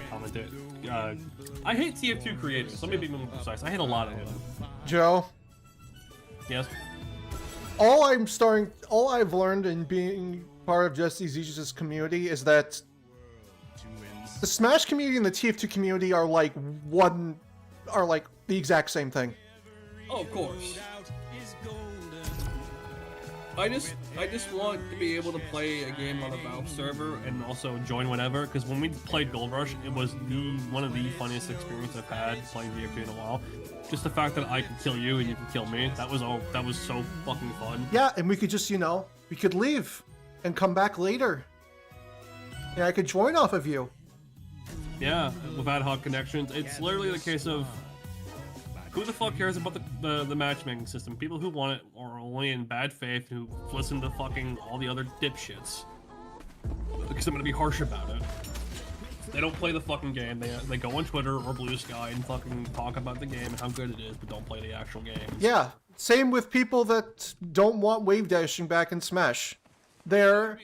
commentators. I hate TF2 creators. Let me be more precise. I hate a lot of them. Joe? Yes? All I've learned in being part of Jesse Z's community is that the Smash community and the TF2 community are like the exact same thing. Oh, of course. I just want to be able to play a game on a Valve server and also join whenever, because when we played Gold Rush, it was one of the funniest experiences I've had playing VFP in a while. Just the fact that I could kill you and you could kill me, that was so fucking fun. Yeah, and we could just, we could leave and come back later. And I could join off of you. Yeah, with ad hoc connections. It's literally the case of who the fuck cares about the matchmaking system? People who want it are only in bad faith, who listen to fucking all the other dipshits. Because I'm gonna be harsh about it. They don't play the fucking game. They go on Twitter or Blue Sky and fucking talk about the game and how good it is, but don't play the actual game. Yeah, same with people that don't want wave dashing back in Smash. They're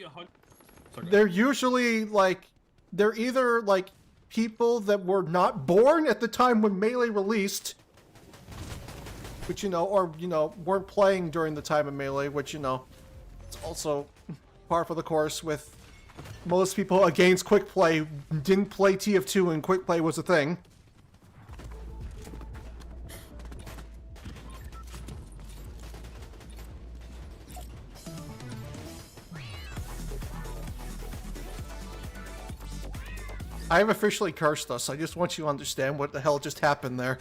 usually like, they're either like people that were not born at the time when Melee released, which, or, weren't playing during the time of Melee, which, it's also par for the course with most people against Quick Play didn't play TF2 and Quick Play was a thing. I have officially cursed us. I just want you to understand what the hell just happened there.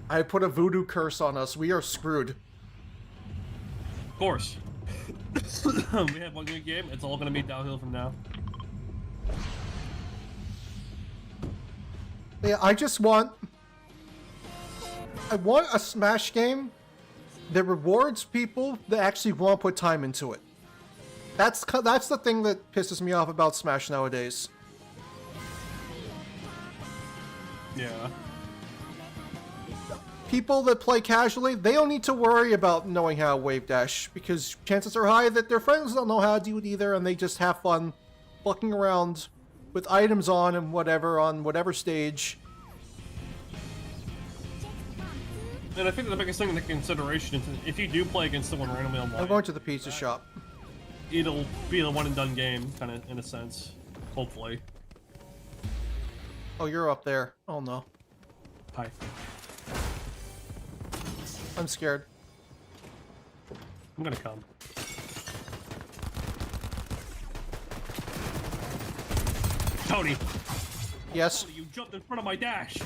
I put a voodoo curse on us. We are screwed. Of course. We have one good game. It's all gonna be downhill from now. Yeah, I want a Smash game that rewards people that actually want to put time into it. That's the thing that pisses me off about Smash nowadays. Yeah. People that play casually, they don't need to worry about knowing how to wave dash, because chances are high that their friends don't know how to do it either, and they just have fun fucking around with items on and whatever, on whatever stage. And I think the biggest thing in the consideration is if you do play against someone randomly online, I'm going to the pizza shop. It'll be a one and done game, kind of, in a sense. Hopefully. Oh, you're up there. Oh no. Hi. I'm scared. I'm gonna come. Tony! Yes, You jumped in front of my dash!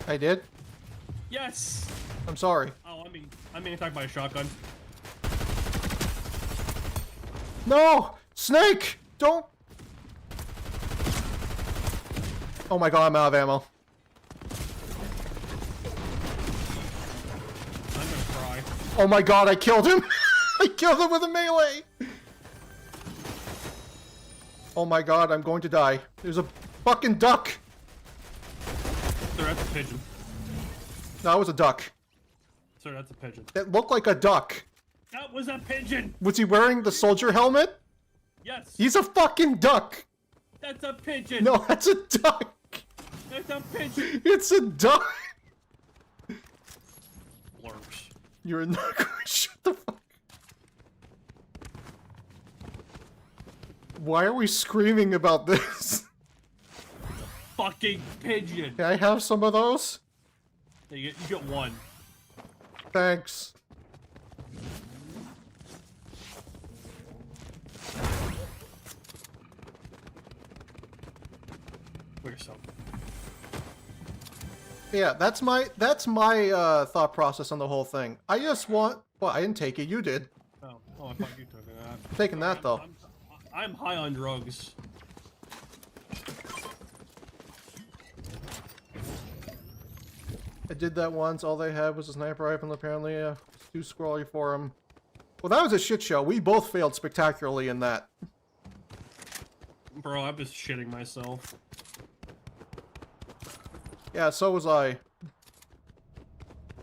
I did. Yes! I'm sorry. Oh, I'm being attacked by a shotgun. No! Snake! Don't! Oh my god, I'm out of ammo. I'm gonna cry. Oh my god, I killed him! I killed him with a melee! Oh my god, I'm going to die. There's a fucking duck! Sir, that's a pigeon. No, it was a duck. Sir, that's a pigeon. It looked like a duck. That was a pigeon! Was he wearing the soldier helmet? Yes! He's a fucking duck! That's a pigeon! No, that's a duck! That's a pigeon! It's a duck! Blurps. You're not going to shut the fuck. Why are we screaming about this? Fucking pigeon. Can I have some of those? Yeah, you get one. Thanks. For yourself. Yeah, that's my thought process on the whole thing. I just want. Well, I didn't take it. You did. Oh, I thought you took it. Taking that though. I'm high on drugs. I did that once. All they had was a sniper rifle. Apparently, it's too scrolly for him. Well, that was a shit show. We both failed spectacularly in that. Bro, I'm just shitting myself. Yeah, so was I.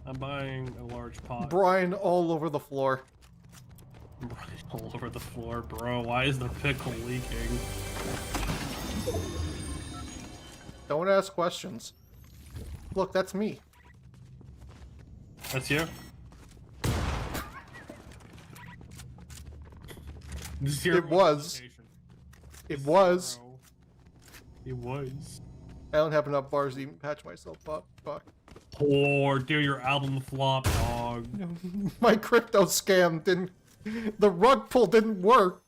I'm buying a large pot. Brian all over the floor. All over the floor, bro. Why is the pickle leaking? Don't ask questions. Look, that's me. That's you? It was. It was. Bro. It was. I don't have enough bars to even patch myself up. Fuck. Poor dude, your album flop, dog. My crypto scam didn't. The rug pull didn't work.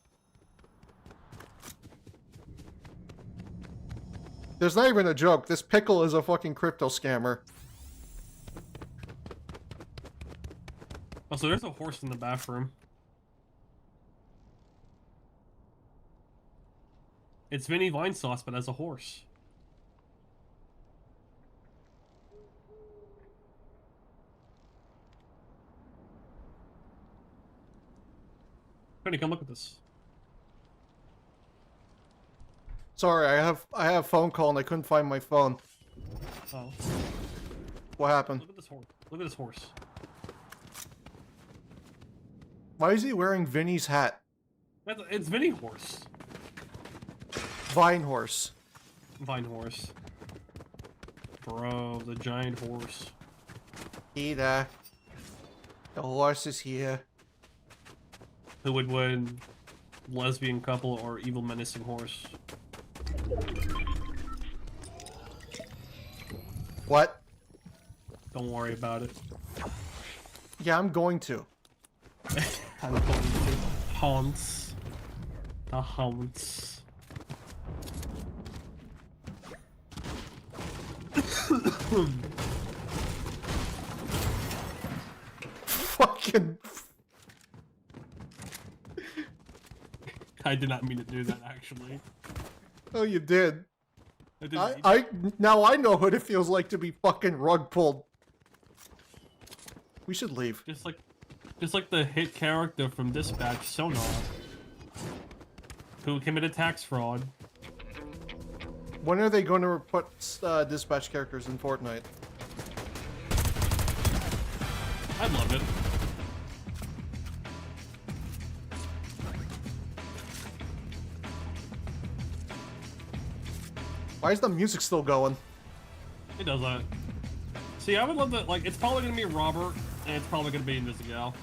There's not even a joke. This pickle is a fucking crypto scammer. Oh, so there's a horse in the bathroom. It's Vinny Vine Sauce, but as a horse. Vinny, come look at this. Sorry, I have phone call and I couldn't find my phone. Oh. What happened? Look at this horse. Look at this horse. Why is he wearing Vinny's hat? It's Vinny Horse. Vine horse. Vine Horse. Bro, the giant horse. Peter. The horse is here. Who would win? Lesbian couple or evil menacing horse? What? Don't worry about it. Yeah, I'm going to. I'm going to haunts. The haunts. Fucking. I did not mean to do that, actually. Oh, you did. I didn't mean Now I know what it feels like to be fucking rug pulled. We should leave. Just like the hit character from Dispatch, Sonar, who committed tax fraud. When are they going to put dispatch characters in Fortnite? I love it. Why is the music still going? It does that. See, I would love that. Like, it's probably gonna be Robert, and it's probably gonna be Invisigal,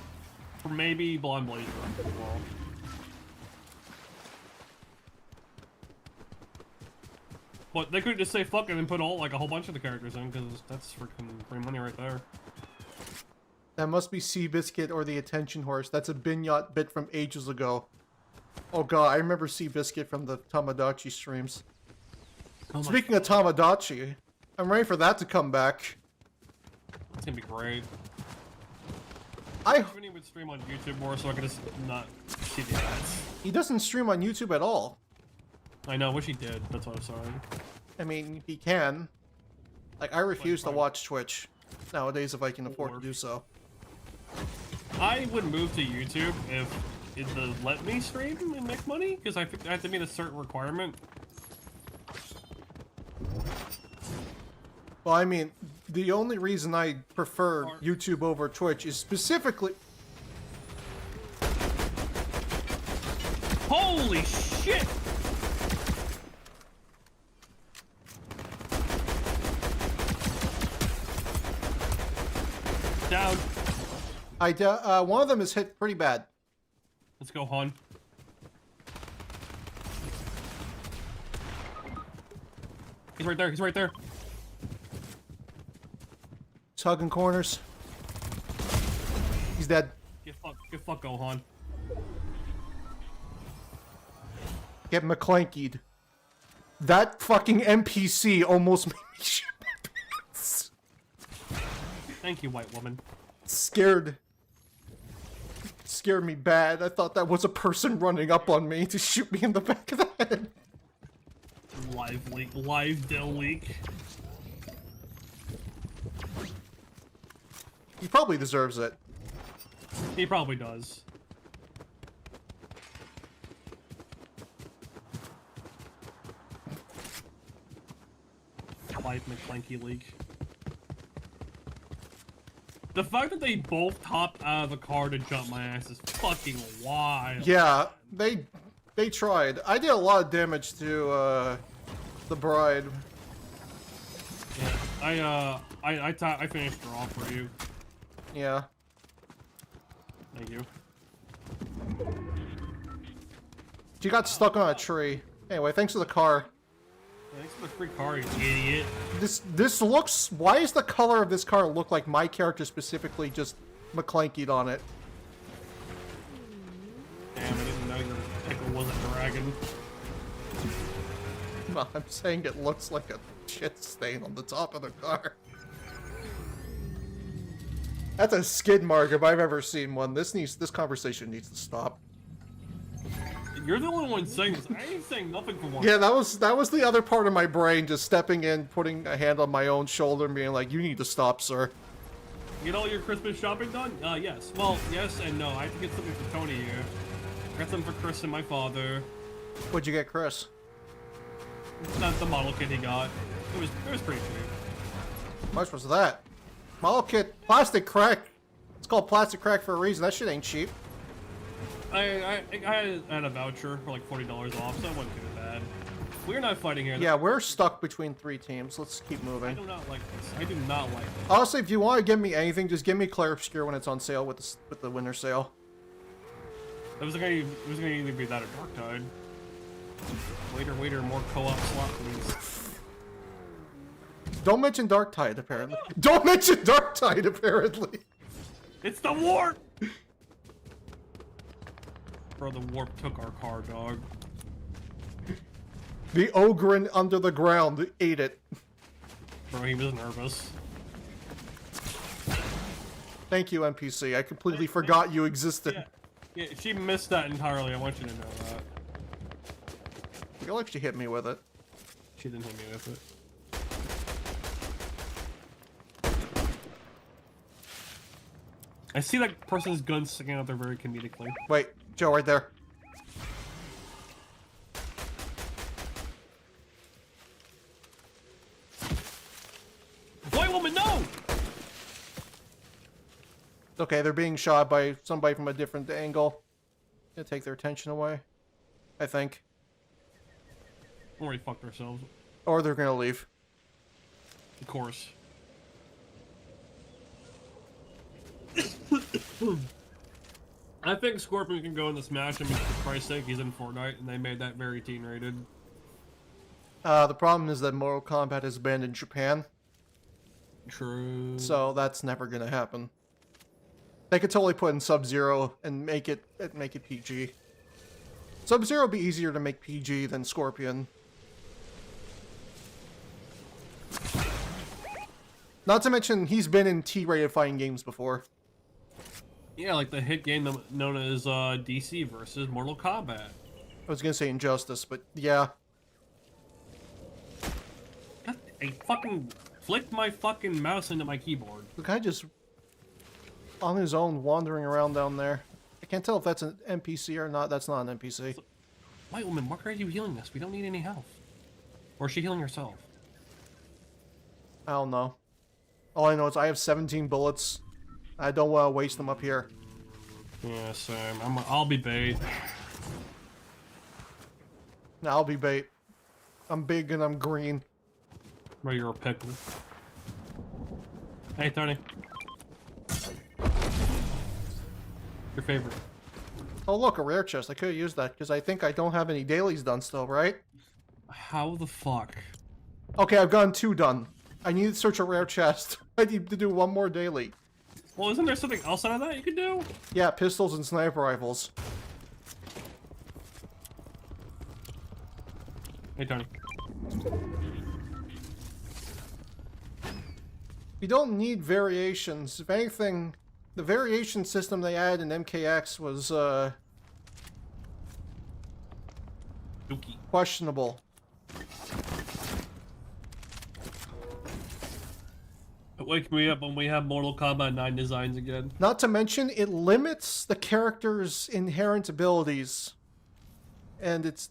or maybe Blonde Blazer. Well, but they could just say fuck it and put all like a whole bunch of the characters in, because that's freaking free money right there. That must be Seabiscuit or the Attention Horse. That's a Binyot bit from ages ago. Oh god, I remember Seabiscuit from the Tamagotchi streams. Oh Speaking of Tamagotchi, I'm ready for that to come back. It's gonna be great. I Vinny would stream on YouTube more, so I could just not see the ads. He doesn't stream on YouTube at all. I know, wish he did. That's what I'm saying. I mean, he can. Like, I refuse to watch Twitch nowadays if I can afford to do so. I would move to YouTube if it let me stream and make money, because I think I have to meet a certain requirement. Well, I mean, the only reason I prefer YouTube over Twitch is specifically... Holy shit! Down. One of them is hit pretty bad. Let's go, Han. He's right there. He's right there. He's hugging corners. He's dead. Get fuck, go, Han. Get McClankied. That fucking NPC almost made me shit my pants. Thank you, white woman. Scared me bad. I thought that was a person running up on me to shoot me in the back of the head. Live leak, live Dell leak. He probably deserves it. He probably does. Live McClanky leak. The fact that they both hopped out of the car to jump my ass is fucking wild. Yeah, they tried. I did a lot of damage to the bride. Yeah, I finished her off for you. Yeah. Thank you. She got stuck on a tree. Anyway, thanks for the car. Thanks for the free car, you idiot. This looks. Why does the color of this car look like my character specifically just McClankied on it? Damn, I didn't know your pickle was a dragon. No, I'm saying it looks like a shit stain on the top of the car. That's a skid mark if I've ever seen one. This conversation needs to stop. You're the only one saying this. I ain't saying nothing for once. Yeah, that was the other part of my brain just stepping in, putting a hand on my own shoulder and being like, you need to stop, sir. Get all your Christmas shopping done? Yes. Well, yes and no. I have to get something for Tony here. I got something for Chris and my father. What'd you get, Chris? That's the model kit he got. It was pretty cheap. How much was that? Model kit, plastic crack. It's called plastic crack for a reason. That shit ain't cheap. I had a voucher for like $40 off, so it wasn't too bad. We're not fighting here. Yeah, we're stuck between 3 teams. Let's keep I moving. do not like this. I do not like this. Honestly, if you want to give me anything, just give me Clair Obscure when it's on sale with the winter sale. It was gonna either be that or Dark Tide. Waiter, more co-op slot, please. Don't mention Dark Tide, apparently. Don't mention Dark Tide, apparently. It's the warp! Bro, the warp took our car, dog. The ogre under the ground ate it. Bro, he was nervous. Thank you, NPC. I completely forgot you existed. Yeah, she missed that entirely. I want you to know that. I feel like she hit me with it. She didn't hit me with it. I see that person's gun sticking out there very comedically. Wait, Joe, right there. White woman, no! Okay, they're being shot by somebody from a different angle. Gonna take their attention away, I think. We already fucked ourselves. Or they're gonna leave. Of course. I think Scorpion can go in this match. I mean, for Christ's sake, he's in Fortnite, and they made that very teen-rated. The problem is that Mortal Kombat is banned in Japan, True. so that's never gonna happen. They could totally put in Sub-Zero and make it PG. Sub-Zero would be easier to make PG than Scorpion. Not to mention, he's been in T-rated fighting games before. Yeah, like the hit game known as DC versus Mortal Kombat. I was gonna say Injustice, but yeah. I fucking flicked my fucking mouse into my keyboard. The guy just on his own wandering around down there. I can't tell if that's an NPC or not. That's not an NPC. White woman, why are you healing us? We don't need any health. Or is she healing herself? I don't know. All I know is I have 17 bullets. I don't want to waste them up here. Yeah, same. I'll be bait. Nah, I'll be bait. I'm big and I'm green. Bro, you're a pickle. Hey, Tony. Your favorite. Oh look, a rare chest. I could have used that because I think I don't have any dailies done still, right? How the fuck? Okay, I've gotten 2 done. I need to search a rare chest. I need to do 1 more daily. Well, isn't there something else out of that you can do? Yeah, pistols and sniper rifles. Hey, Tony. You don't need variations. If anything, the variation system they added in MKX was, Dookie. questionable. Wake me up when we have Mortal Kombat 9 designs again. Not to mention, it limits the character's inherent abilities. And it's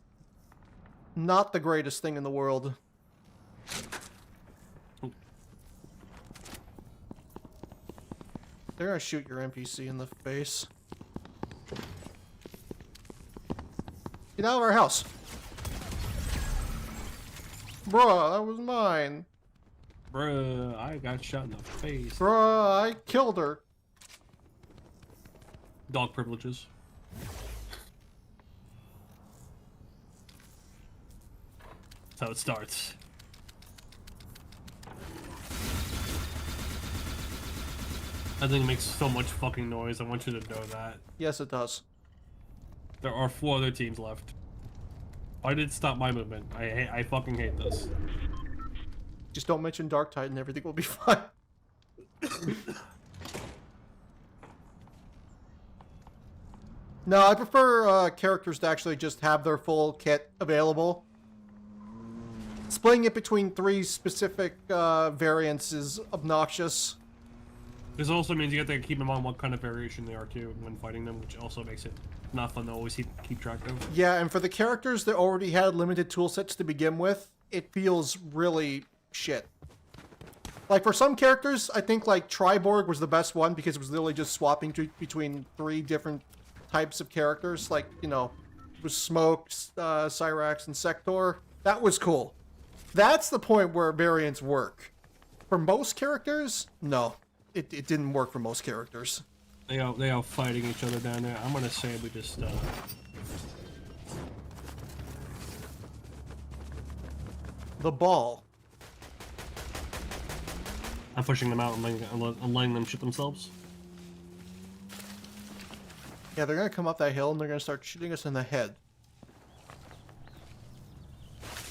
not the greatest thing in the world. They're gonna shoot your NPC in the face. Get out of our house! Bruh, that was mine. Bruh, I got shot in the face. Bruh, I killed her. Dog privileges. That's how it starts. That thing makes so much fucking noise. I want you to know that. Yes, it does. There are 4 other teams left. Why did it stop my movement? I fucking hate this. Just don't mention Dark Tide and everything will be fine. No, I prefer characters to actually just have their full kit available. Splitting it between 3 specific variants is obnoxious. This also means you have to keep in mind what kind of variation they are too when fighting them, which also makes it not fun to always keep track of. Yeah, and for the characters that already had limited toolsets to begin with, it feels really shit. Like, for some characters, I think, like, Triborg was the best one because it was literally just swapping between 3 different types of characters. Like, you know, it was Smoke, Cyrax, and Sector. That was cool. That's the point where variants work. For most characters, no. It didn't work for most characters. They are fighting each other down there. I'm gonna say we just The ball. I'm pushing them out and letting them shoot themselves. Yeah, they're gonna come up that hill and they're gonna start shooting us in the head.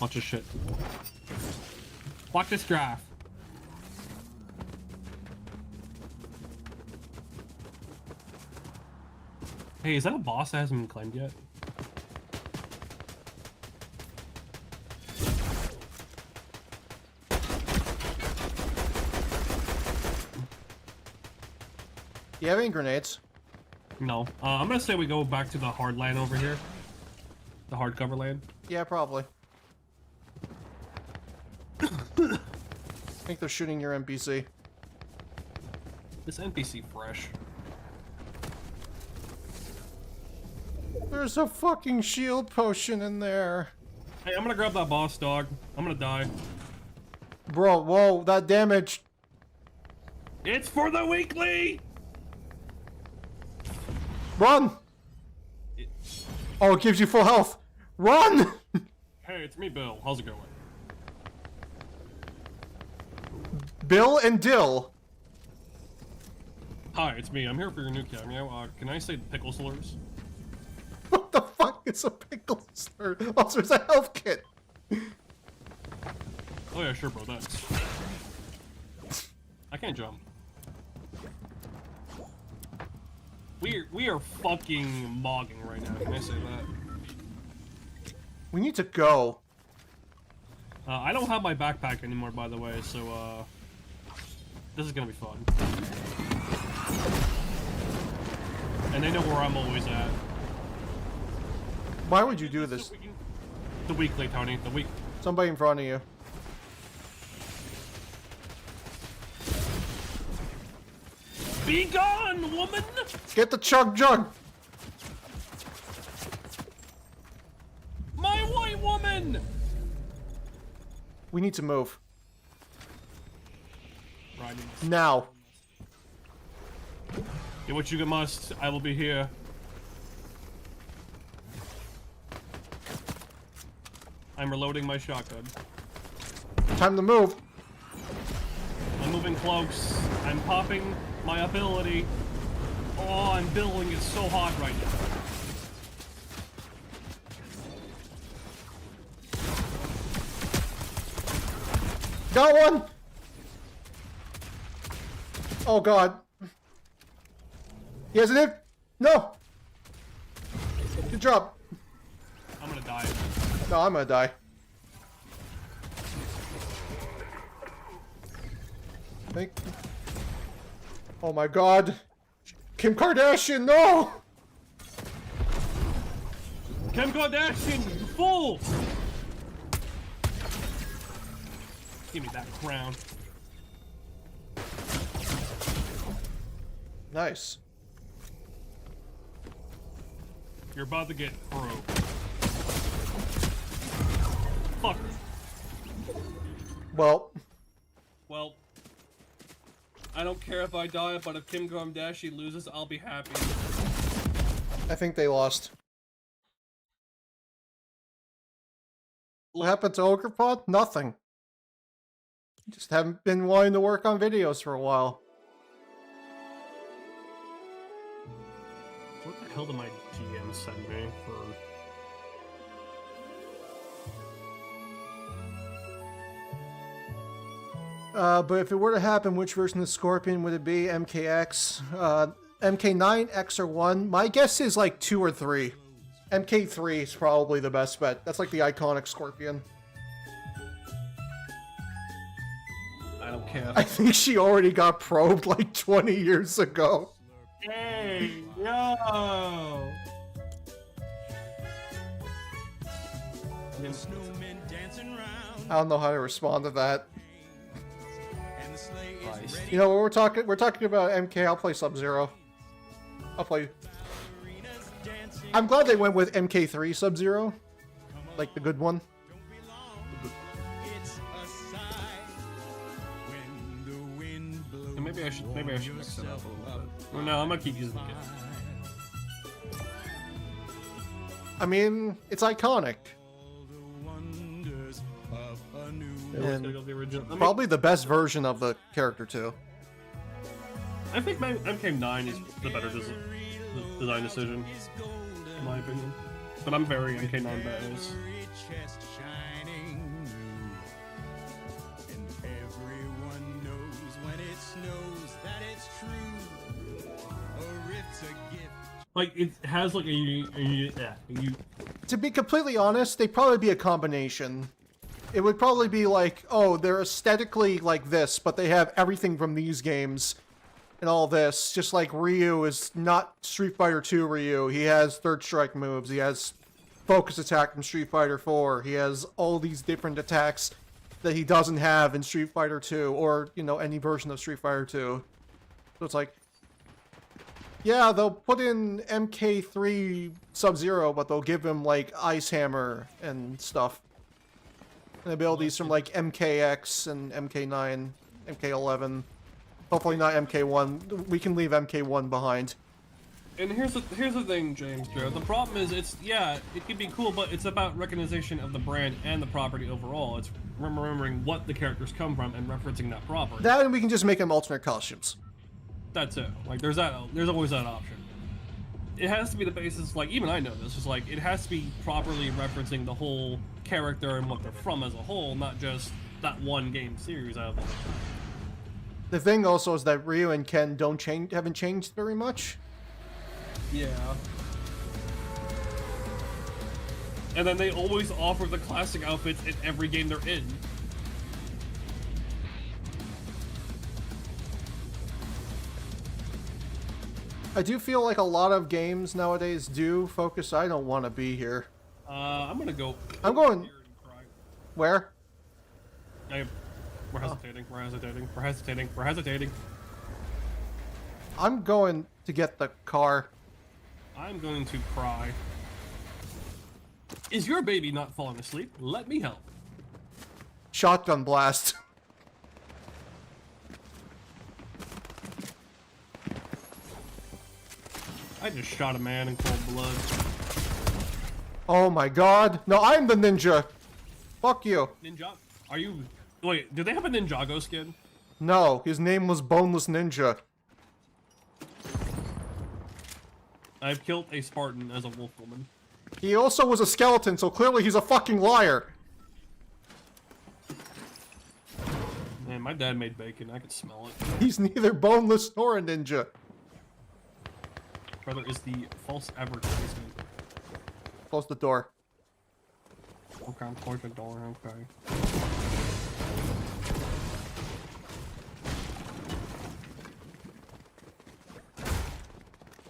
Watch this shit. Watch this drive. Hey, is that a boss that hasn't been claimed yet? Do you have any grenades? No. I'm gonna say we go back to the hard land over here. The hardcover land. Yeah, probably. I think they're shooting your NPC. This NPC fresh. There's a fucking shield potion in there. Hey, I'm gonna grab that boss dog. I'm gonna die. Bro, whoa, that damage. It's for the weekly! Run! Oh, it gives you full health. Run! Hey, it's me, Bill. How's it going? Bill and Dill. Hi, it's me. I'm here for your new cameo. Can I say pickle slurs? What the fuck is a pickle slur? Also, it's a health kit. Oh yeah, sure, bro. Thanks. I can't jump. We are fucking mogging right now. Can I say that? We need to go. I don't have my backpack anymore, by the way. So this is gonna be fun. And they know where I'm always at. Why would you do this? The weekly, Tony. The week. Somebody in front of you. Be gone, woman! Get the chug jug. My white woman! We need to move. Riding. Now. Get what you must. I will be here. I'm reloading my shotgun. Time to move. I'm moving close. I'm popping my ability. Oh, I'm building it so hot right now. Got one! Oh god. He has an imp! No! Good job. I'm gonna die. No, I'm gonna die. Thank. Oh my god. Kim Kardashian, no! Kim Kardashian, fool! Give me that crown. Nice. You're about to get broke. Fuck. Well, Well, I don't care if I die, but if Kim Kardashian loses, I'll be happy. I think they lost. What happened to Ogrepod? Nothing. Just haven't been wanting to work on videos for a while. What the hell did my GM send me for? But if it were to happen, which version of Scorpion would it be? MKX? MK9, X, or 1? My guess is like 2 or 3. MK3 is probably the best bet. That's like the iconic Scorpion. I don't care. I think she already got probed like 20 years ago. Hey, yo! Snowmen dancing round, I don't know how to respond to that. and the sleigh is Christ. ready. You know, we're talking about MK, I'll play Sub-Zero. I'll play... Arenas dancing. I'm glad they went with MK3 Sub-Zero. Like the good one. Don't be long. It's a sigh when the wind blows. Maybe I should mix it up a little bit. Well, no, I'm gonna keep using it. I mean, it's iconic. All the wonders of a new And Gotta go with the original. I mean, probably the best version of the character, too. I think my MK9 is the better design decision, in my opinion. But I'm very MK9 biased. chest shining new. And everyone knows when it snows that it's true. Or it's a gift. Like, it has like To be completely honest, they'd probably be a combination. It would probably be like, oh, they're aesthetically like this, but they have everything from these games and all this. Just like Ryu is not Street Fighter 2 Ryu. He has third strike moves. He has focus attack from Street Fighter 4. He has all these different attacks that he doesn't have in Street Fighter 2 or, you know, any version of Street Fighter 2. So it's like, yeah, they'll put in MK3 Sub-Zero, but they'll give him, like, Ice Hammer and stuff. And abilities from, like, MKX and MK9, MK11. Hopefully not MK1. We can leave MK1 behind. And here's the thing, James Joe. The problem is, it can be cool, but it's about recognition of the brand and the property overall. It's remembering what the characters come from and referencing that property. That, and we can just make them alternate costumes. That's it. Like, there's always that option. It has to be the basis, like, even I know this, is like, it has to be properly referencing the whole character and what they're from as a whole, not just that one game series out of it. The thing also is that Ryu and Ken haven't changed very much. Yeah. And then they always offer the classic outfits in every game they're in. I do feel like a lot of games nowadays do focus. I don't want to be here. I'm gonna go. I'm going- here and cry. Where? We're hesitating. We're hesitating. We're hesitating. We're hesitating. I'm going to get the car. I'm going to cry. Is your baby not falling asleep? Let me help. Shotgun blast. I just shot a man in cold blood. Oh my god. No, I'm the ninja. Fuck you. Ninja? Are you... Wait, do they have a Ninjago skin? No, his name was Boneless Ninja. I've killed a Spartan as a wolf woman. He also was a skeleton, so clearly he's a fucking liar. Man, my dad made bacon. I could smell it. He's neither boneless nor a ninja. Brother is the false advertisement. Close the door. Okay, I'm closing the door. Okay.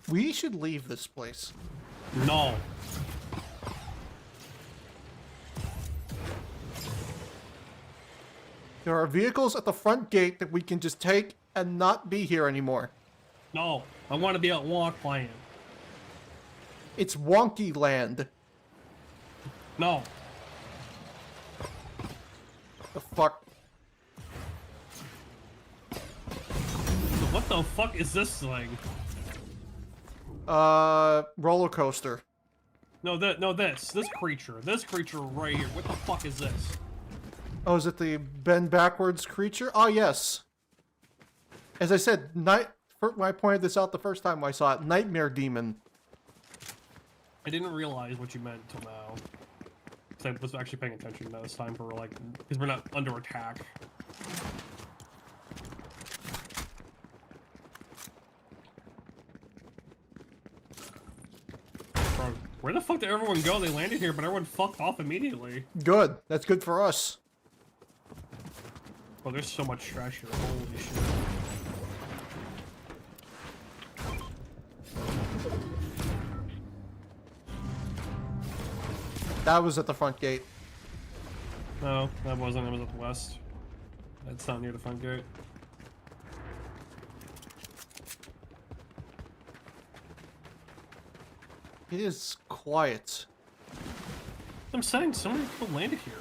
We should leave this place. No. There are vehicles at the front gate that we can just take and not be here anymore. No. I want to be at Walk Land. It's Wonky Land. No. The fuck? What the fuck is this thing? Roller coaster. No, this creature right here. What the fuck is this? Oh, is it the bend backwards creature? Oh, yes. As I said, when I pointed this out the first time I saw it, Nightmare Demon. I didn't realize what you meant until now. Because I was actually paying attention this time for, like, because we're not under attack. Bro, where the fuck did everyone go? They landed here, but everyone fucked off immediately. Good. That's good for us. Oh, there's so much trash here. Holy shit. That was at the front gate. No, that wasn't. It was at the west. That's not near the front gate. It is quiet. I'm saying so many people landed here.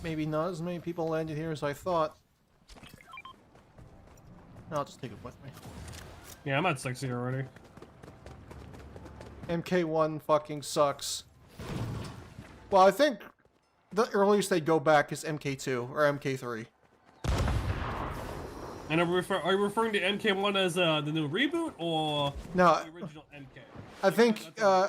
Maybe not as many people landed here as I thought. I'll just take it with me. Yeah, I'm at 60 already. MK1 fucking sucks. Well, I think the earliest they go back is MK2 or MK3. And are you referring to MK1 as the new reboot or No, the original MK?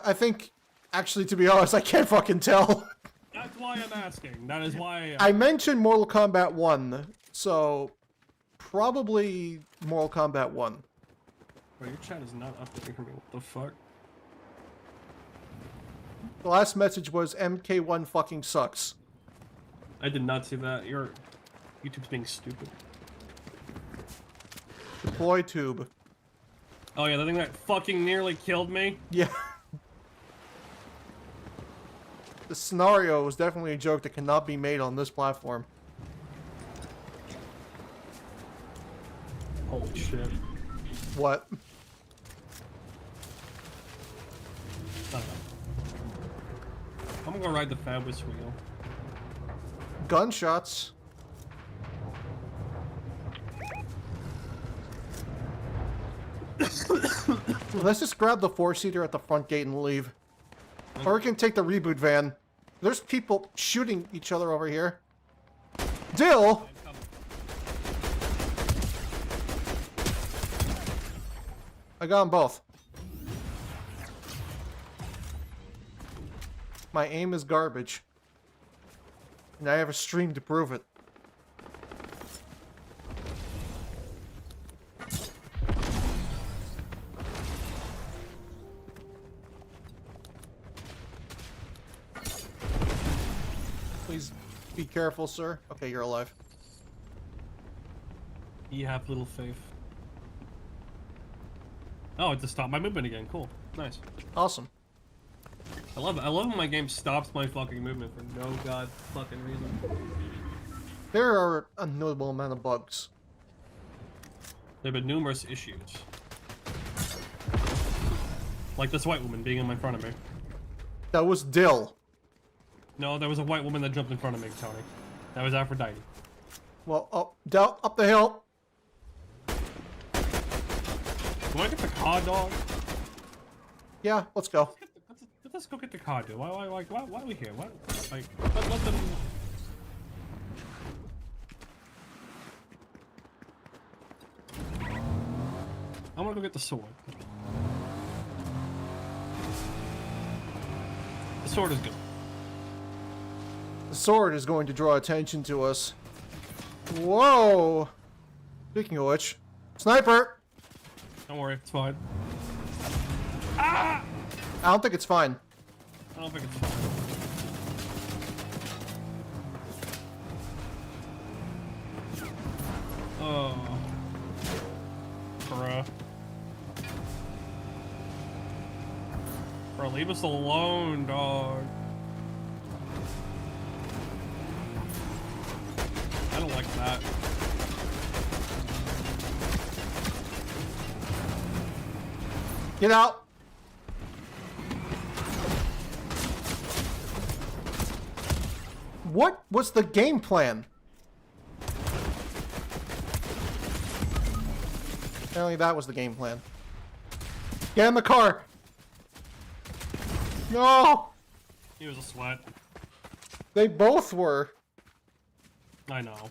I think, actually, to be honest, I can't fucking tell. That's why I'm asking. That is why. I mentioned Mortal Kombat 1, so probably Mortal Kombat 1. Bro, your chat is not updating for me. What the fuck? The last message was MK1 fucking sucks. I did not see that. YouTube's being stupid. Deploy tube. Oh yeah, the thing that fucking nearly killed me. Yeah. The scenario was definitely a joke that cannot be made on this platform. Holy shit. What? I'm gonna ride the Fabulous wheel. Gunshots. Let's just grab the 4-seater at the front gate and leave. Or we can take the reboot van. There's people shooting each other over here. Dill! I got them both. My aim is garbage. And I have a stream to prove it. Please be careful, sir. Okay, you're alive. You have little faith. Oh, it just stopped my movement again. Cool. Nice. Awesome. I love it. I love when my game stops my fucking movement for no god fucking reason. There are a notable amount of bugs. There have been numerous issues. Like this white woman being in front of me. That was Dill. No, there was a white woman that jumped in front of me, Tony. That was Aphrodite. Well, up the hill. Do I get the cod, dog? Yeah, let's go. Let's go get the cod, dude. Why are we here? What? Like, let them... I wanna go get the sword. The sword is good. The sword is going to draw attention to us. Whoa! Speaking of which, sniper! Don't worry, it's fine. Ah! I don't think it's fine. I don't think it's fine. Oh. Bruh. Bro, leave us alone, dog. I don't like that. Get out! What was the game plan? Apparently that was the game plan. Get in the car! No! He was a sweat. They both were. I know.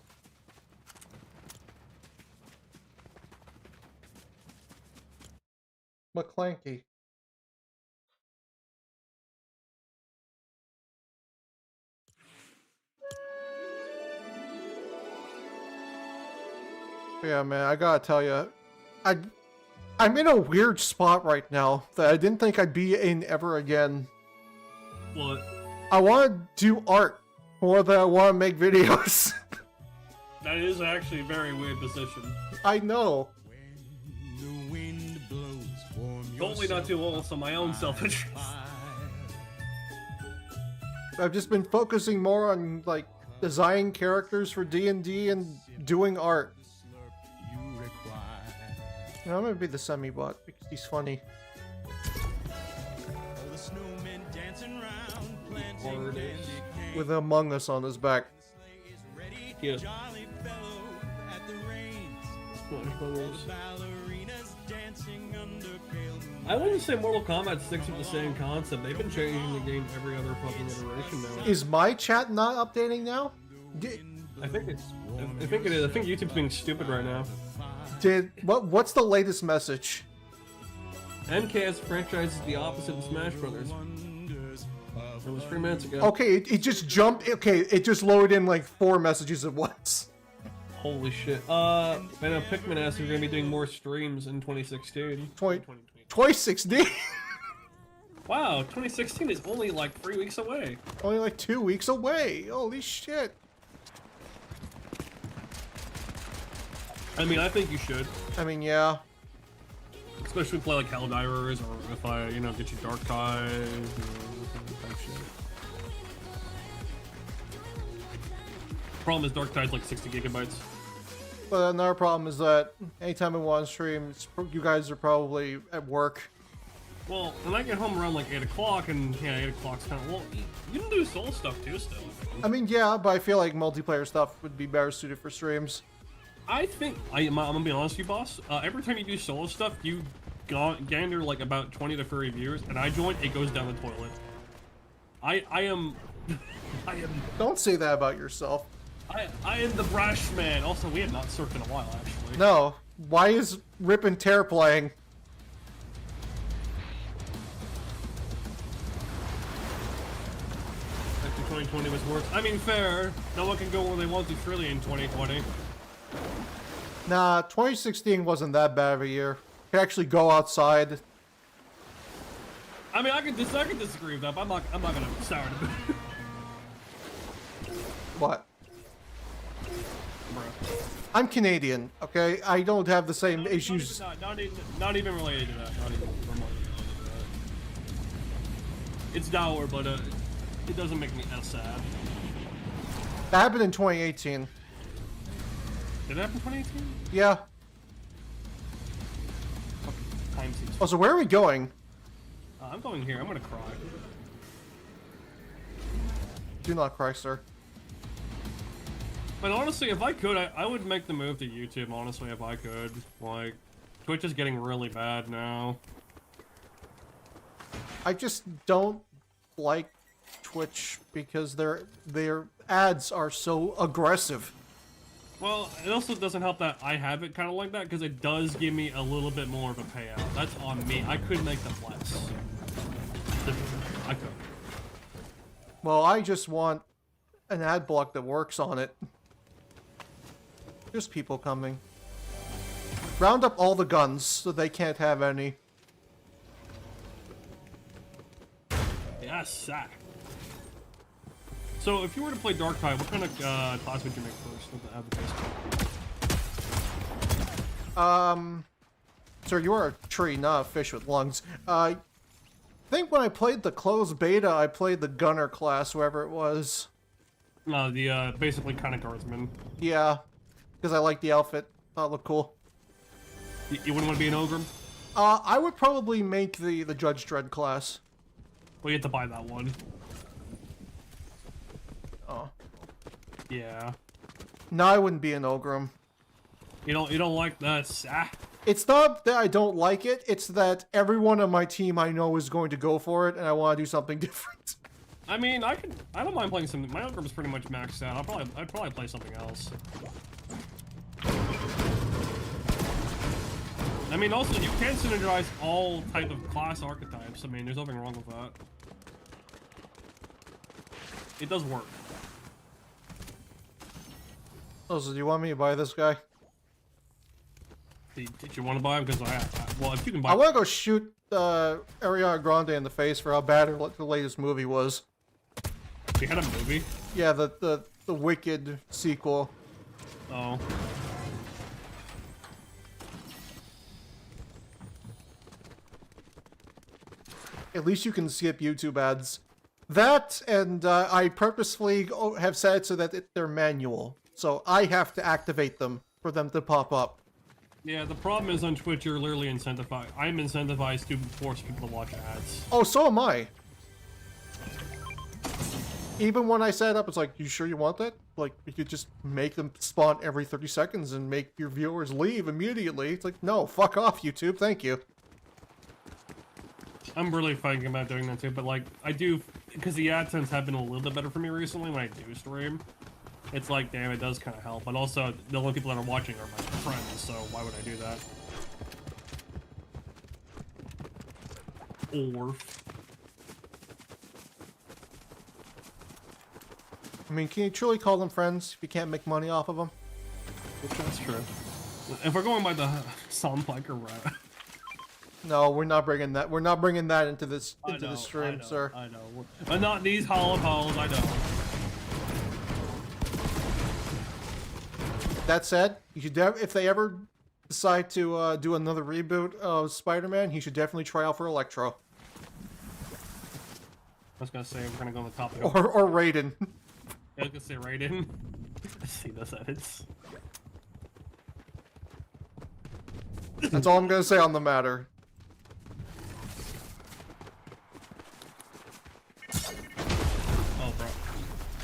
McClanky. Yeah, man, I gotta tell you, I'm in a weird spot right now that I didn't think I'd be in ever again. What? I want to do art more than I want to make videos. That is actually a very weird position. I know. When the wind blows, warm Hopefully not too old, so my own self-interest. I've just been focusing more on, like, designing characters for D&D and doing art. You know, I'm gonna be the semi-bot because he's funny. With Among Us on his back. Yeah. I wouldn't say Mortal Kombat sticks with the same concept. They've been changing the game every other fucking iteration now. Is my chat not updating now? I think it is. I think YouTube's being stupid right now. What's the latest message? MKS franchise is the opposite of Smash Brothers. It was 3 minutes ago. Okay, it just jumped. Okay, it just loaded in like 4 messages at once. Holy shit. I know Pikmin asked if we're gonna be doing more streams in 2016. 2016? Wow, 2016 is only like 3 weeks away. Only like 2 weeks away. Holy shit. I mean, I think you should. I mean, yeah. Especially if we play like Helldivers, or if I, you know, get you Dark Ties, type shit. Problem is Dark Tide's like 60 gigabytes. But another problem is that anytime I want to stream, you guys are probably at work. Well, when I get home around like 8 o'clock, and yeah, 8 o'clock's kind of, well, you can do soul stuff too still. I mean, yeah, but I feel like multiplayer stuff would be better suited for streams. I think, I'm gonna be honest with you, boss, every time you do solo stuff, you gander like about 20 to 30 viewers, and I join, it goes down the toilet. I am... Don't say that about yourself. I am the brash man. Also, we have not surfed in a while, actually. No. Why is Rip and Tear playing? Actually, 2020 was worse. I mean, fair. No one can go where they want to freely in 2020. Nah, 2016 wasn't that bad of a year. You could actually go outside. I mean, I can disagree with that, but I'm not gonna sour it. What? Bruh. I'm Canadian, okay? I don't have the same issues. Not even related to that. Not even remotely related to that. It's dour, but it doesn't make me as sad. That happened in 2018. Did it happen in 2018? Yeah. Time seems. Oh, so where are we going? I'm going here. I'm gonna cry. Do not cry, sir. But honestly, if I could, I would make the move to YouTube, honestly, if I could. Like, Twitch is getting really bad now. I just don't like Twitch because their ads are so aggressive. Well, it also doesn't help that I have it kind of like that, because it does give me a little bit more of a payout. That's on me. I could make them less. I could. Well, I just want an ad block that works on it. There's people coming. Round up all the guns so they can't have any. Yes, sack. So, if you were to play Dark Tide, what kind of class would you make first with the base? Sir, you are a tree, not a fish with lungs. I think when I played the closed beta, I played the gunner class, whoever it was. No, the basically kind of guardsman. Yeah, because I like the outfit. Thought it looked cool. You wouldn't want to be an ogre? I would probably make the Judge Dredd class. Well, you have to buy that one. Oh. Yeah. No, I wouldn't be an Ogrim. You don't like that? It's not that I don't like it, it's that everyone on my team I know is going to go for it, and I want to do something different. I mean, I don't mind playing something. My Ogrim's pretty much maxed out. I'd probably play something else. I mean, also, you can synergize all type of class archetypes. I mean, there's nothing wrong with that. It does work. Oh, so do you want me to buy this guy? Did you want to buy him? Because well, if you can buy I want to go shoot Ariana Grande in the face for how bad the latest movie was. You had a movie? Yeah, the Wicked sequel. Oh. At least you can skip YouTube ads. That, and I purposefully have set it so that they're manual. So I have to activate them for them to pop up. Yeah, the problem is on Twitch, you're literally incentivized. I'm incentivized to force people to watch ads. Oh, so am I. Even when I set it up, it's like, you sure you want that? Like, you could just make them spawn every 30 seconds and make your viewers leave immediately. It's like, no, fuck off, YouTube, thank you. I'm really thinking about doing that too, but like, I do, because the AdSense have been a little bit better for me recently when I do stream. It's like, damn, it does kind of help. But also, the only people that are watching are my friends, so why would I do that? Or... I mean, can you truly call them friends if you can't make money off of them? That's true. If we're going by the Soundbiker route... No, we're not bringing that. We're not bringing that into this the stream, I know, sir. I know. But not these hollow holes, I know. That said, you should if they ever decide to do another reboot of Spider-Man, he should definitely try out for Electro. I was gonna say we're gonna go on the topic. Or Raiden. I was gonna say Raiden. I see those edits. That's all I'm gonna say on the matter. Oh, bro.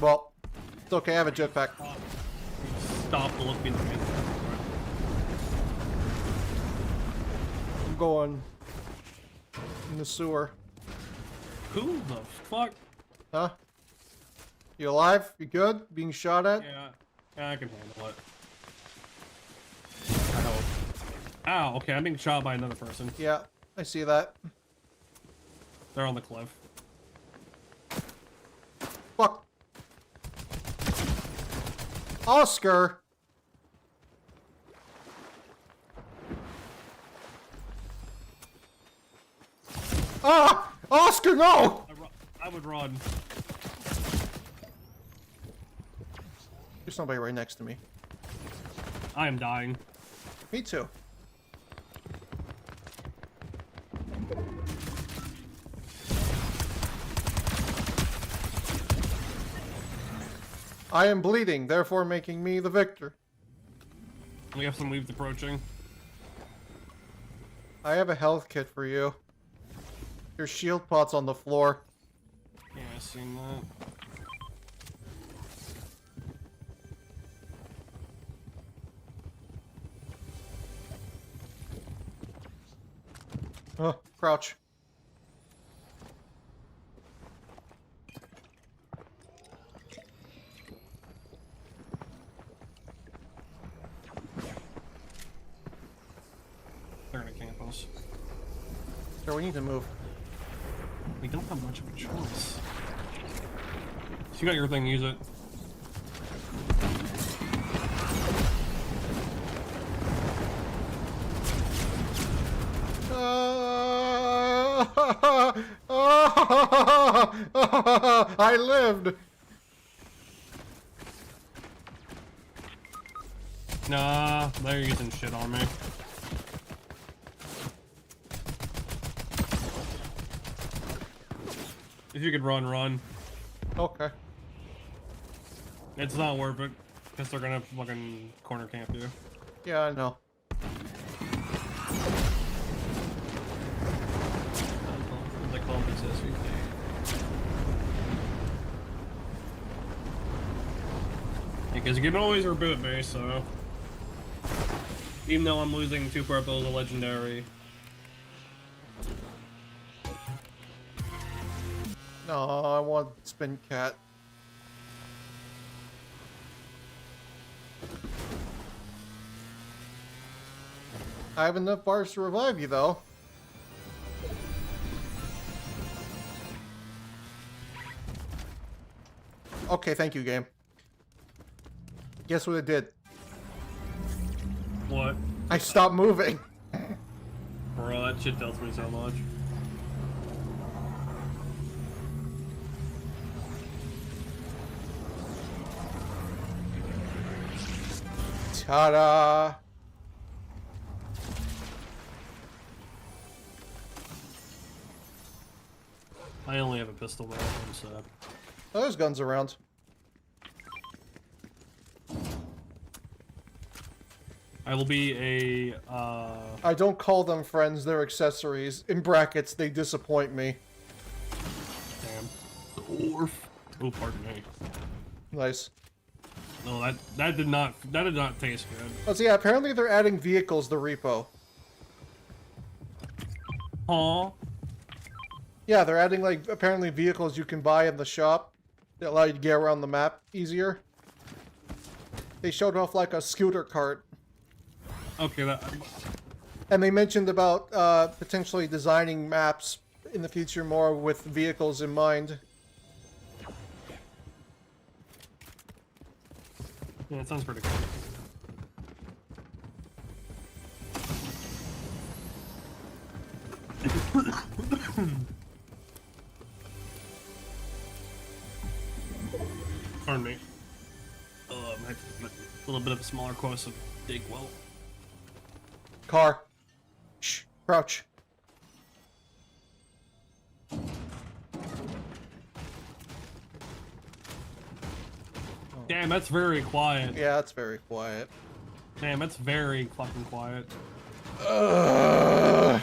Well, it's okay. I have a jetpack. Stop looking at me. I'm going in the sewer. Who the fuck? Huh? You alive? You good? Being shot at? Yeah, I can handle it. I hope. Ow, okay, I'm being shot by another person. Yeah, I see that. They're on the cliff. Fuck. Oscar! Ah! Oscar, no! I would run. There's somebody right next to me. I am dying. Me too. I am bleeding, therefore making me the victor. We have some leaves approaching. I have a health kit for you. Your shield pot's on the floor. Yeah, I seen that. Crouch. They're gonna camp us. Sure, we need to move. We don't have much of a choice. So you got your thing, use it. I lived. Nah, they're using shit on me. If you could run. Okay. It's not worth it, because they're gonna fucking corner camp you. Yeah, I know. They call them accessory. Because you can always reboot me, so... Even though I'm losing 2 purples, a legendary. No, I want spin cat. I have enough bars to revive you, though. Okay, thank you, game. Guess what it did? What? I stopped moving. Bro, that shit tells me so much. Ta-da! I only have a pistol weapon, so... Oh, there's guns around. I will be a, I don't call them friends, they're accessories. In brackets, they disappoint me. Damn. Orf. Oh, pardon me. Nice. No, that did not taste good. Oh, so yeah, apparently they're adding vehicles to repo. Huh? Yeah, they're adding, like, apparently vehicles you can buy in the shop that allow you to get around the map easier. They showed off, like, a scooter cart. Okay, that... And they mentioned about potentially designing maps in the future more with vehicles in mind. Yeah, it sounds pretty good. Pardon me. I had a little bit of a smaller course of dig well. Car. Shh. Crouch. Damn, that's very quiet. Yeah, that's very quiet. Damn, that's very fucking quiet. Ugh.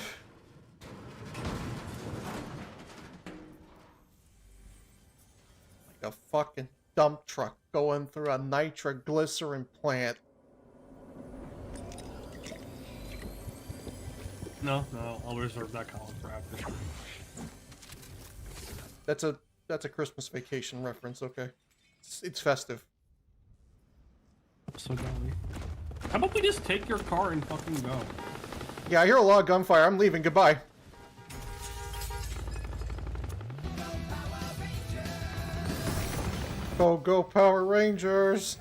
Like a fucking dump truck going through a nitroglycerin plant. No, I'll reserve that column for after. That's a Christmas Vacation reference, okay? It's festive. So golly. How about we just take your car and fucking go? Yeah, I hear a lot of gunfire. I'm leaving. Goodbye. Go Power Rangers!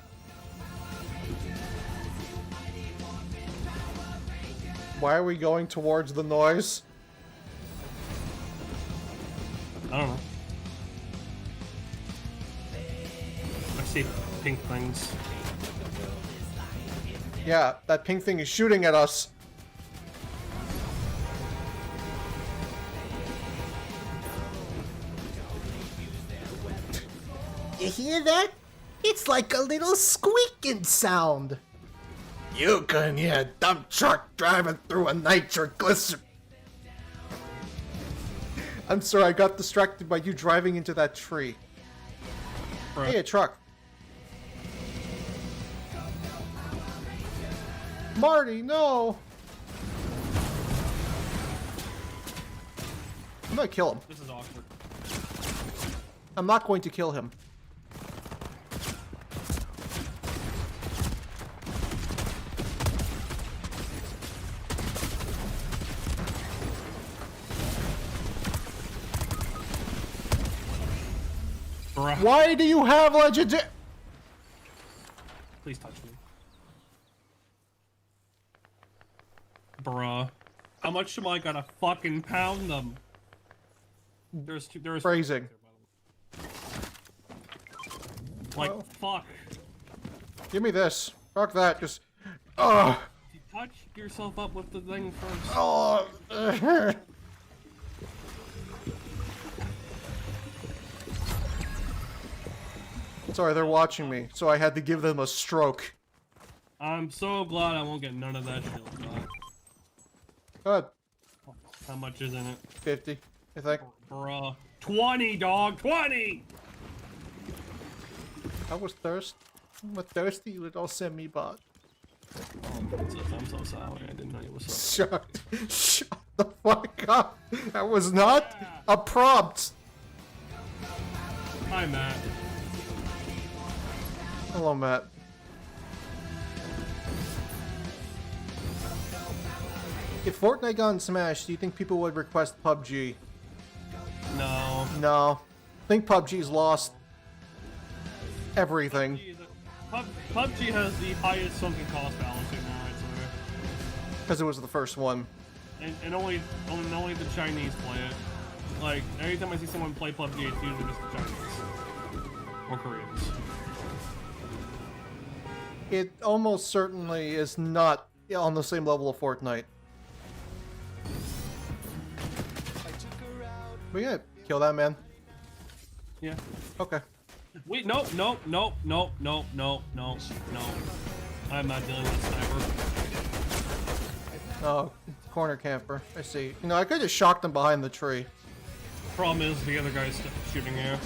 Why are we going towards the noise? I don't know. I see pink things. Yeah, that pink thing is shooting at us. You hear that? It's like a little squeaking sound. You can hear a dump truck driving through a nitroglycerin. I'm sorry, I got distracted by you driving into that tree. Right. Hey, a truck. Marty, no! I'm gonna kill him. This is awkward. I'm not going to kill him. Bruh. Why do you have legendary? Please touch me. Bruh. How much am I gonna fucking pound them? There's Phrasing. Like, Oh. fuck. Give me this. Fuck that. Just. Ugh. You touch yourself up with the thing first. Oh. Sorry, they're watching me, so I had to give them a stroke. I'm so glad I won't get none of that shield back. Good. How much is in it? 50, I think. Bruh. 20, dog! 20! I was thirsty. I'm a thirsty little semi-bot. I'm so sorry. I didn't know you were so. Shut the fuck up. That was not a prompt. Hi, Matt. Hello, Matt. If Fortnite got Smash, do you think people would request PUBG? No. No. I think PUBG's lost everything. PUBG has the highest sunken cost balancing now, I'd say. Because it was the first one. And only the Chinese play it. Like, every time I see someone play PUBG, it's usually just the Chinese. Or Koreans. It almost certainly is not on the same level of Fortnite. We gotta kill that man. Yeah. Okay. Wait, nope. I'm not dealing with a sniper. Oh, corner camper. I see. You know, I could have shocked him behind the tree. Problem is, the other guy's shooting you.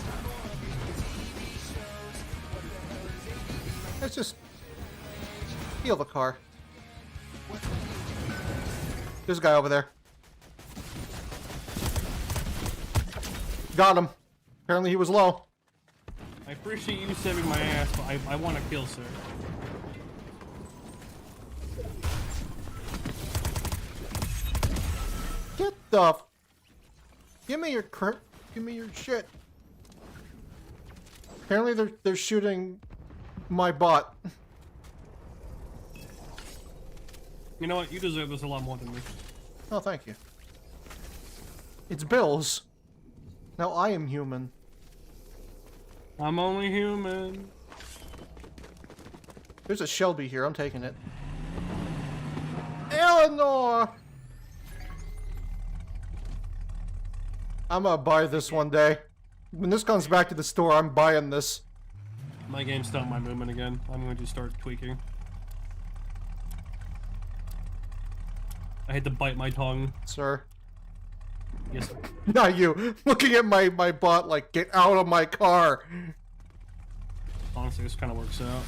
Let's just steal the car. There's a guy over there. Got him. Apparently he was low. I appreciate you saving my ass, but I want to kill, sir. Get the f— Give me your give me your shit. Apparently they're shooting my bot. You know what? You deserve this a lot more than me. Oh, thank you. It's Bill's. Now I am human. I'm only human. There's a Shelby here. I'm taking it. Eleanor! I'm gonna buy this one day. When this comes back to the store, I'm buying this. My game stopped my movement again. I'm going to start tweaking. I hate to bite my tongue. Sir. Yes, sir. Not you. Looking at my bot like, get out of my car. Honestly, this kind of works out.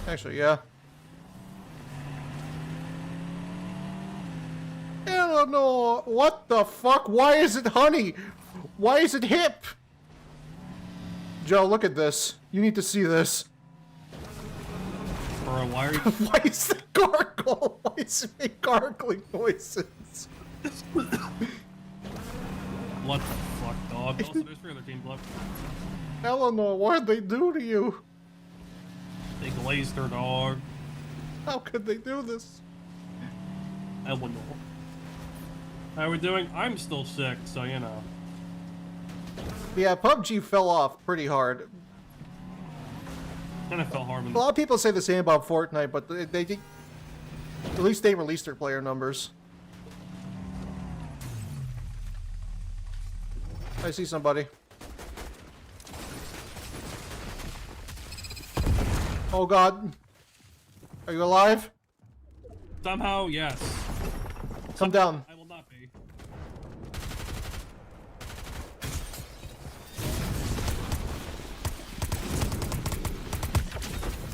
Actually, yeah. Eleanor! What the fuck? Why is it honey? Why is it hip? Joe, look at this. You need to see this. Bro, why are you... Why is the gargle? Why is it make gargling noises? What the fuck, dog? Also, there's 3 other teams left. Eleanor, what did they do to you? They glazed her, dog. How could they do this? Eleanor. How are we doing? I'm still sick, so you know. Yeah, PUBG fell off pretty hard. Kind of fell hard. A lot of people say the same about Fortnite, but they at least they released their player numbers. I see somebody. Oh god. Are you alive? Somehow, yes. Come down. I will not be.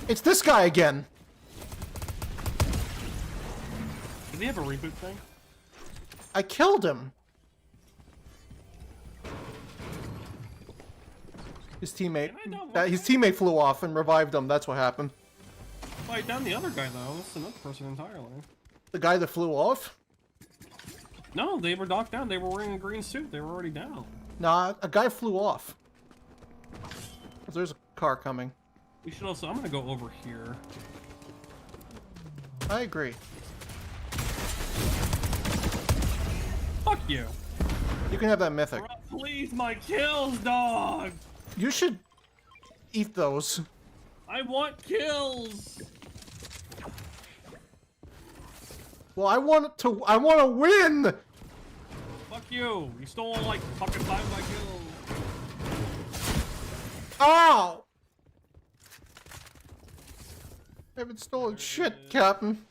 It's this guy again. Do they have a reboot thing? I killed him. His teammate. Can I not His teammate flew off and revived him. That's what happened. Fight down the other guy though. That's another person entirely. The guy that flew off? No, they were knocked down. They were wearing a green suit. They were already down. Nah, a guy flew off. There's a car coming. We should also. I'm gonna go over here. I agree. Fuck you. You can have that mythic. Bro, please, my kills, dog. You should eat those. I want kills. Well, I want to win. Fuck you. You stole like fucking 5 of my kills. Ow! I haven't stolen shit, Captain.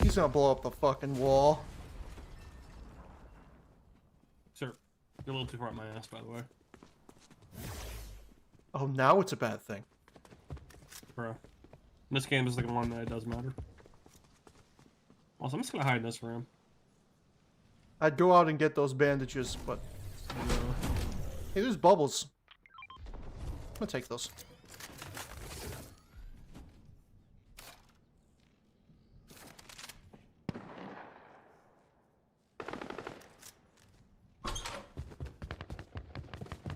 He's gonna blow up the fucking wall. Sir, you're a little too far up my ass, by the way. Oh, now it's a bad thing. Bro. In this game is like one that it does matter. Also, I'm just gonna hide in this room. I'd go out and get those bandages, but... Hey, there's bubbles. I'm gonna take those.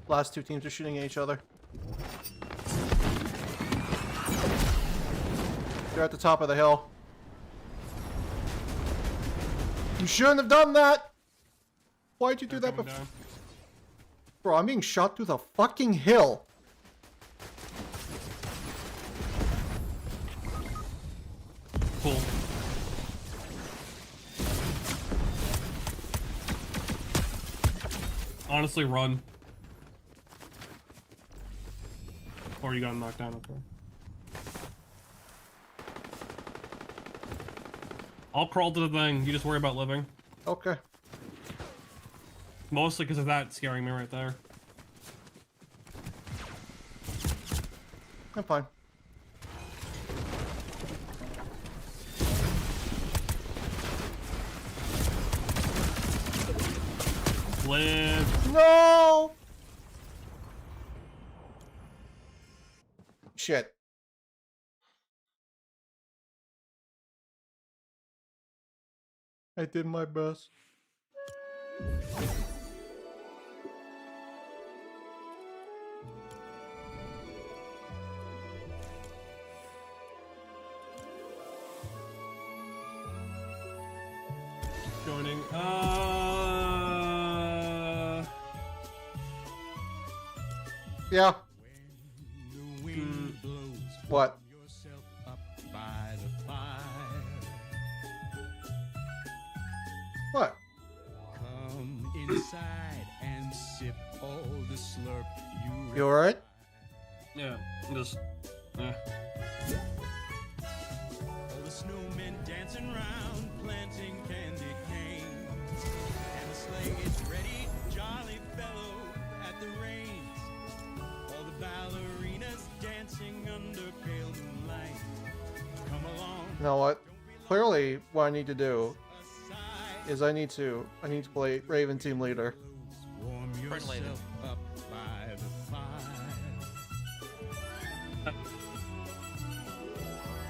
Last two teams are shooting at each other. They're at the top of the hill. You shouldn't have done that! Why'd you do that before? Bro, I'm being shot through the fucking hill. Cool. Honestly, run. Or you got knocked down up there. I'll crawl to the thing. You just worry about living. Okay. Mostly because of that scaring me right there. I'm fine. Live. No! Shit. I did my best. Joining. Yeah. When the wind blows, What? warm yourself up by the fire. What? Come inside and sip all the slurp you You alright? Yeah, I'm just. All the snowmen dancing round, planting candy canes. And the sleigh is ready, jolly fellow at the reins. All the ballerinas dancing under pale moonlight. Come along, You know what? Clearly, what I need to do aside. is I need to play Raven Team Leader. Warm Friendly. yourself up by the fire.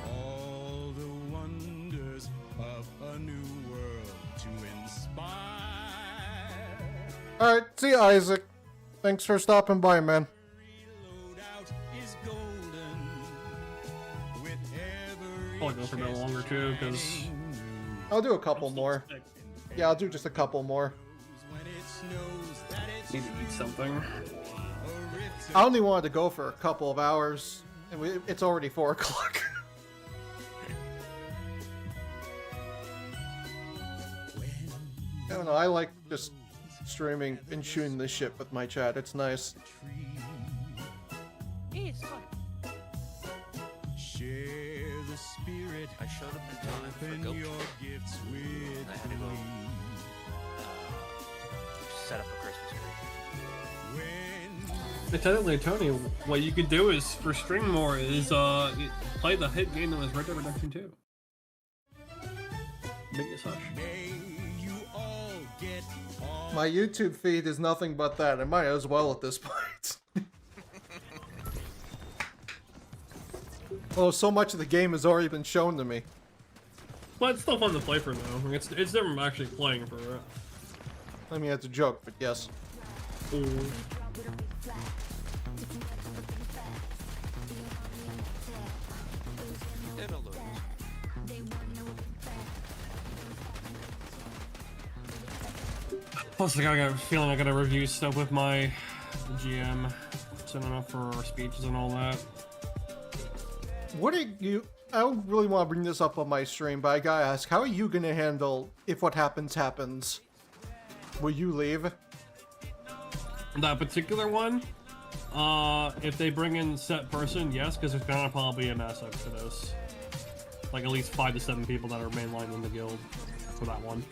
All the wonders of a new world to inspire. Alright, see you, Isaac. Thanks for stopping by, man. Loadout is golden with every Probably go for a bit longer too, because I'll do a couple more. Yeah, I'll do just a couple more. when it snows that it's need to eat something. a rift I only wanted to go for a couple of hours, and it's already 4 o'clock. I don't know, I like just streaming and shooting this shit with my chat. It's nice. Yeah, it's fun. share the spirit. I showed up in time for Open Goat your Trip. gifts with I had to go. me. Set up a Christmas tree. When Technically, Tony, what you could do is for stream more is play the hit game that was Red Dead Redemption 2. Make it such. may you all get all My YouTube feed is nothing but that. I might as well at this point. Oh, so much of the game has already been shown to me. But it's still fun to play for though. It's different from actually playing for it. I mean, it's a joke, but yes. Ooh. It'll lose. Plus, I got a feeling I gotta review stuff with my GM, setting up for our speeches and all that. What are you... I don't really want to bring this up on my stream, but I gotta ask, how are you gonna handle if what happens happens? Will you leave? That particular one, if they bring in set person, yes, because there's gonna probably be a mass exodus. Like at least 5 to 7 people that are mainline in the guild for that one.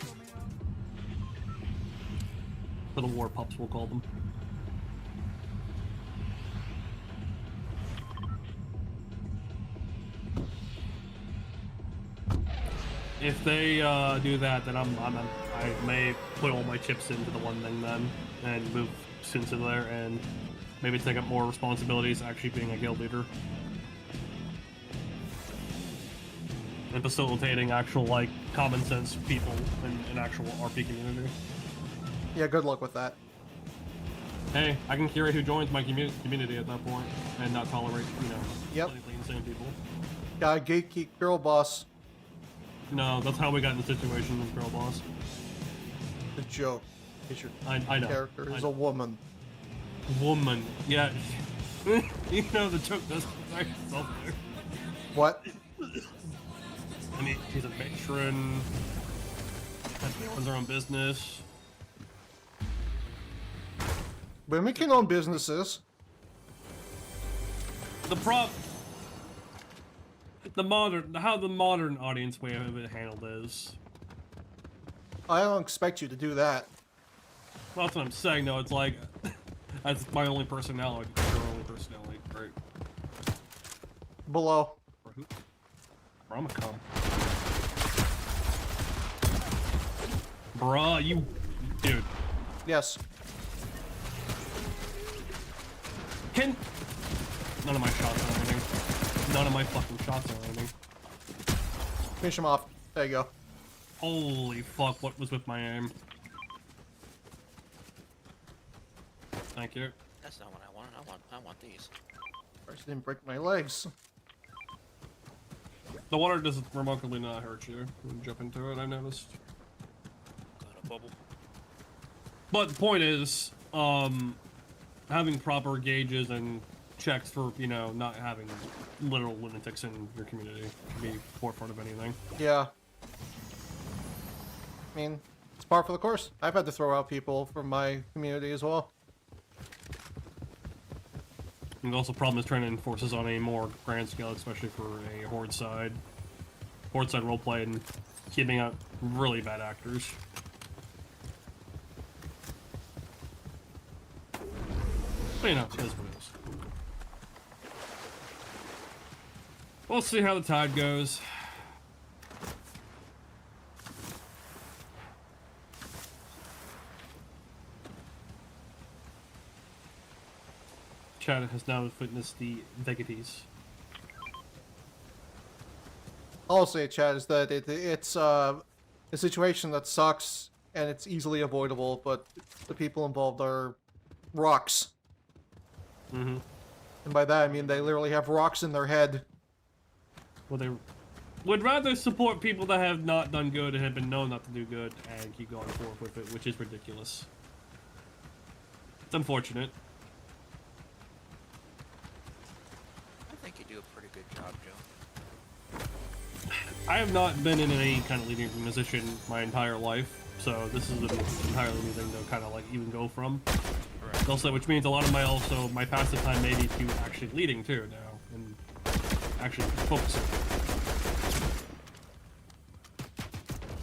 For the war pups, we'll call them. If they do that, then I may put all my chips into the one thing then, and move into there, and maybe take up more responsibilities actually being a guild leader. And facilitating actual, like, common sense people in an actual RP community. Yeah, good luck with that. Hey, I can curate who joins my community at that point, and not tolerate, you know, Yep. completely insane people. Gotta gatekeep girl boss. No, that's how we got in the situation with Girl Boss. The joke is your I know. character I is know. a woman. Woman, yeah. You know the joke doesn't exact itself there. What? I mean, she's a matron. Owns her own business. Women can own businesses. The how the modern audience way of it handled is. I don't expect you to do that. Well, that's what I'm saying, though. It's like, that's my only personality. Your only personality, right? Below. For who? I'm a cum. Bruh, you... Dude. Yes. None of my shots are anything. None of my fucking shots are anything. Finish him off. There you go. Holy fuck, what was with my aim? Thank you. That's not what I want. I want these. First, didn't break my legs. The water does remarkably not hurt you when you jump into it, I noticed. Got a bubble. But the point is, having proper gauges and checks for, you know, not having literal lunatics in your community should be forefront of anything. Yeah. I mean, it's par for the course. I've had to throw out people from my community as well. And also, problem is trying to enforce this on a more grand scale, especially for a horde side roleplay and keeping out really bad actors. But you know, it is what it is. We'll see how the tide goes. Chad has now witnessed the Vegetes. All I'll say, Chad, is that it's a situation that sucks and it's easily avoidable, but the people involved are rocks. Mm-hmm. And by that I mean they literally have rocks in their head. Well, they would rather support people that have not done good and have been known not to do good and keep going forward with it, which is ridiculous. It's unfortunate. I think you do a pretty good job, Joe. I have not been in any kind of leading position my entire life, so this is an entirely new thing to kind of like even go from. Right. Also, which means a lot of my passive time may be to actually leading too now and actually focusing.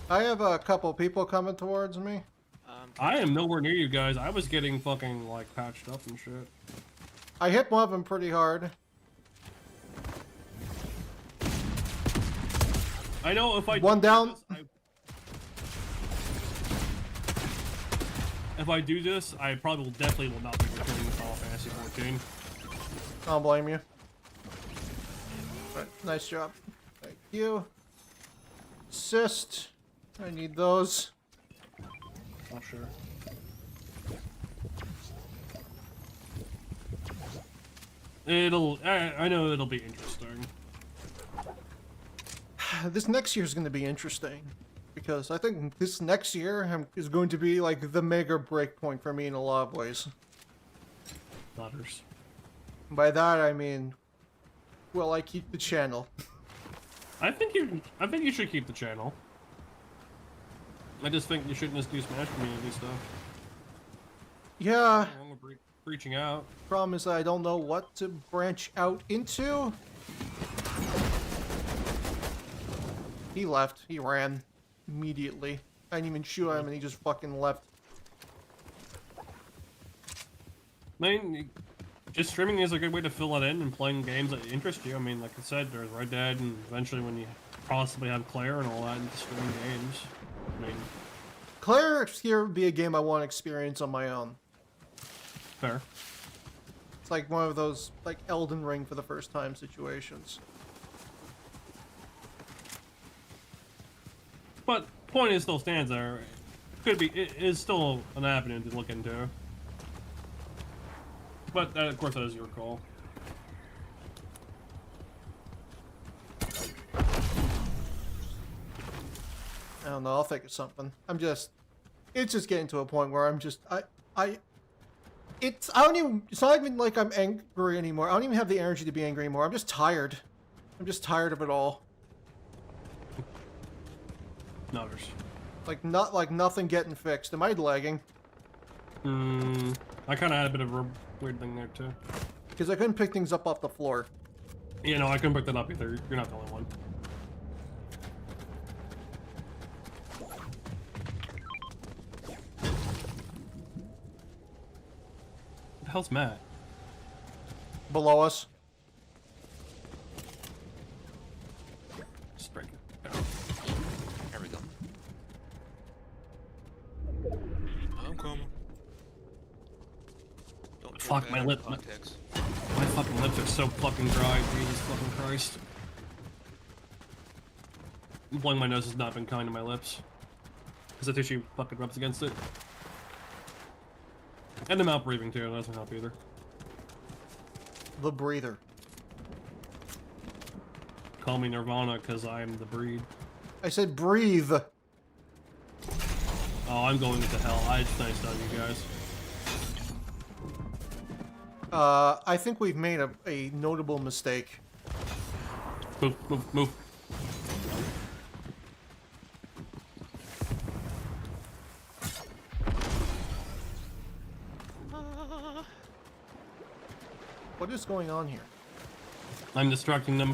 I have a couple people coming towards me. I am nowhere near you guys. I was getting fucking like patched up and shit. I hit one of them pretty hard. I know if I One do down. this, if I do this, I probably will definitely will not be returning to Final Fantasy 14. I don't blame you. But nice job. Thank you. Assist. I need those. Oh, sure. I know it'll be interesting. This next year is going to be interesting. Because I think this next year is going to be like the mega break point for me in a lot of ways. Butters. By that I mean, will I keep the channel? I think you should keep the channel. I just think you shouldn't just do Smash community stuff. Yeah. Reaching out. Problem is that I don't know what to branch out into. He left. He ran immediately. I didn't even shoot him and he just fucking left. I mean, just streaming is a good way to fill it in and playing games that interest you. I mean, like I said, there's Red Dead and eventually when you possibly have Claire and all that and streaming games. I mean... Claire here would be a game I want to experience on my own. Fair. It's like one of those, like, Elden Ring for the first time situations. But point is still stands there. It is still an avenue to look into. But of course that is your call. I don't know, I'll think of something. It's just getting to a point where I'm just, it's not even like I'm angry anymore. I don't even have the energy to be angry anymore. I'm just tired. I'm just tired of it all. Nutters. Like nothing getting fixed. Am I lagging? I kind of had a bit of a weird thing there too. Because I couldn't pick things up off the floor. You know, I couldn't pick that up either. You're not the only one. What the hell's Matt? Below us. Just break it. There we go. I'm coming. Don't get Fuck, mad my at lip. context. My fucking lips are so fucking dry. Jesus fucking Christ. Blowing my nose has not been kind to my lips. Because the tissue fucking rubs against it. And the mouth breathing too, that doesn't help either. The breather. Call me Nirvana because I am the breed. I said breathe. Oh, I'm going to hell. It's nice on you guys. I think we've made a notable mistake. Move, move, move. What is going on here? I'm distracting them.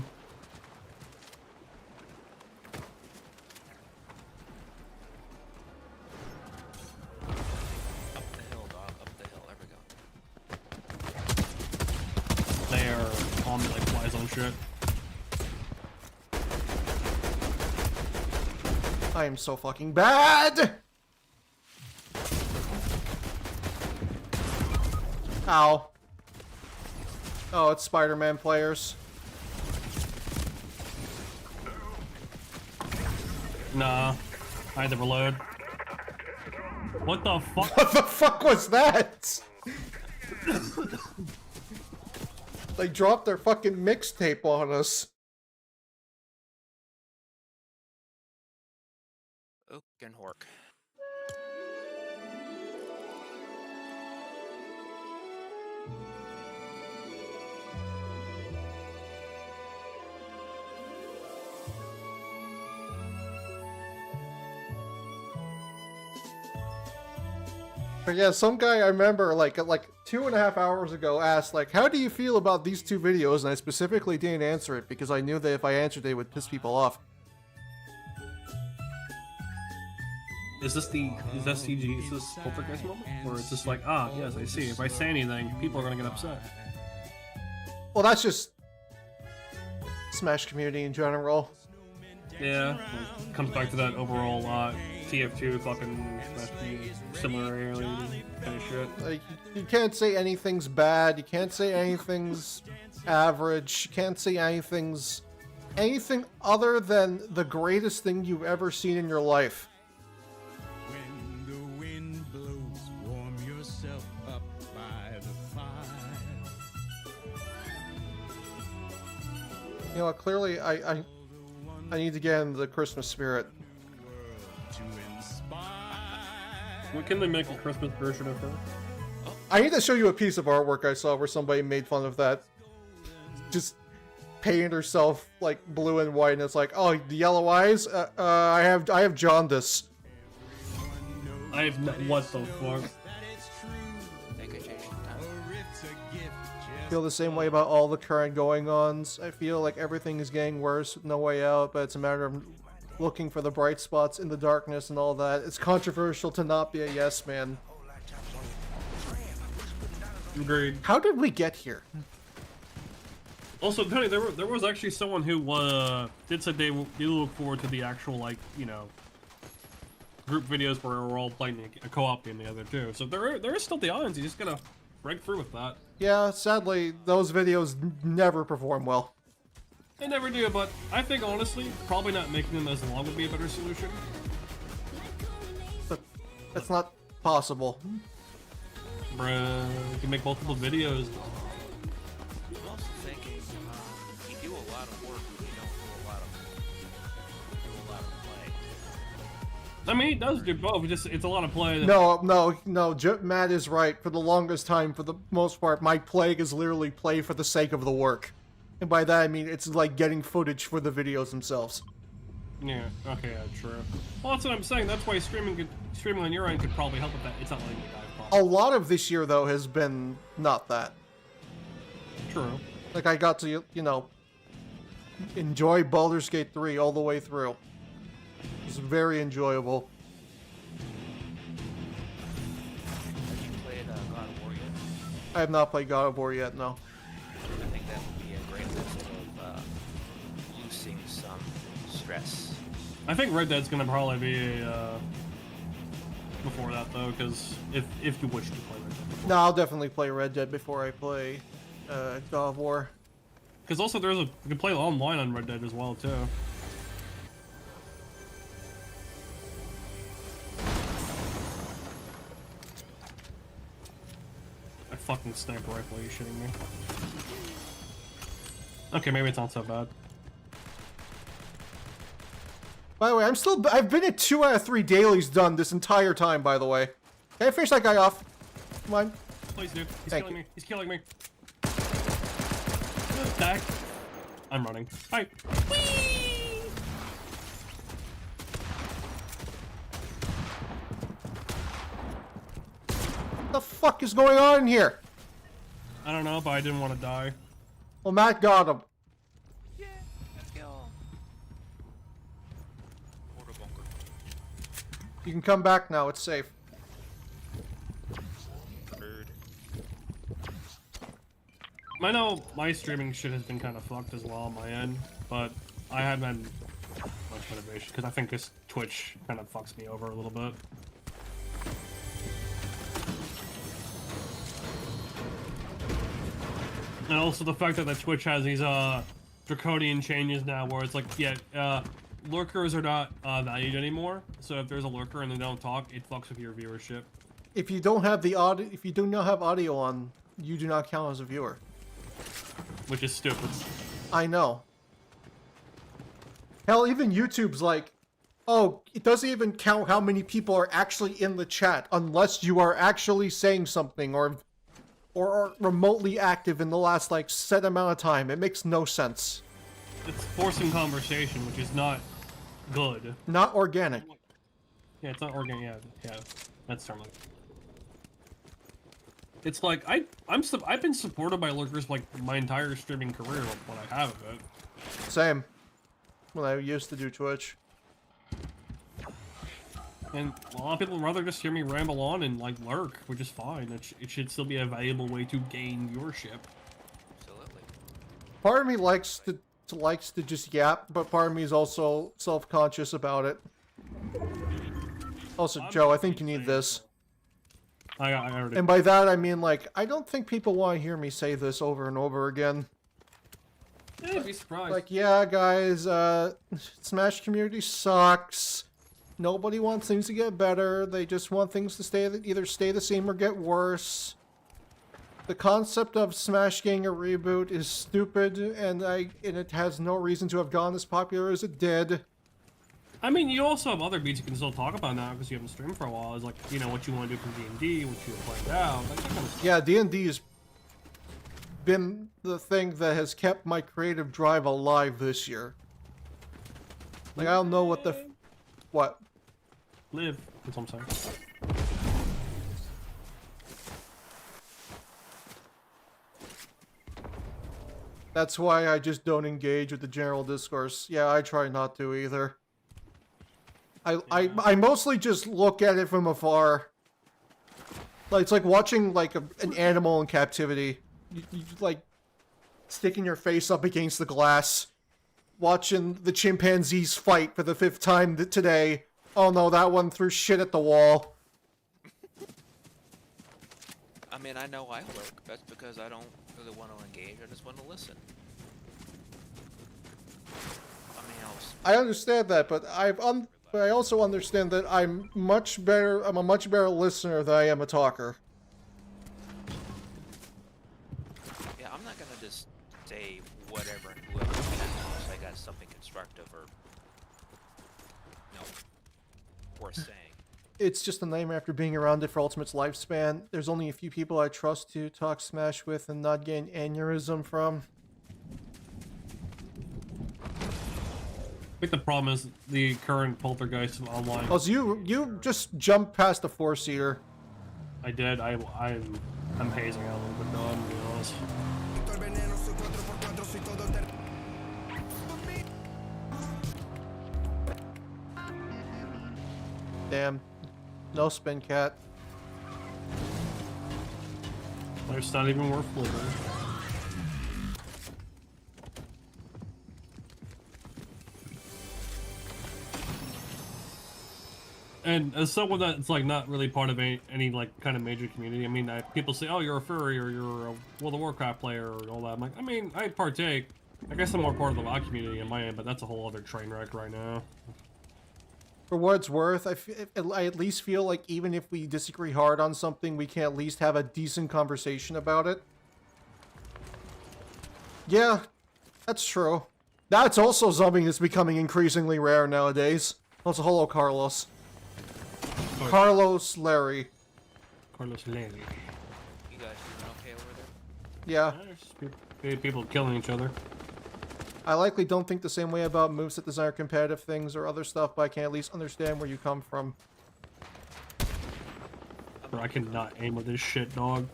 Up the hill, dog. Up the hill. There we go. They are on me like flies on shit. I am so fucking bad! Ow. Oh, it's Spider-Man players. Nah. I had to reload. What the fuck? What the fuck was that? They dropped their fucking mixtape on us. Oak and Hork. But yeah, some guy I remember like 2.5 hours ago asked like, how do you feel about these two videos? And I specifically didn't answer it because I knew that if I answered it, it would piss people off. Is that CG? Is this poltergeist moment? Or is this like, ah, yes, I see. If I say anything, people are gonna get upset. Well, that's just Smash community in general. Yeah, comes back to that overall TF2 fucking similar alien kind of shit. Like, you can't say anything's bad. You can't say anything's average. You can't say anything other than the greatest thing you've ever seen in your life. When the wind blows, warm yourself up by the fire. You know what? Clearly, I need to get into the Christmas spirit. To inspire. When can they make a Christmas version of her? I need to show you a piece of artwork I saw where somebody made fun of that. Just painted herself like blue and white, and it's like, oh, the yellow eyes. I have jaundice. I have no, what the fuck? They could change in time. I feel the same way about all the current going-ons. I feel like everything is getting worse with no way out, but it's a matter of looking for the bright spots in the darkness and all that. It's controversial to not be a yes man. Agreed. How did we get here? Also, Tony, there was actually someone who did say they do look forward to the actual, like, you know, group videos where we're all playing a co-op game together too. So there is still the audience. You just gotta break through with that. Yeah, sadly, those videos never perform well. They never do, but I think honestly, probably not making them as long would be a better solution. But that's not possible. Bruh, you can make multiple videos. I'm also thinking, you do a lot of work, but you don't do a lot of play. I mean, he does do both. It's a lot of play. No, Matt is right. For the longest time, for the most part, my play is literally play for the sake of the work. And by that I mean it's like getting footage for the videos themselves. Yeah, okay, yeah, true. Well, that's what I'm saying. That's why streaming on your end could probably help with that. It's not letting you dive A lot of this year, though, has been not that. True. Like, I got to, you know, enjoy Baldur's Gate 3 all the way through. It was very enjoyable. Have you played God of War yet? I have not played God of War yet, no. I think that would be a great method of loosing some stress. I think Red Dead's gonna probably be before that though, because if you wish to play Red Dead before. No, I'll definitely play Red Dead before I play God of War. Because also you can play online on Red Dead as well too. A fucking sniper rifle, are you shitting me? Okay, maybe it's not so bad. By the way, I've been at 2 out of 3 dailies done this entire time, by the way. Can I finish that guy off? Come on. Please, dude. He's Thank killing you. me. He's killing me. Attack. I'm running. Hi. What the fuck is going on in here? I don't know, but I didn't want to die. Well, Matt got him. Yeah, let's go. Water bunker. You can come back now, it's safe. Rude. I know my streaming shit has been kind of fucked as well on my end, but I haven't had much motivation because I think this Twitch kind of fucks me over a little bit. And also the fact that the Twitch has these draconian changes now where it's like, yeah, lurkers are not valued anymore. So if there's a lurker and they don't talk, it fucks with your viewership. If you don't have the audio, if you do not have audio on, you do not count as a viewer. Which is stupid. I know. Hell, even YouTube's like, oh, it doesn't even count how many people are actually in the chat unless you are actually saying something or are remotely active in the last, like, set amount of time. It makes no sense. It's forcing conversation, which is not good. Not organic. Yeah, it's not organic. Yeah, that's terminal. It's like I've been supported by lurkers like my entire streaming career, like what I have of it. Same. When I used to do Twitch. And a lot of people would rather just hear me ramble on and like lurk, which is fine. It should still be a valuable way to gain viewership. Absolutely. Part of me likes to just yap, but part of me is also self-conscious about it. Also, I'm Joe, I just think you need saying, this. I already. And by that, I mean, like, I don't think people want to hear me say this over and over again. I'd be surprised. Like, yeah, guys, Smash community sucks. Nobody wants things to get better. They just want things to either stay the same or get worse. The concept of Smash getting a reboot is stupid, and it has no reason to have gone as popular as it did. I mean, you also have other beats you can still talk about now because you haven't streamed for a while. It's like, you know, what you want to do from D&D, what you planned out, that kind of stuff. Yeah, D&D has been the thing that has kept my creative drive alive this year. Like, I don't know what what? Live. That's what I'm saying. That's why I just don't engage with the general discourse. Yeah, I try not to either. I mostly just look at it from afar. Like, it's like watching like an animal in captivity. You like sticking your face up against the glass, watching the chimpanzees fight for the 5th time today. Oh no, that one threw shit at the wall. I mean, I know I look. That's because I don't really want to engage. I just want to listen. I mean, I understand that, but but I also understand that I'm a much better listener than I am a talker. yeah, I'm not gonna just say whatever and whoever unless I got something constructive or, you know, worth saying. It's just a nightmare after being around it for Ultimate's lifespan. There's only a few people I trust to talk Smash with and not get an aneurysm from. I think the problem is the current poltergeist of online. Oh, so you just jumped past the 4-seater. I did. I'm hazing out a little bit now, to be honest. Damn. No spin cat. It's not even worth living. And as someone that's like not really part of any like kind of major community, I mean, people say, "Oh, you're a furry," or "You're a World of Warcraft player," or all that. I'm like, I mean, I partake. I guess I'm more part of the WoW community in my end, but that's a whole other train wreck right now. For what it's worth, I at least feel like even if we disagree hard on something, we can at least have a decent conversation about it. Yeah, that's true. That's also something that's becoming increasingly rare nowadays. Also, hello, Carlos. Sorry. Carlos Larry. Carlos Larry. You guys doing okay over there? Yeah. There's just people killing each other. I likely don't think the same way about moveset design or competitive things or other stuff, but I can at least understand where you come from. Bro, I cannot aim with this shit, dog.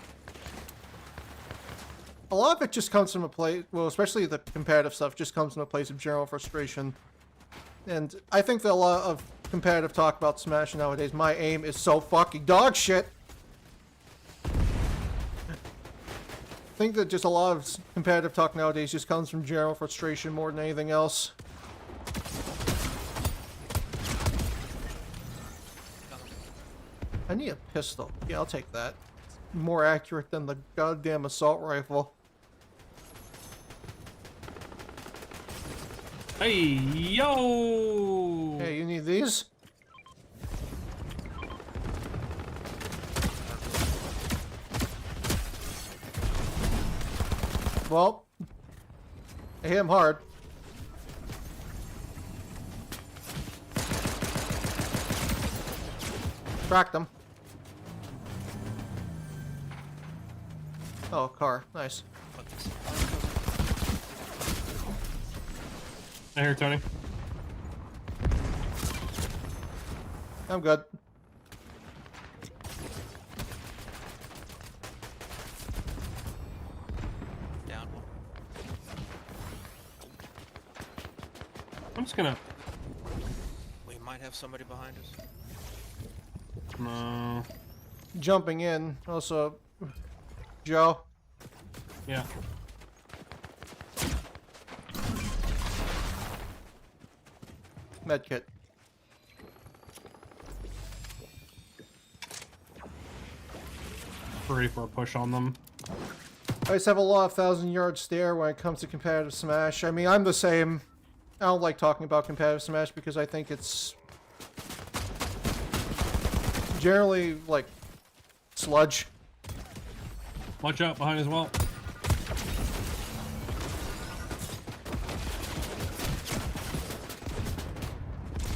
A lot of it just comes from a place, well, especially the competitive stuff, just comes from a place of general frustration. And I think that a lot of competitive talk about Smash nowadays, my aim is so fucking dog shit. I think that just a lot of competitive talk nowadays just comes from general frustration more than anything else. I need a pistol. Yeah, I'll take that. More accurate than the goddamn assault rifle. Hey, yo! Hey, you need these? Well, I hit him hard. Cracked him. Oh, car. Nice. I hear Tony. I'm good. Down one. I'm just gonna. We might have somebody behind us. No. Jumping in. Also, Joe. Yeah. Medkit. ready for a push on them. I just have a lot of 1,000-yard stare when it comes to competitive Smash. I mean, I'm the same. I don't like talking about competitive Smash because I think it's generally, like, sludge. Watch out behind as well.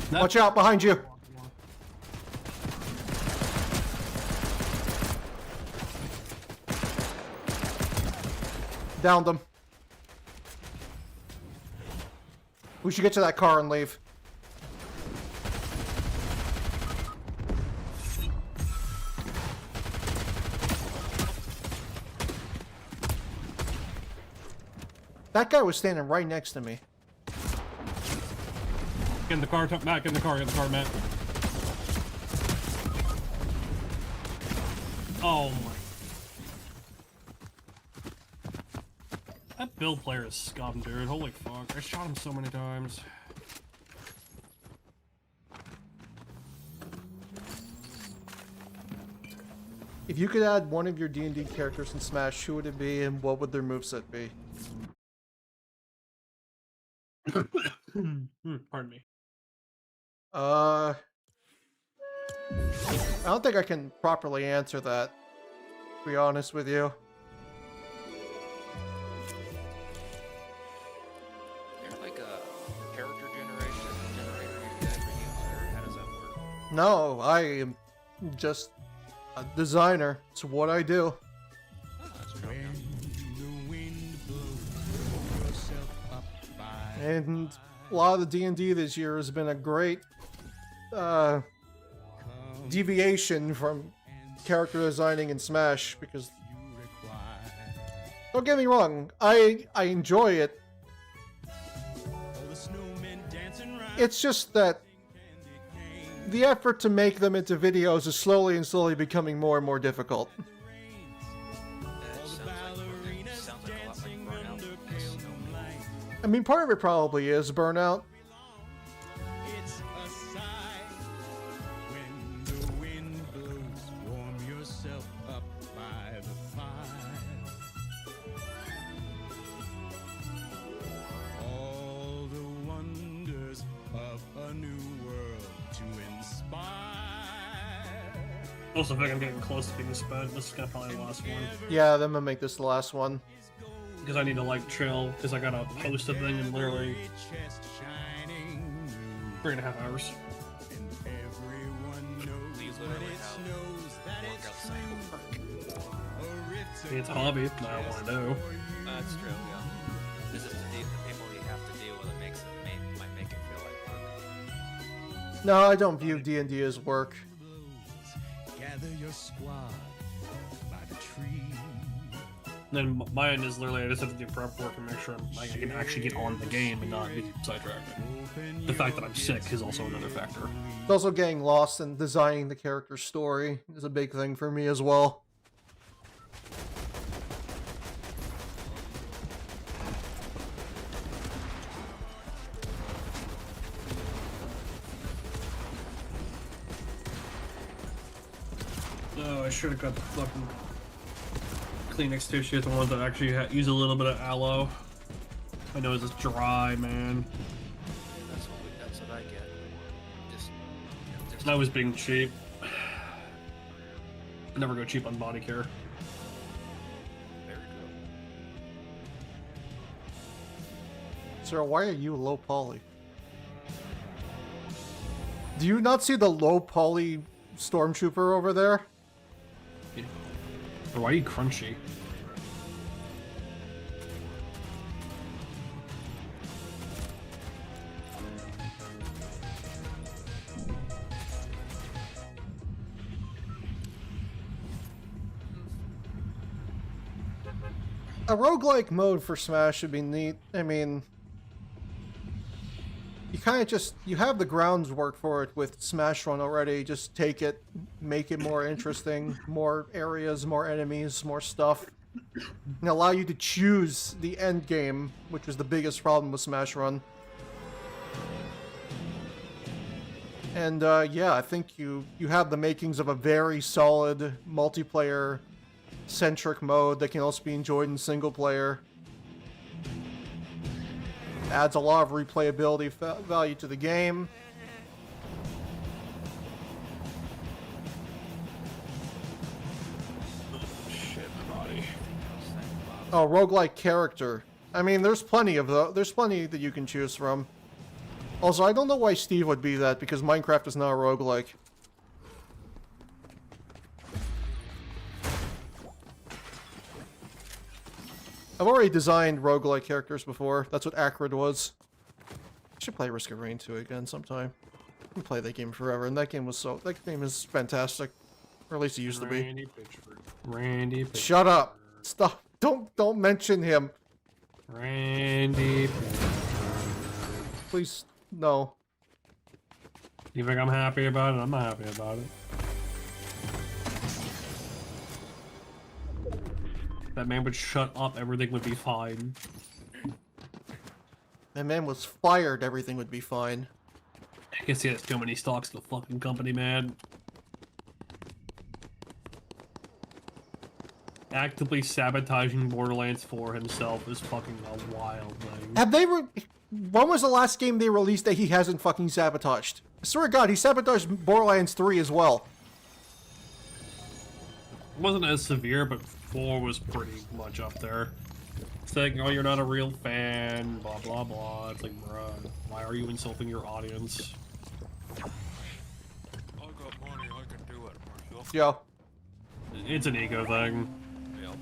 Watch out behind you. Downed them. We should get to that car and leave. That guy was standing right next to me. Get in the car, Matt. Get in the car, Matt. Oh my. That build player is scum, dude. Holy fuck. I shot him so many times. If you could add one of your D&D characters in Smash, who would it be and what would their moveset be? Pardon me. I don't think I can properly answer that, to be honest with you. There like a character generator you guys are using, or how does that work? No, I am just a designer. It's what I do. Oh, that's true. When the wind blows, pull yourself up by And a lot of the D&D this year has been a great deviation from character designing in Smash, because you require. don't get me wrong, I enjoy it. All the snowmen dancing round It's just that candy cane. the effort to make them into videos is slowly becoming more and more difficult. That sounds like a lot like Burnout. That's so many. I mean, part of it probably is burnout. It's a sigh when the wind blows. Warm yourself up by the fire. All the wonders of a new world to inspire. Also, I think I'm getting close to being sped. This is gonna probably the last one. Yeah, I'm gonna make this the last one. Because I need to, like, chill. Because I gotta post a thing in literally Chest shining new, 3.5 hours. and everyone knows These when literally it have snows that it's workouts I work. a I mean, it's a hobby that I want to do. That's true, yeah. This is the people you have to deal with. It makes it might make it feel like work. No, I don't view D&D as work. Gather your squad by the tree. Then my end is literally I just have to do prep work and make sure I can actually get on the game and not be sidetracked. The fact that I'm sick is also another factor. Also, getting lost in designing the character's story is a big thing for me as well. Oh, I should have got the fucking Kleenex tissue, the ones that actually use a little bit of aloe. I know it's dry, man. That's what I get. Just And I was being cheap. I never go cheap on body care. very good. Sir, why are you low poly? Do you not see the low poly stormtrooper over there? Or why are you crunchy? A roguelike mode for Smash would be neat. I mean, you kind of just, you have the groundwork for it with Smash Run already. Just take it, make it more interesting, more areas, more enemies, more stuff. And allow you to choose the end game, which was the biggest problem with Smash Run. And yeah, I think you have the makings of a very solid multiplayer centric mode that can also be enjoyed in single player. Adds a lot of replayability value to the game. Shit, my body. Oh, roguelike character. I mean, there's plenty that you can choose from. Also, I don't know why Steve would be that, because Minecraft is not a roguelike. I've already designed roguelike characters before. That's what Acrid was. I should play Risk of Rain 2 again sometime. I can play that game forever, and that game is fantastic. Or at least it used to be. Randy Pitchford. Shut up! Stop! Don't mention him! Randy Pitchford. Please, no. You think I'm happy about it? I'm not happy about it. That man would shut up, everything would be fine. That man was fired, everything would be fine. I guess he has too many stocks in the fucking company, man. Actively sabotaging Borderlands 4 himself is fucking a wild thing. Have they when was the last game they released that he hasn't fucking sabotaged? I swear to God, he sabotaged Borderlands 3 as well. It wasn't as severe, but 4 was pretty much up there. Saying, oh, you're not a real fan, blah blah blah. It's like, bruh, why are you insulting your audience? I got money, I can do it myself. Yo. It's an ego thing. Yep.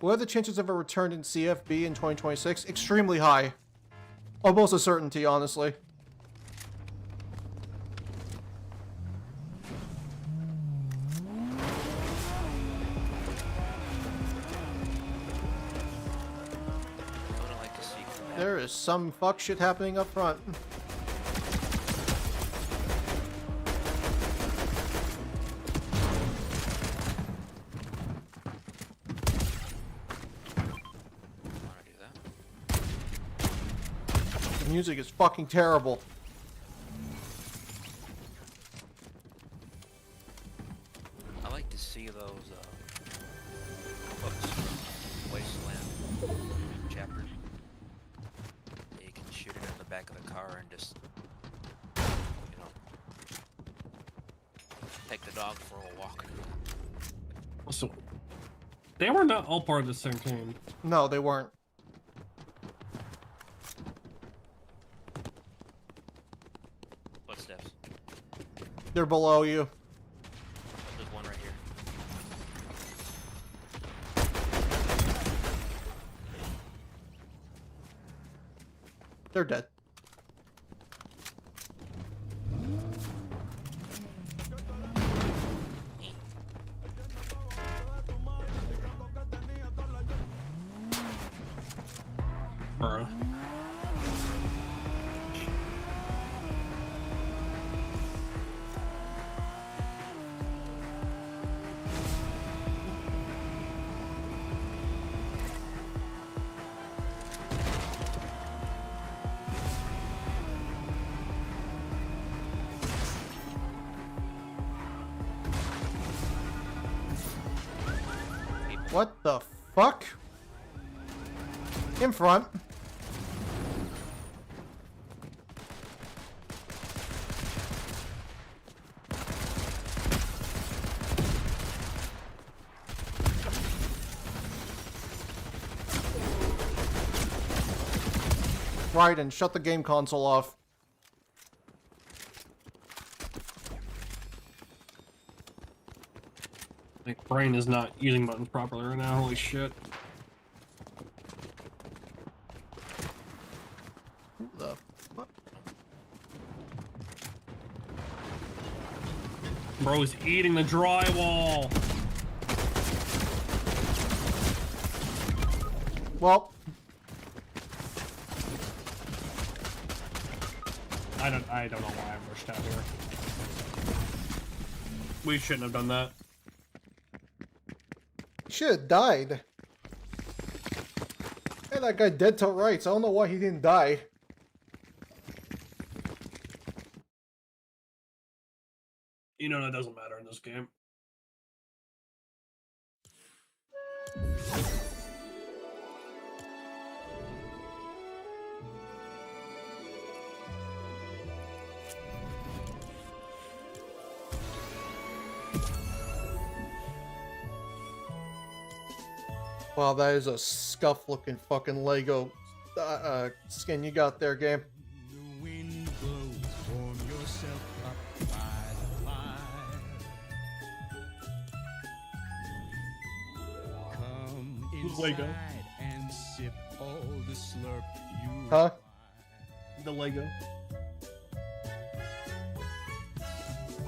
What are the chances of a return in CFB in 2026? Extremely high. Almost a certainty, honestly. There is some fuck shit happening up front. The music is fucking terrible. I like to see those books from Wasteland chapters. You can shoot it in the back of the car and just, you know, take the dog for a walk. So, they were not all part of the same team. No, they weren't. Footsteps. They're below you. There's one right here. They're dead. Bruh. What the fuck? In front. Right, and shut the game console off. Like, brain is not using buttons properly right now, holy shit. Who the fuck? Bro's eating the drywall! Well, I don't know why I rushed out here. We shouldn't have done that. should have died. Hey, that guy dead to rights. I don't know why he didn't die. You know that doesn't matter in this game. Wow, that is a scuff-looking fucking Lego skin you got there, game. The wind blows, warm yourself up by the fire. Come Who's Lego? inside and sip all the slurp you Huh? The Lego.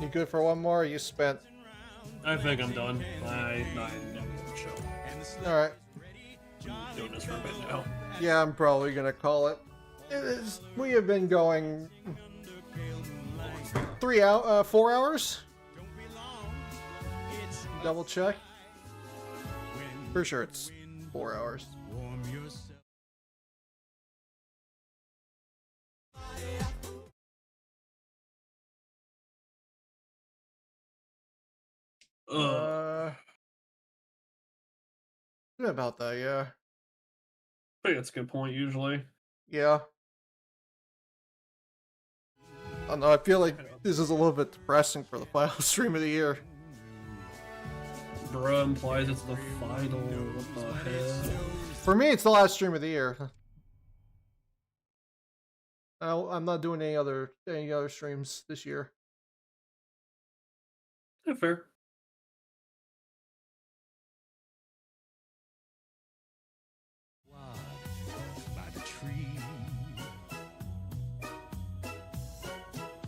You good for one more? Or you spent? I think I'm done. I'm chill. Alright. Doing this for a bit now. Yeah, I'm probably gonna call it. We have been going 4 hours? Double check. For sure it's 4 hours. warm yourself. About that, yeah. I think that's a good point, usually. Yeah. I don't know, I feel like this is a little bit depressing for the final stream of the year. Bruh implies it's the final. What the hell? For me, it's the last stream of the year. I'm not doing any other streams this year. Yeah, fair. By the tree,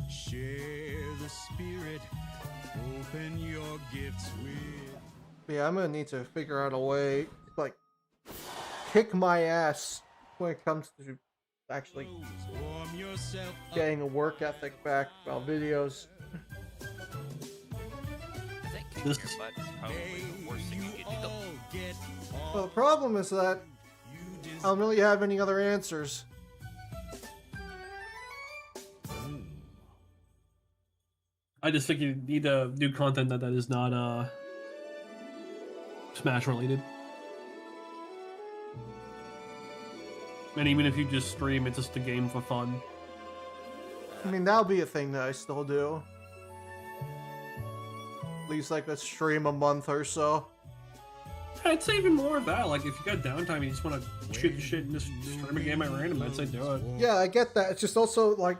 share the spirit, open your gifts with. Yeah, I'm gonna need to figure out a way to, like, kick my ass when it comes to actually Warm yourself up. getting a work ethic back about videos. I think kicking This- your butt is probably the worst thing you could do. All get Well, the problem is that I don't really have any other answers. I just think you need to do content that is not Smash related. And even if you just stream, it's just a game for fun. I mean, that'll be a thing that I still do. At least like a stream a month or so. I'd say even more of that. Like, if you got downtime and you just want to shoot the shit and just stream a game at random, I'd say do it. Yeah, I get that. It's just also like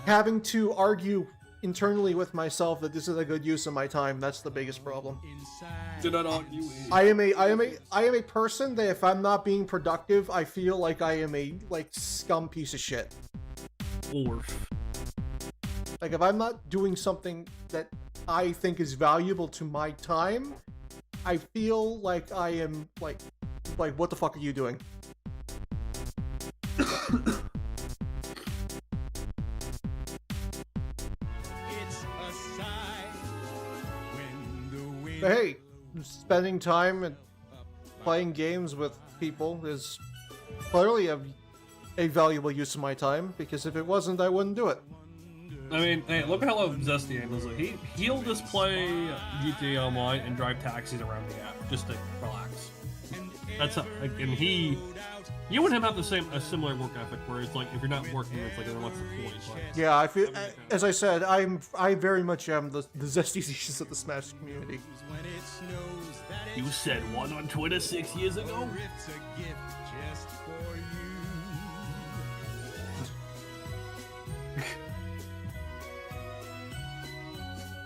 having to argue internally with myself that this is a good use of my time. That's the biggest problem. Do not argue. I am a person that if I'm not being productive, I feel like I am a scum piece of shit. Orf. Like if I'm not doing something that I think is valuable to my time, I feel like I am like what the fuck are you doing? It's a sigh when the wind But hey, spending time and playing games with people is clearly a valuable use of my time, because if it wasn't, I wouldn't do it. I mean, hey, look how Zesty is. Like, he'll just play GTA Online and drive taxis around the app just to relax. That's like, and you and him have a similar work ethic, where it's like if you're not working, it's like, then what's the point? Like, Yeah, I feel, as I said, I very much am the Zesty Z's of the Smash community. when it snows that you said one on Twitter 6 years ago. it's a gift just for you.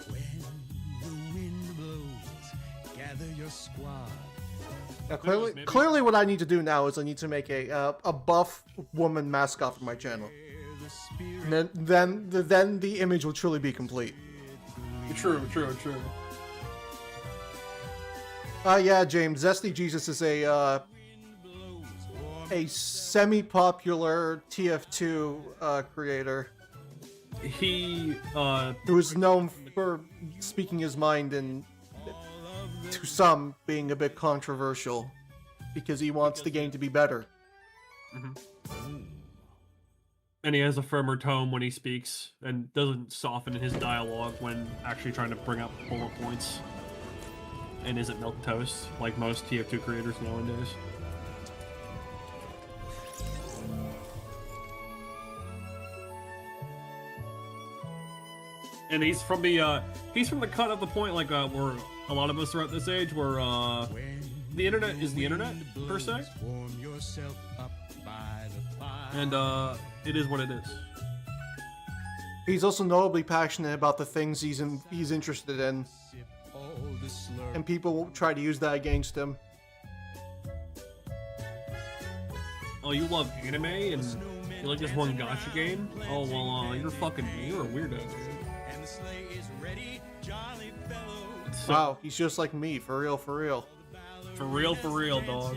When the wind blows, gather your squad. Now, Maybe- clearly, what I need to do now is I need to make a buff woman mascot for my channel. The spirit And then the image will truly be complete. True. Yeah, James, Zesty Jesus is a semi-popular TF2 creator He who is known for speaking his mind and, to some, being a bit controversial because he wants the game to be better. And he has a firmer tone when he speaks, and doesn't soften his dialogue when actually trying to bring up bullet points. And isn't milquetoast like most TF2 creators nowadays. And he's from the cut of the point like where a lot of us are at this age where the internet is the internet per se. And it is what it is. He's also notably passionate about the things he's interested in, and people won't try to use that against him. Oh, you love anime and you like this one gacha game? Oh well, you're a weirdo, dude. Wow, he's just like me, for real, for real. For real, dog.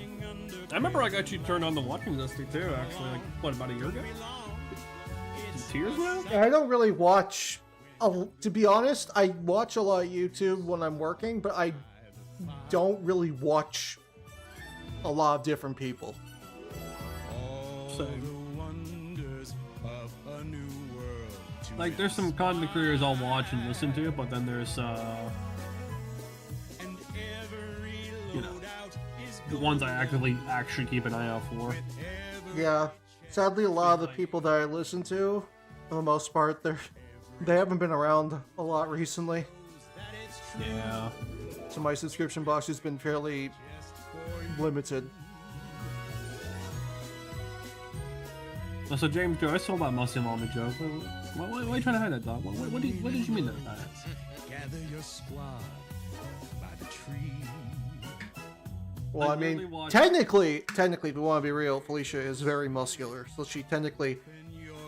I remember I got you turned on to watching this too, actually, like, what, about a year ago? 2 years now? I don't really watch, to be honest, I watch a lot of YouTube when I'm working, but I don't really watch a lot of different people. Same. Like, there's some content creators I'll watch and listen to, but then there's, you know, the ones I actually keep an eye out for. Yeah, sadly, a lot of the people that I listen to, for the most part, they haven't been around a lot recently. Yeah. So my subscription box has been fairly limited. So James, Joe, I saw that Muslim on the joke. Why are you trying to hide that, dog? What did you mean by that? Gather your squad by the tree. Well, I mean, technically, if we want to be real, Felicia is very muscular. So she technically,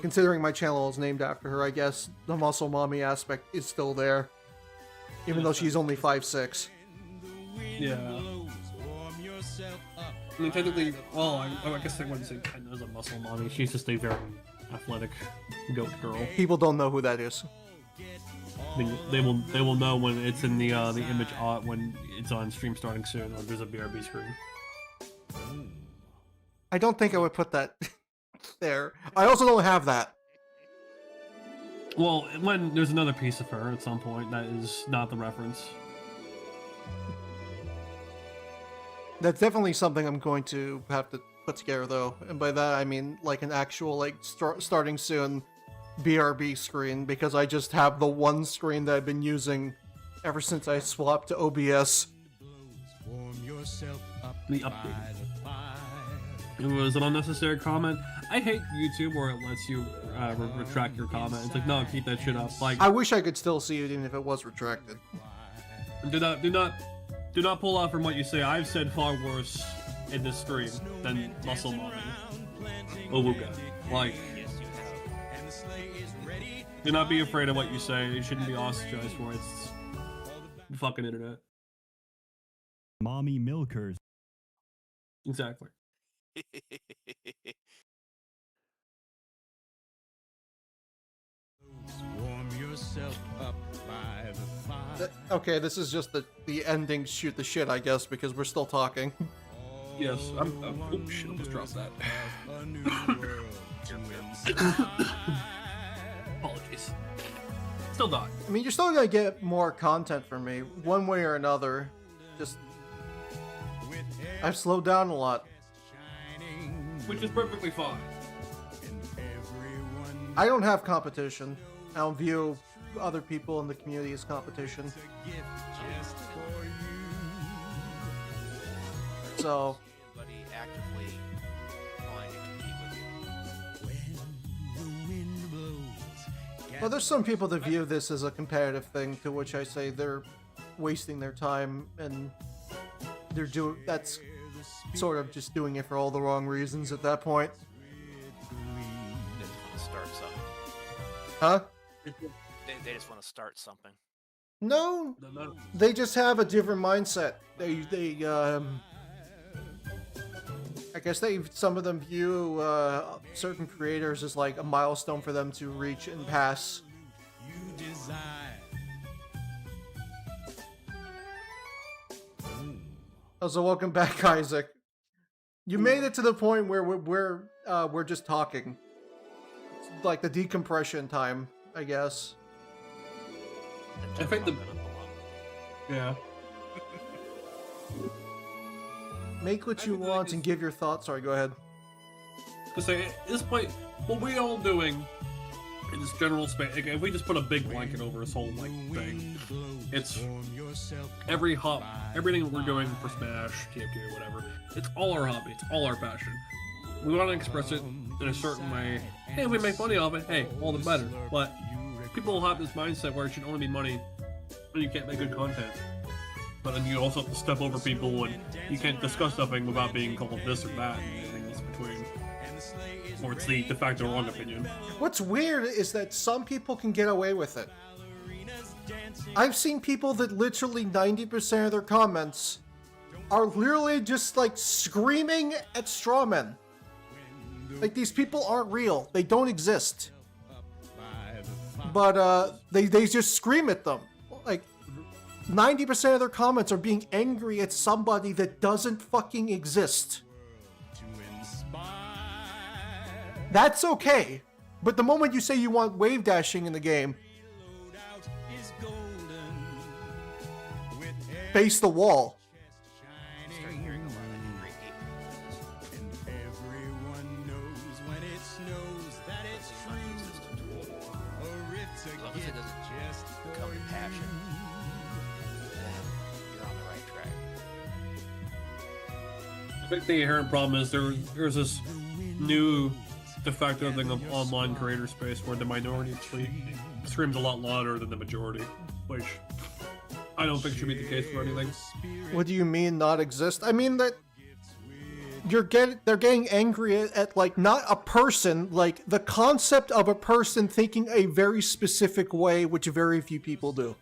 considering my channel is named after her, I guess the muscle mommy aspect is still there. Even though she's only 5'6". Yeah. I mean, technically, well, I guess I wouldn't say Ken is a muscle mommy. She's just a very athletic goat girl. People don't know who that is. They will know when it's in the image when it's on stream starting soon, or there's a BRB screen. I don't think I would put that there. I also don't have that. Well, when there's another piece of her at some point, that is not the reference. That's definitely something I'm going to have to put together, though. And by that, I mean, like, an actual, like, starting soon BRB screen, because I just have the one screen that I've been using ever since I swapped to OBS. The update. It was an unnecessary comment. I hate YouTube where it lets you retract your comment. It's like, no, keep that shit up. Like, I wish I could still see it even if it was retracted. Do not pull out from what you say. I've said far worse in this stream than muscle mommy. Owuga. Like, do not be afraid of what you say. You shouldn't be ostracized for it. It's the fucking internet. Mommy milkers. Exactly. Warm yourself up by the fire. Okay, this is just the ending shoot the shit, I guess, because we're still talking. Yes, oh shit, I almost dropped that. Apologies. Still not. I mean, you're still gonna get more content from me, one way or another. Just, I've slowed down a lot. Which is perfectly fine. I don't have competition. I don't view other people in the community as competition. So, Anybody actively trying to compete with you? When the wind blows. well, there's some people that view this as a competitive thing, to which I say they're wasting their time, and that's sort of just doing it for all the wrong reasons at that point. They just want to start something. Huh? They just want to start something. No, they just have a different mindset. I guess some of them view certain creators as like a milestone for them to reach and pass. You desire. Oh, so welcome back, Isaac. You made it to the point where we're just talking. like the decompression time, I guess. I think yeah. Make what you want and give your thoughts. Sorry, go ahead. To say at this point, what we all doing in this general space, like, if we just put a big blanket over this whole like thing, it's everything that we're doing for Smash, TFT, whatever. It's all our hobby. It's all our passion. We want to express it in a certain way. Hey, we make money off it. Hey, all the better. But people have this mindset where it should only be money, and you can't make good content. But then you also have to step over people, and you can't discuss something without being called this or that, and anything else between. Or it's the de facto wrong opinion. What's weird is that some people can get away with it. I've seen people that literally 90% of their comments are literally just like screaming at strawmen. Like, these people aren't real. They don't exist. But they just scream at them. Like, 90% of their comments are being angry at somebody that doesn't fucking exist. That's okay. But the moment you say you want wave dashing in the game, face the wall. Start hearing a lot of angry people. Everyone knows when it snows that it's true. As long as it doesn't become passion, then you're on the right track. I think the inherent problem is there's this new de facto thing of online creator space where the minority screams a lot louder than the majority, which I don't think should be the case for anything. What do you mean not exist? I mean that they're getting angry at like not a person, like the concept of a person thinking a very specific way, which very few people do.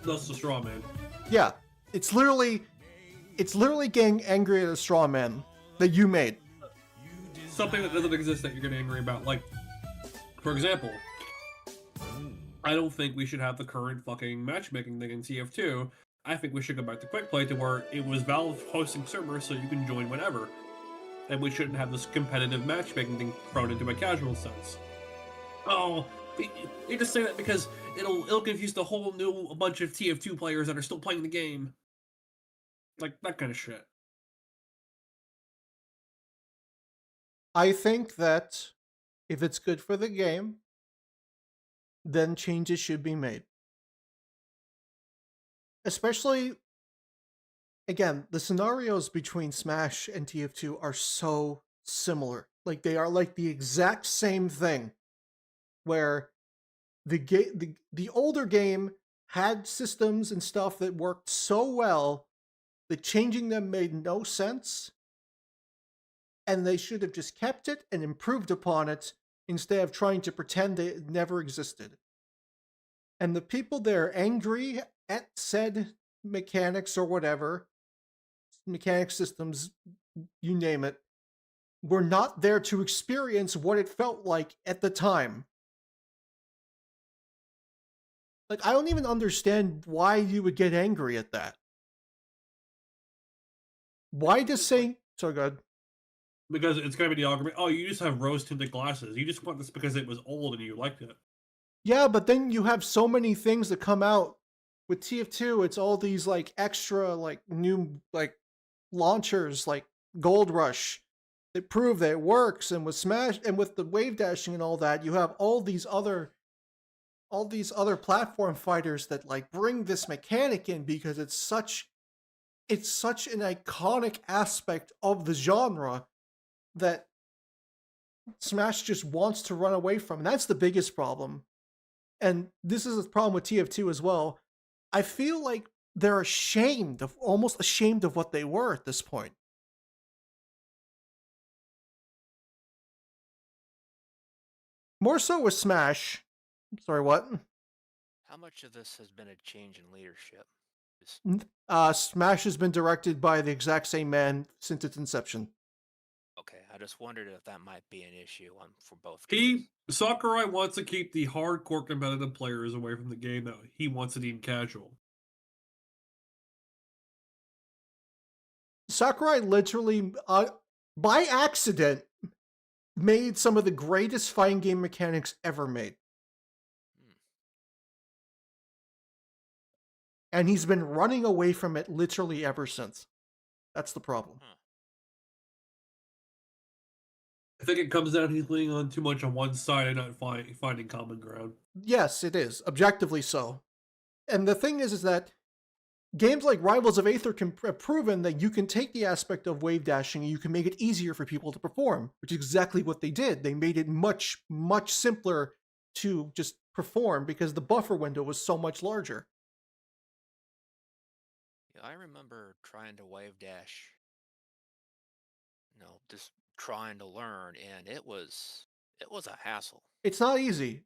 That's the straw man. Yeah, it's literally getting angry at a straw man that you made. Something that doesn't exist that you're getting angry about. Like, for example, I don't think we should have the current fucking matchmaking thing in TF2. I think we should go back to quick play to where it was Valve hosting servers so you can join whenever. And we shouldn't have this competitive matchmaking thing thrown into a casual sense. Oh, you just say that because it'll confuse the whole new bunch of TF2 players that are still playing the game. Like, that kind of shit. I think that if it's good for the game, then changes should be made. Especially, again, the scenarios between Smash and TF2 are so similar. Like, they are like the exact same thing. Where the older game had systems and stuff that worked so well that changing them made no sense. And they should have just kept it and improved upon it instead of trying to pretend it never existed. And the people that are angry at said mechanics or whatever, mechanic systems, you name it, were not there to experience what it felt like at the time. Like, I don't even understand why you would get angry at that. Why just saying... Sorry, go ahead. Because it's going to be the argument, oh, you just have rose-tinted glasses. You just want this because it was old and you liked it. Yeah, but then you have so many things that come out. With TF2, it's all these, like, extra, like, new, like, launchers, like Gold Rush, that prove that it works. And with Smash, and with the wave dashing and all that, you have all these other platform fighters that, like, bring this mechanic in because it's such an iconic aspect of the genre that Smash just wants to run away from. And that's the biggest problem. And this is a problem with TF2 as well. I feel like they're almost ashamed of what they were at this point. More so with Smash. Sorry, what? How much of this has been a change in leadership? Smash has been directed by the exact same man since its inception. Okay, I just wondered if that might be an issue for both. Sakurai wants to keep the hardcore competitive players away from the game that he wants to deem casual. Sakurai literally, by accident, made some of the greatest fighting game mechanics ever made. Hmm. And he's been running away from it literally ever since. That's the problem. Huh. I think it comes down to he's leaning on too much on one side and not finding common ground. Yes, it is. Objectively so. And the thing is that games like Rivals of Aether have proven that you can take the aspect of wave dashing and you can make it easier for people to perform, which is exactly what they did. They made it much, much simpler to just perform because the buffer window was so much larger. Yeah, I remember trying to wave dash, just trying to learn, and it was a hassle. It's not easy,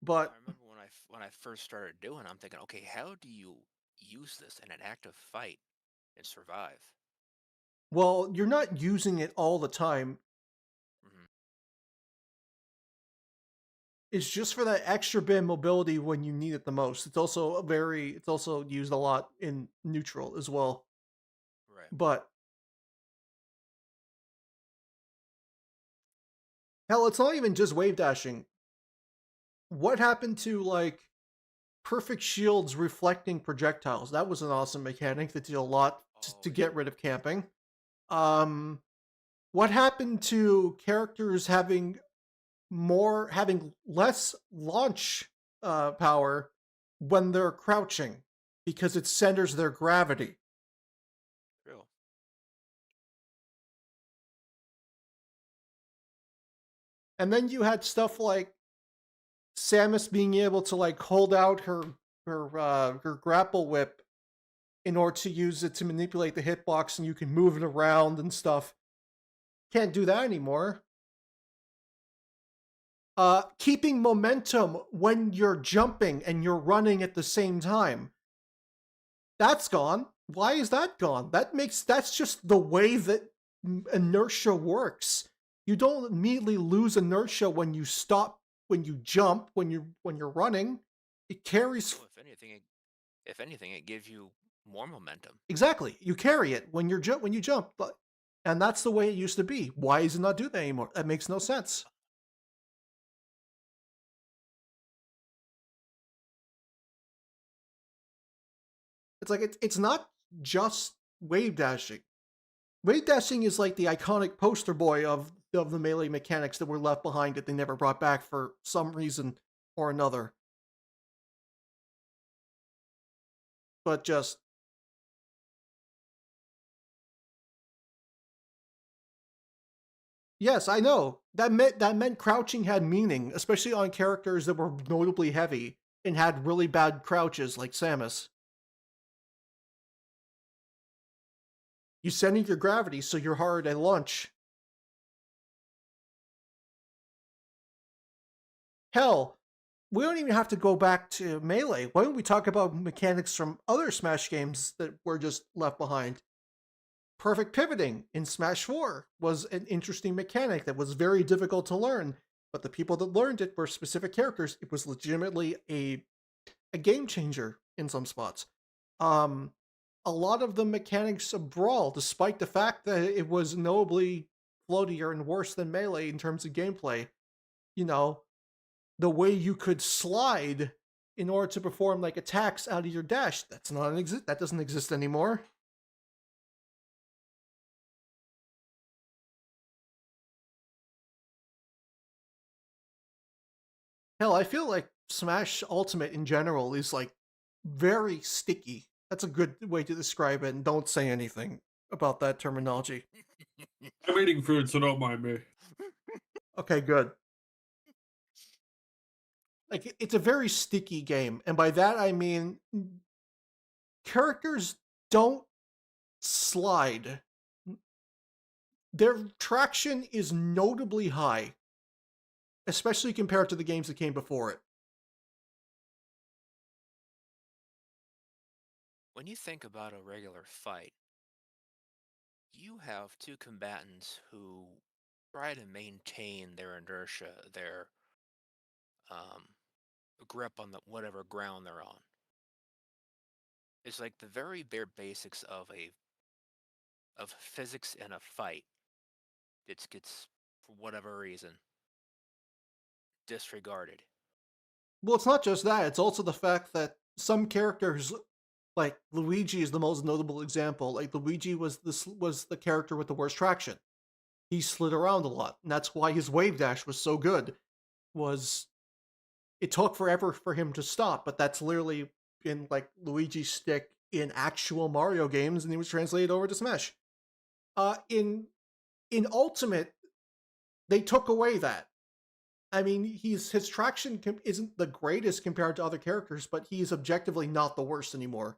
I but remember when I first started doing, I'm thinking, okay, how do you use this in an active fight and survive? well, you're not using it all the time. Hmm. It's just for that extra bit of mobility when you need it the most. It's also used a lot in neutral as well. Right. But hell, it's not even just wave dashing. What happened to like perfect shields reflecting projectiles? That was an awesome mechanic that did a lot Oh to yeah. get rid of camping. Um, what happened to characters having less launch power when they're crouching because it centers their gravity? True. And then you had stuff like Samus being able to like hold out her grapple whip in order to use it to manipulate the hitbox, and you can move it around and stuff. Can't do that anymore. Keeping momentum when you're jumping and you're running at the same time. That's gone. Why is that gone? That's just the way that inertia works. You don't immediately lose inertia when you stop, when you jump, when you're running. It carries Well, if anything, it gives you more momentum. exactly. You carry it when when you jump, and that's the way it used to be. Why does it not do that anymore? That makes no sense. It's like it's not just wave dashing. Wave dashing is like the iconic poster boy of the melee mechanics that were left behind that they never brought back for some reason or another. But just yes, I know that meant crouching had meaning, especially on characters that were notably heavy and had really bad crouches like Samus. You center your gravity so you're hard at launch. Hell, we don't even have to go back to Melee. Why don't we talk about mechanics from other Smash games that were just left behind? Perfect pivoting in Smash 4 was an interesting mechanic that was very difficult to learn, but the people that learned it were specific characters. It was legitimately a game changer in some spots. Um, a lot of the mechanics of Brawl, despite the fact that it was notably floatier and worse than Melee in terms of gameplay, you know, the way you could slide in order to perform like attacks out of your dash, that doesn't exist anymore. Hell, I feel like Smash Ultimate in general is like very sticky. That's a good way to describe it, and don't say anything about that terminology. I'm eating food, so don't mind me. Okay, good. Like it's a very sticky game, and by that I mean characters don't slide. Their traction is notably high, especially compared to the games that came before it. When you think about a regular fight, you have two combatants who try to maintain their inertia, their um, grip on the whatever ground they're on. It's like the very bare basics of physics in a fight it gets, for whatever reason, disregarded. Well, it's not just that. It's also the fact that some characters, like Luigi, is the most notable example. Like Luigi was the character with the worst traction. He slid around a lot, and that's why his wave dash was so good. Was it took forever for him to stop, but that's literally been like Luigi's stick in actual Mario games, and he was translated over to Smash. In Ultimate, they took away that. I mean, his traction isn't the greatest compared to other characters, but he's objectively not the worst anymore.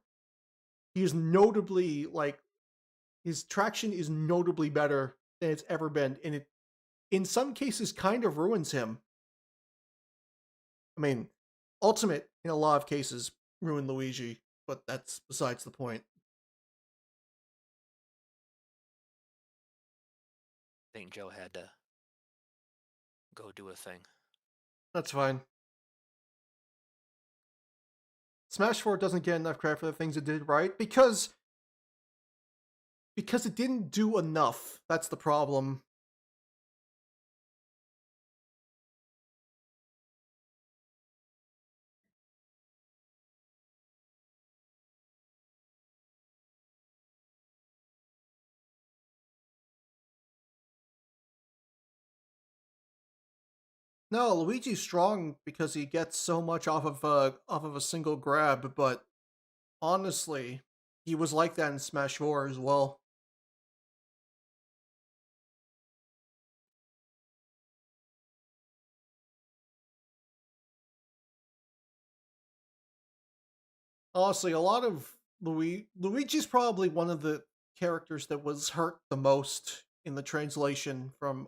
He's notably, like, his traction is notably better than it's ever been, and it, in some cases, kind of ruins him. I mean, Ultimate, in a lot of cases, ruined Luigi, but that's besides the point. I think Joe had to go do a thing. That's fine. Smash 4 doesn't get enough credit for the things it did right because it didn't do enough. That's the problem. No, Luigi's strong because he gets so much off of a single grab, but honestly, he was like that in Smash 4 as well. Honestly, a lot of Luigi's probably one of the characters that was hurt the most in the translation from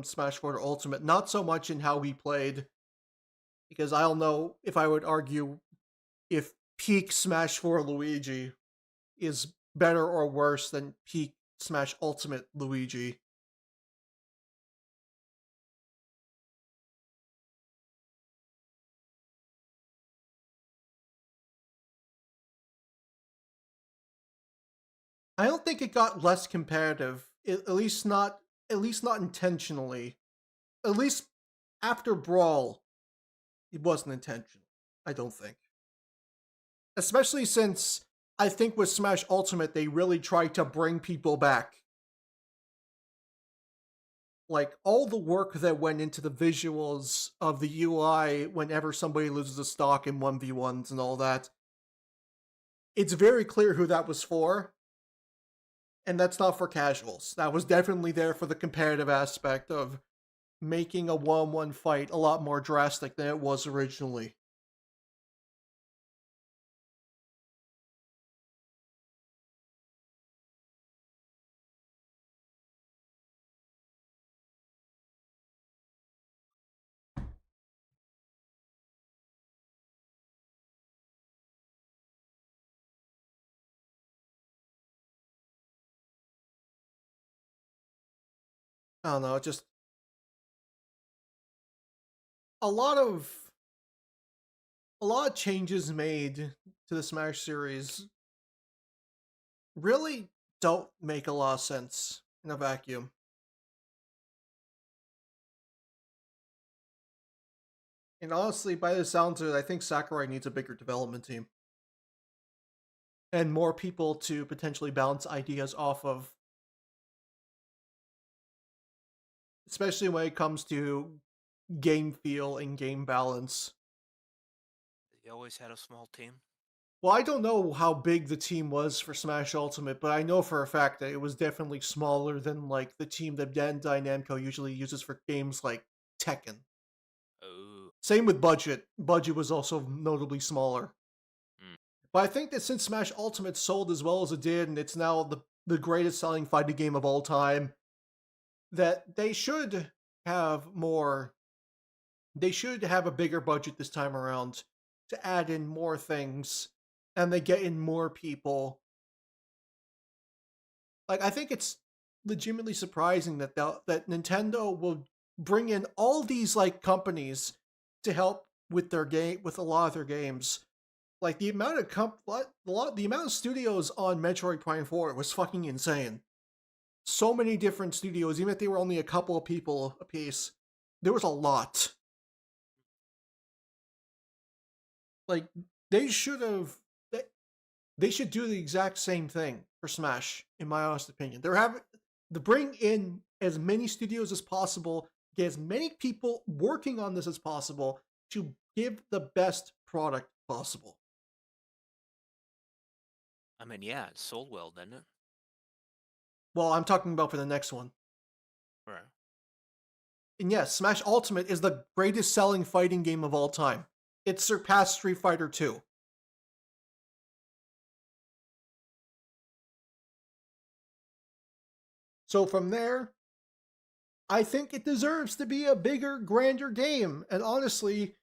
Smash 4 to Ultimate. Not so much in how he played, because I don't know if I would argue if peak Smash 4 Luigi is better or worse than peak Smash Ultimate Luigi. I don't think it got less competitive, at least not intentionally. At least after Brawl, it wasn't intentional. I don't think. Especially since I think with Smash Ultimate they really tried to bring people back. Like all the work that went into the visuals of the UI whenever somebody loses a stock in 1v1s and all that. It's very clear who that was for. And that's not for casuals. That was definitely there for the competitive aspect of making a 1-on-1 fight a lot more drastic than it was originally. I don't know, just a lot of changes made to the Smash series really don't make a lot of sense in a vacuum. And honestly, by the sounds of it, I think Sakurai needs a bigger development team. And more people to potentially bounce ideas off of. Especially when it comes to game feel and game balance. You always had a small team. Well, I don't know how big the team was for Smash Ultimate, but I know for a fact that it was definitely smaller than like the team that Bandai Namco usually uses for games like Tekken. Oh. Same with budget. Budget was also notably smaller. But I think that since Smash Ultimate sold as well as it did, and it's now the greatest selling fighting game of all time, that they should have more. They should have a bigger budget this time around to add in more things, and they get in more people. Like, I think it's legitimately surprising that that Nintendo will bring in all these like companies to help with their game, with a lot of their games. Like the amount of the amount of studios on Metroid Prime 4 was fucking insane. so many different studios, even if they were only a couple of people apiece. There was a lot. Like, they should have. They should do the exact same thing for Smash, in my honest opinion. They're having to bring in as many studios as possible, get as many people working on this as possible to give the best product possible. I mean, yeah, it sold well, didn't it? Well, I'm talking about for the next one. Right. And yes, Smash Ultimate is the greatest selling fighting game of all time. It surpassed Street Fighter 2. So from there, I think it deserves to be a bigger, grander game. And honestly,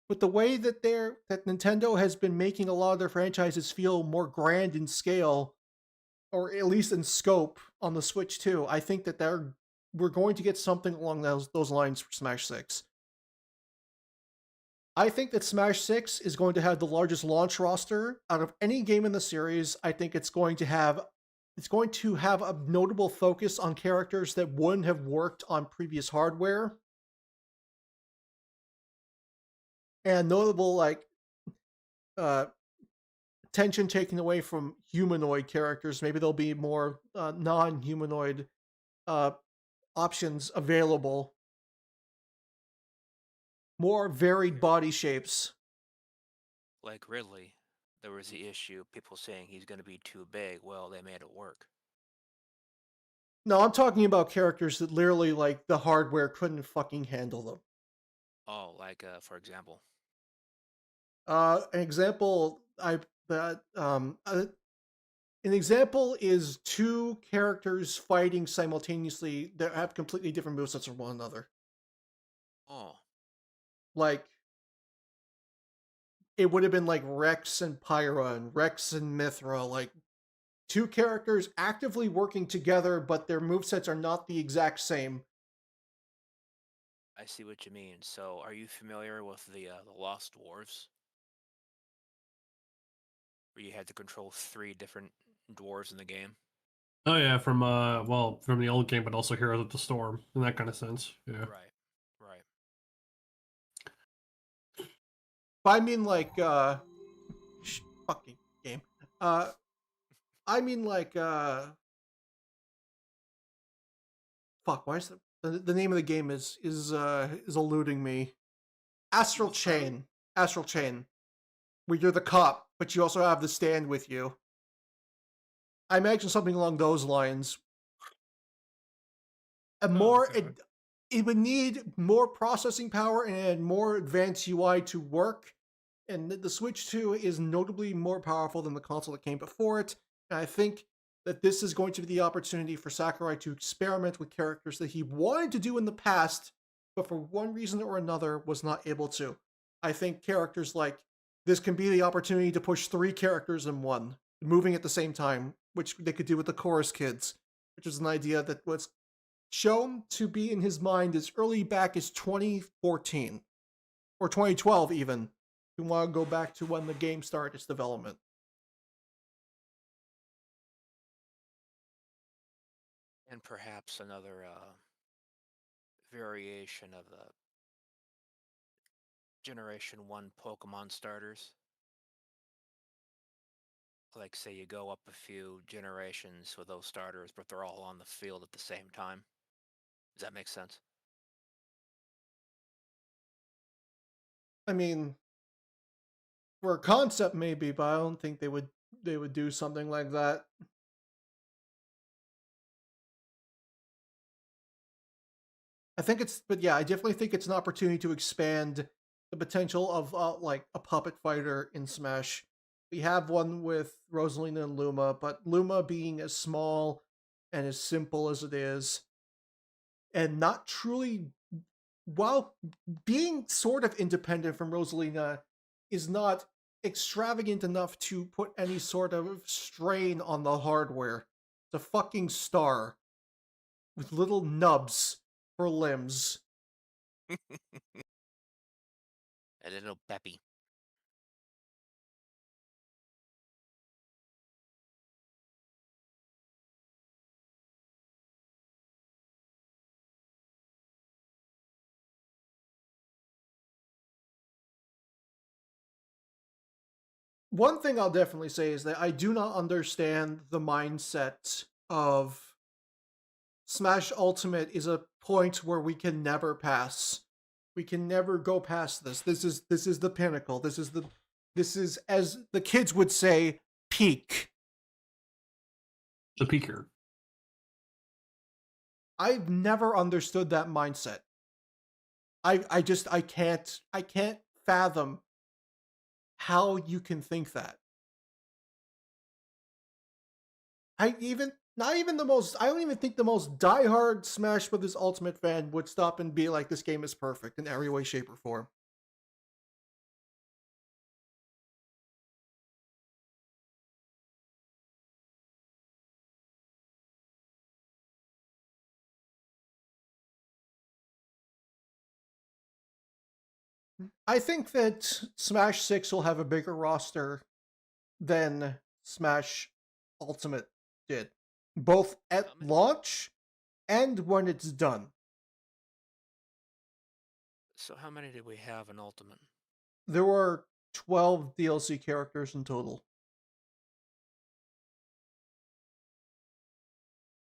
with the way that Nintendo has been making a lot of their franchises feel more grand in scale, or at least in scope on the Switch too, I think that we're going to get something along those lines for Smash 6. I think that Smash 6 is going to have the largest launch roster out of any game in the series. I think it's going to have a notable focus on characters that wouldn't have worked on previous hardware. And notable attention taken away from humanoid characters. Maybe there'll be more non-humanoid options available. More varied body shapes. Like Ridley, there was the issue, people saying he's going to be too big. Well, they made it work. No, I'm talking about characters that literally, like, the hardware couldn't fucking handle them. Oh, like, for example. An example an example is two characters fighting simultaneously that have completely different movesets from one another. Oh, Like, it would have been like Rex and Pyra and Rex and Mithra, like two characters actively working together, but their movesets are not the exact same. I see what you mean. So, are you familiar with the Lost Dwarves? Where you had to control 3 different dwarves in the game? Oh yeah, from from the old game, but also Heroes of the Storm in that kind of sense. Yeah. Right, right. But I mean, like, fucking game. I mean, like, fuck. Why is the name of the game is eluding me? Astral Chain. Astral Chain. Where you're the cop, but you also have the stand with you. I imagine something along those lines. And more, okay. it would need more processing power and more advanced UI to work. And the Switch 2 is notably more powerful than the console that came before it. And I think that this is going to be the opportunity for Sakurai to experiment with characters that he wanted to do in the past, but for one reason or another was not able to. I think characters like this can be the opportunity to push 3 characters in one, moving at the same time, which they could do with the Chorus Kids, which is an idea that was shown to be in his mind as early back as 2014 or 2012 even. You want to go back to when the game started its development. And perhaps another variation of the Generation 1 Pokemon starters. Like, say you go up a few generations with those starters, but they're all on the field at the same time. Does that make sense? I mean, for a concept maybe, but I don't think they would do something like that. But yeah, I definitely think it's an opportunity to expand the potential of like a puppet fighter in Smash. We have one with Rosalina and Luma, but Luma being as small and as simple as it is, and not truly, while being sort of independent from Rosalina, is not extravagant enough to put any sort of strain on the hardware. It's a fucking star with little nubs for limbs. A little peppy. One thing I'll definitely say is that I do not understand the mindset of Smash Ultimate is a point where we can never pass. We can never go past this. This is the pinnacle. This is, as the kids would say, peak. The peaker. I've never understood that mindset. I can't fathom how you can think that. I don't even think the most diehard Smash Brothers Ultimate fan would stop and be like, this game is perfect in every way, shape, or form. I think that Smash 6 will have a bigger roster than Smash Ultimate did, both at launch and when it's done. So how many did we have in Ultimate? There were 12 DLC characters in total.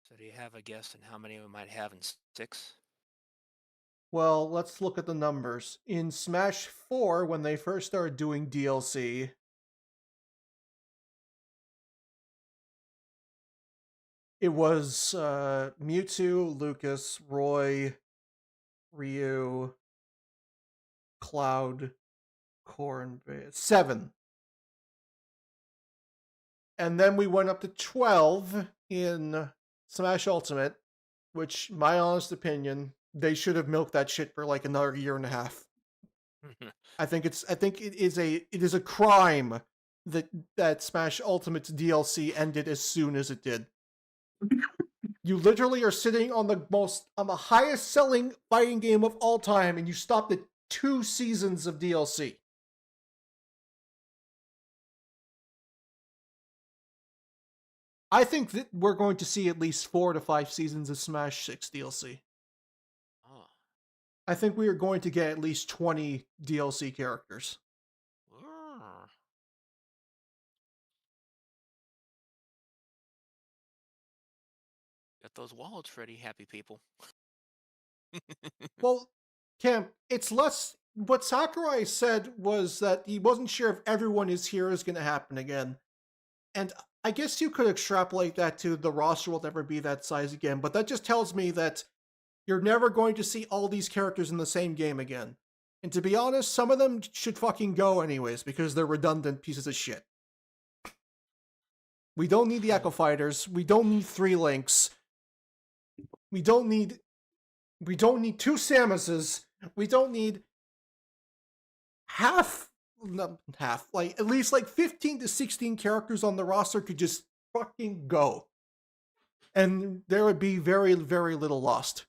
So do you have a guess on how many we might have in 6? Well, let's look at the numbers. In Smash 4, when they first started doing DLC, it was Mewtwo, Lucas, Roy, Ryu, Cloud, Corrin, 7. And then we went up to 12 in Smash Ultimate, which, my honest opinion, they should have milked that shit for like another year and a half. I think it is a crime that Smash Ultimate's DLC ended as soon as it did. You literally are sitting on the highest selling fighting game of all time, and you stopped at 2 seasons of DLC. I think that we're going to see at least 4 to 5 seasons of Smash 6 DLC. Oh. I think we are going to get at least 20 DLC characters. Got those wallets ready, happy people. Well, Cam, it's less. What Sakurai said was that he wasn't sure if everyone is here is going to happen again. And I guess you could extrapolate that to the roster will never be that size again, but that just tells me that you're never going to see all these characters in the same game again. And to be honest, some of them should fucking go anyways, because they're redundant pieces of shit. We don't need the Echo Fighters. We don't need 3 Links. We don't need 2 Samuses. We don't need like at least like 15 to 16 characters on the roster could just fucking go. And there would be very, very little lost.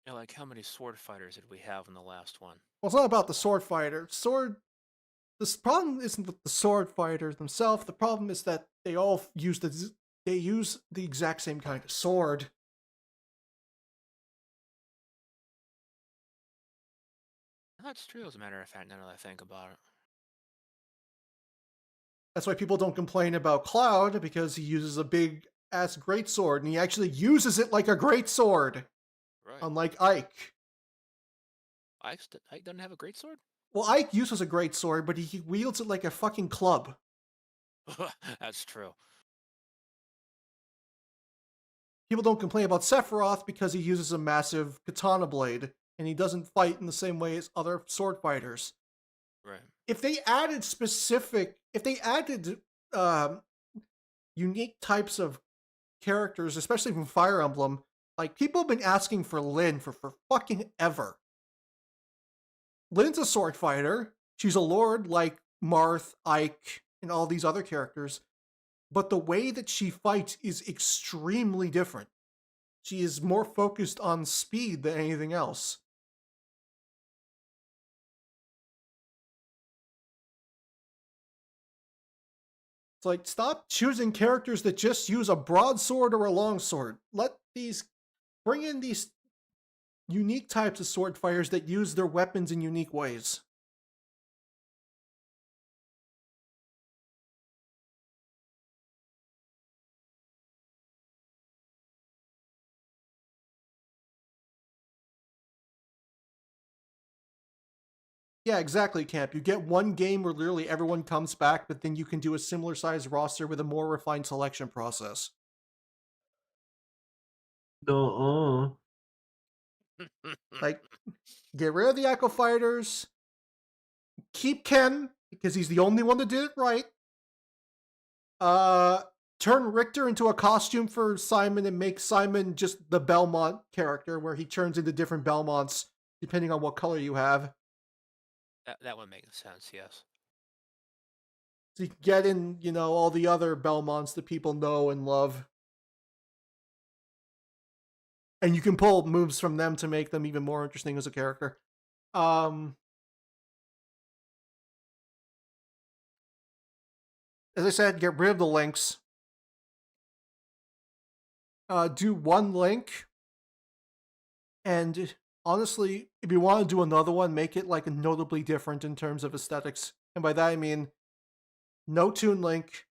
Yeah, like how many sword fighters did we have in the last one? Well, it's not about the sword fighter. The problem isn't with the sword fighters themselves. The problem is that they all use the exact same kind of sword. That's true, as a matter of fact, now that I think about it. That's why people don't complain about Cloud, because he uses a big ass greatsword, and he actually uses it like a greatsword. Right. Unlike Ike. Ike doesn't have a great sword? Well, Ike uses a greatsword, but he wields it like a fucking club. That's true. People don't complain about Sephiroth because he uses a massive katana blade, and he doesn't fight in the same way as other sword fighters. Right. If they added unique types of characters, especially from Fire Emblem, like, people have been asking for Lyn for fucking ever. Lyn's a sword fighter. She's a lord like Marth, Ike, and all these other characters. But the way that she fights is extremely different. She is more focused on speed than anything else. It's like, stop choosing characters that just use a broadsword or a longsword. Bring in these unique types of sword fighters that use their weapons in unique ways. Yeah, exactly, Camp. You get one game where literally everyone comes back, but then you can do a similar sized roster with a more refined selection process. No. Like, get rid of the Echo Fighters, keep Ken, because he's the only one that did it right. Turn Richter into a costume for Simon and make Simon just the Belmont character, where he turns into different Belmonts depending on what color you have. That would make sense, yes. So you can get in, all the other Belmonts that people know and love. And you can pull moves from them to make them even more interesting as a character. As I said, get rid of the links. Do one link. And honestly, if you want to do another one, make it like notably different in terms of aesthetics. And by that I mean no Toon Link.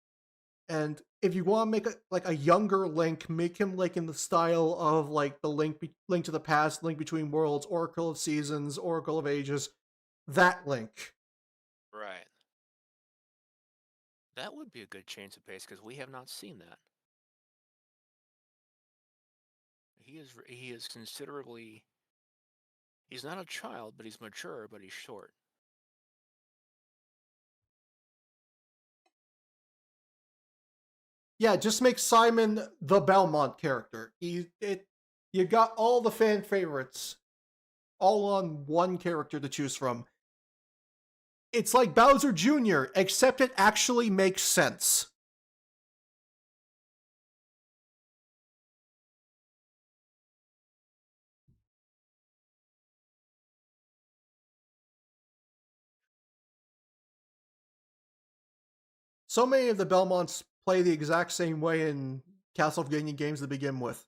And if you want to make a younger Link, make him like in the style of like the Link to the Past, Link Between Worlds, Oracle of Seasons, Oracle of Ages. That Link. Right. That would be a good change of pace because we have not seen that. He is considerably. He's not a child, but he's mature, but he's short. Yeah, just make Simon the Belmont character. You got all the fan favorites all on one character to choose from. It's like Bowser Jr., except it actually makes sense. So many of the Belmonts play the exact same way in Castlevania games to begin with.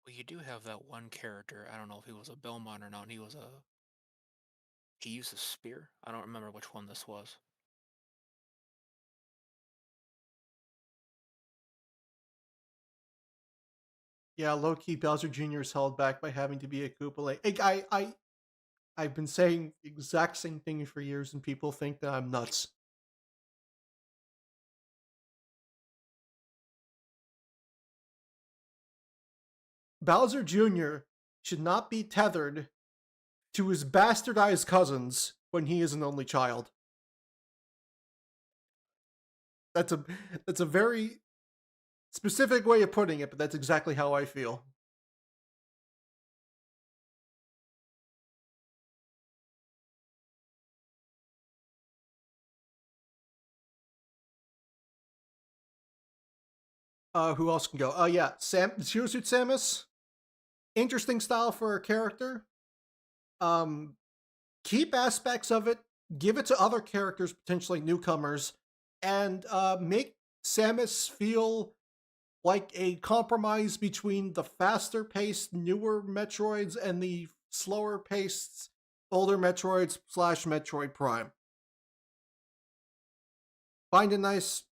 Well, you do have that one character. I don't know if he was a Belmont or not. He used a spear. I don't remember which one this was. Yeah, low-key Bowser Jr. is held back by having to be a Koopa. I've been saying the exact same thing for years, and people think that I'm nuts. Bowser Jr. should not be tethered to his bastardized cousins when he is an only child. That's a very specific way of putting it, but that's exactly how I feel. Who else can go? Yeah, Zero Suit Samus. Interesting style for a character. Keep aspects of it, give it to other characters, potentially newcomers, and make Samus feel like a compromise between the faster-paced newer Metroids and the slower-paced older Metroids / Metroid Prime. Find a nice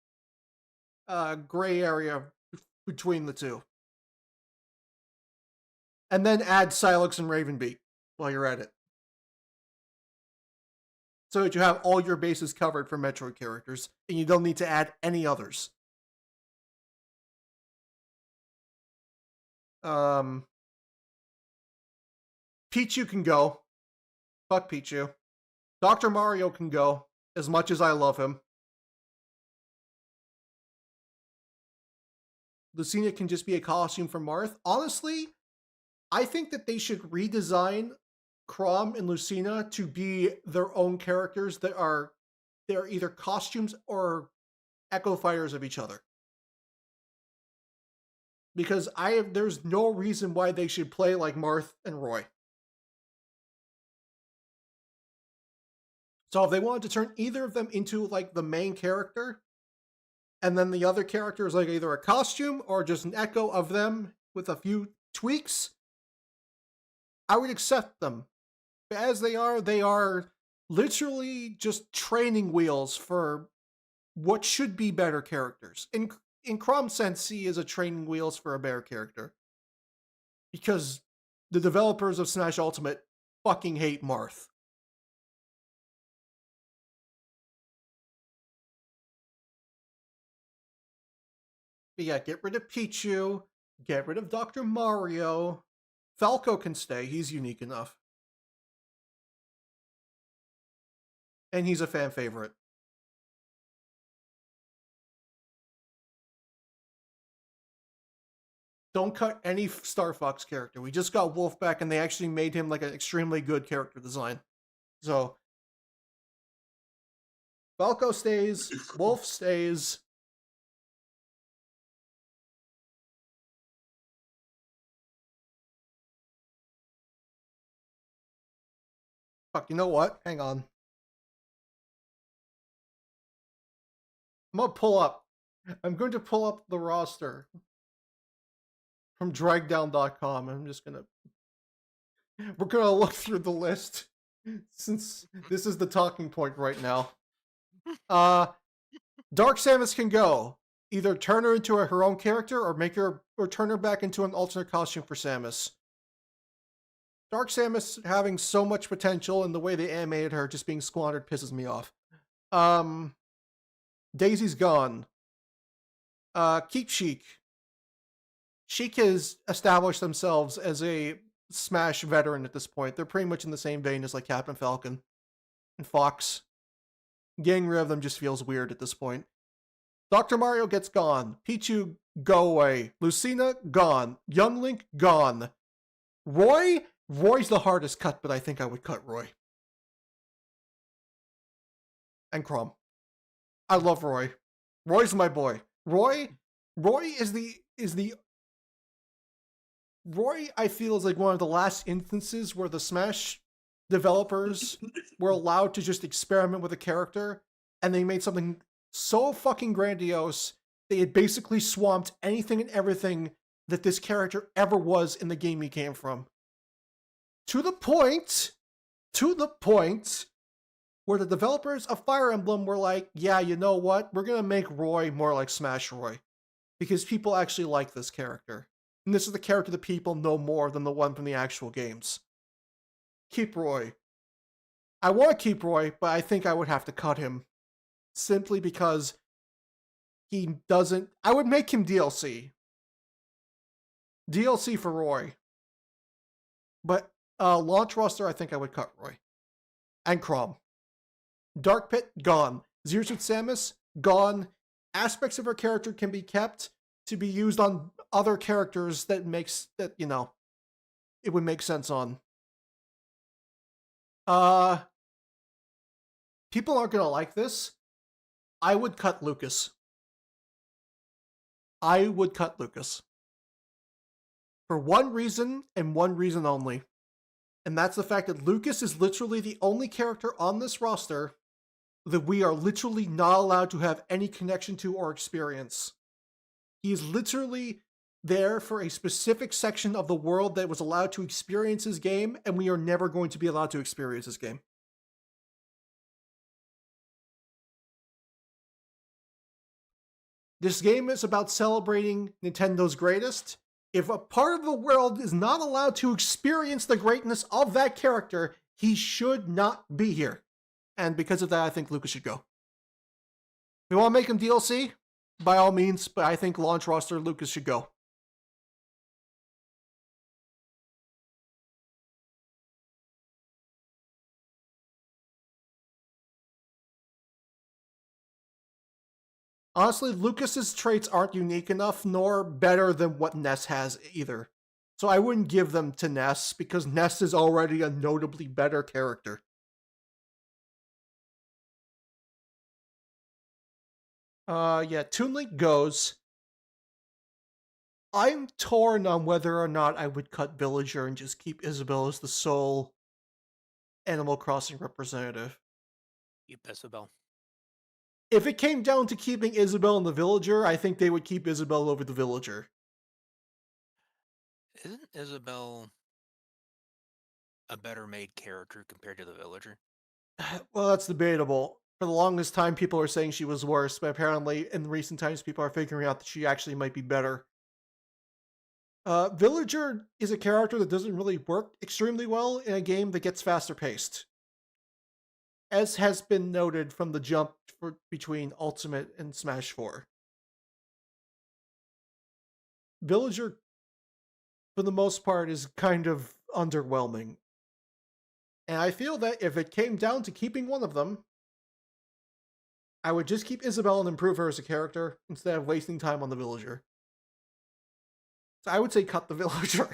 gray area between the two. And then add Silex and Ravenbeak while you're at it. So that you have all your bases covered for Metroid characters, and you don't need to add any others. Pichu can go. Fuck Pichu. Dr. Mario can go, as much as I love him. Lucina can just be a costume for Marth. Honestly, I think that they should redesign Chrom and Lucina to be their own characters that are they're either costumes or echo fighters of each other. Because there's no reason why they should play like Marth and Roy. So if they wanted to turn either of them into like the main character, and then the other character is like either a costume or just an echo of them with a few tweaks, I would accept them. As they are literally just training wheels for what should be better characters. In Crom's sense, he is a training wheels for a better character. Because the developers of Smash Ultimate fucking hate Marth. But yeah, get rid of Pichu, get rid of Dr. Mario. Falco can stay, he's unique enough. And he's a fan favorite. Don't cut any Star Fox character. We just got Wolf back and they actually made him like an extremely good character design. So Falco stays, Wolf stays. Fuck, you know what? Hang on. I'm going to pull up the roster from dragdown.com. We're gonna look through the list since this is the talking point right now. Dark Samus can go. Either turn her into her own character or turn her back into an alternate costume for Samus. Dark Samus having so much potential and the way they animated her just being squandered pisses me off. Daisy's gone. Keep Sheik. Sheik has established themselves as a Smash veteran at this point. They're pretty much in the same vein as like Captain Falcon and Fox. Getting rid of them just feels weird at this point. Dr. Mario gets gone. Pichu, go away. Lucina, gone. Young Link, gone. Roy's the hardest cut, but I think I would cut Roy. And Chrom. I love Roy. Roy's my boy. Roy I feel is like one of the last instances where the Smash developers were allowed to just experiment with a character and they made something so fucking grandiose they had basically swamped anything and everything that this character ever was in the game he came from. To the point where the developers of Fire Emblem were like, yeah, you know what? We're gonna make Roy more like Smash Roy. Because people actually like this character. And this is the character that people know more than the one from the actual games. Keep Roy. I want to keep Roy, but I think I would have to cut him. Simply because he doesn't... I would make him DLC. DLC for Roy. But launch roster, I think I would cut Roy. And Chrom. Dark Pit, gone. Zero Suit Samus, gone. Aspects of her character can be kept to be used on other characters that it would make sense on. People aren't gonna like this. I would cut Lucas. For one reason and one reason only. And that's the fact that Lucas is literally the only character on this roster that we are literally not allowed to have any connection to or experience. He is literally there for a specific section of the world that was allowed to experience his game, and we are never going to be allowed to experience his game. This game is about celebrating Nintendo's greatest. If a part of the world is not allowed to experience the greatness of that character, he should not be here. And because of that, I think Lucas should go. We want to make him DLC? By all means, but I think launch roster Lucas should go. Honestly, Lucas's traits aren't unique enough, nor better than what Ness has either. So I wouldn't give them to Ness, because Ness is already a notably better character. Yeah, Toon Link goes. I'm torn on whether or not I would cut Villager and just keep Isabelle as the sole Animal Crossing representative. Keep Isabel. If it came down to keeping Isabelle and the Villager, I think they would keep Isabelle over the Villager. Isn't Isabel a better made character compared to the Villager? Well, that's debatable. For the longest time, people were saying she was worse, but apparently in recent times, people are figuring out that she actually might be better. Villager is a character that doesn't really work extremely well in a game that gets faster paced, as has been noted from the jump between Ultimate and Smash 4. Villager, for the most part, is kind of underwhelming. And I feel that if it came down to keeping one of them, I would just keep Isabel and improve her as a character instead of wasting time on the Villager. So I would say cut the Villager.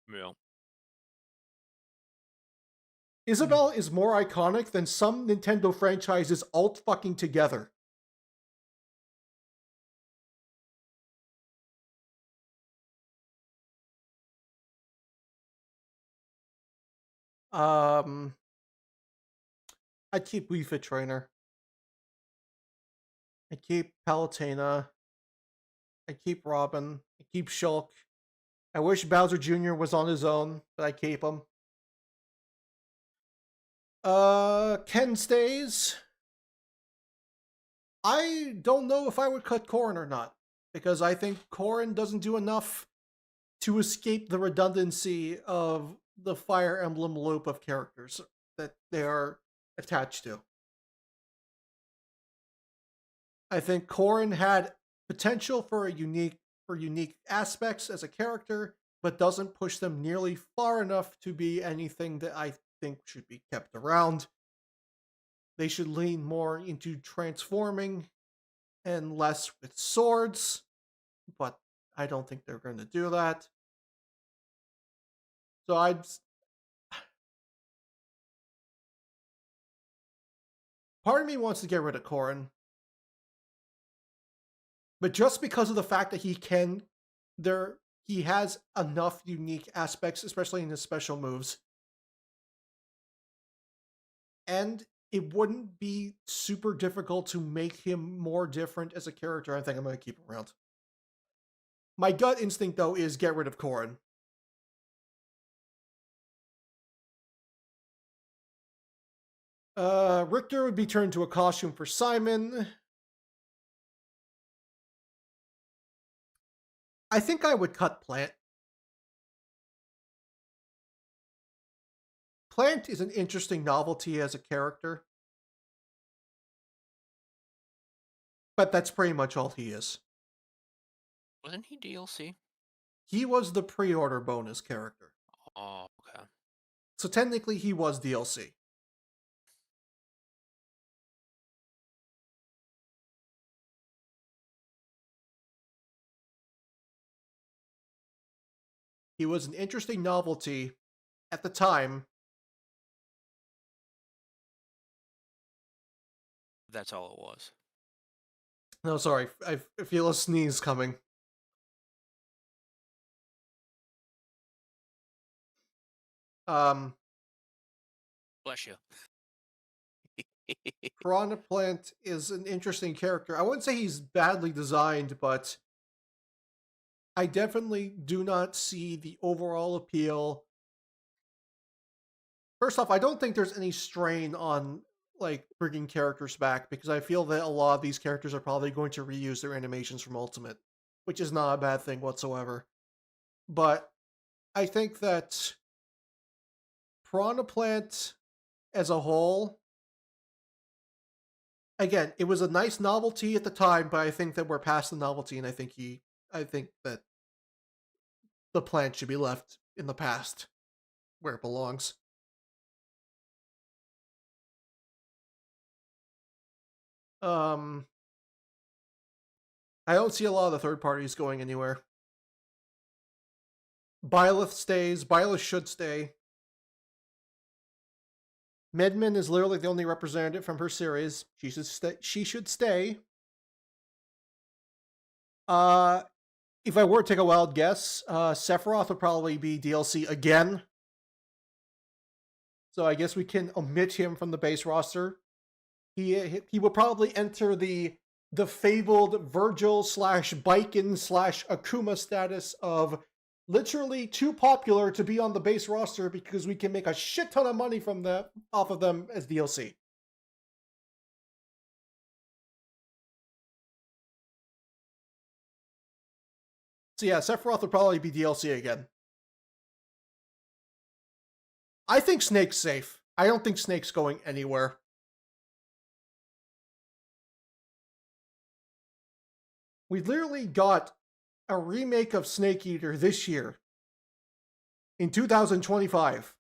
Yeah. Isabel is more iconic than some Nintendo franchises alt fucking together. I'd keep Wii Fit Trainer. I'd keep Palutena. I'd keep Robin. I'd keep Shulk. I wish Bowser Jr. was on his own, but I keep him. Ken stays. I don't know if I would cut Corrin or not, because I think Corrin doesn't do enough to escape the redundancy of the Fire Emblem loop of characters that they are attached to. I think Corrin had potential for unique aspects as a character, but doesn't push them nearly far enough to be anything that I think should be kept around. They should lean more into transforming and less with swords, but I don't think they're going to do that. So part of me wants to get rid of Corrin, but just because of the fact that he has enough unique aspects, especially in his special moves, and it wouldn't be super difficult to make him more different as a character. I think I'm going to keep him around. My gut instinct, though, is get rid of Corrin. Richter would be turned to a costume for Simon. I think I would cut Plant. Plant is an interesting novelty as a character, but that's pretty much all he is. Wasn't he DLC? He was the pre-order bonus character. Oh, okay. So technically he was DLC. He was an interesting novelty at the time. That's all it was. No, sorry. I feel a sneeze coming. Bless you. Piranha Plant is an interesting character. I wouldn't say he's badly designed, but I definitely do not see the overall appeal. First off, I don't think there's any strain on bringing characters back, because I feel that a lot of these characters are probably going to reuse their animations from Ultimate, which is not a bad thing whatsoever. But I think that Piranha Plant as a whole, again, it was a nice novelty at the time, but I think that we're past the novelty, and I think that the plant should be left in the past where it belongs. I don't see a lot of the third parties going anywhere. Byleth stays. Byleth should stay. Medman is literally the only representative from her series. She should stay. If I were to take a wild guess, Sephiroth would probably be DLC again. So I guess we can omit him from the base roster. He will probably enter the fabled Virgil / Biken / Akuma status of literally too popular to be on the base roster because we can make a shit ton of money from off of them as DLC. So yeah, Sephiroth will probably be DLC again. I think Snake's safe. I don't think Snake's going anywhere. We literally got a remake of Snake Eater this year. In 2025.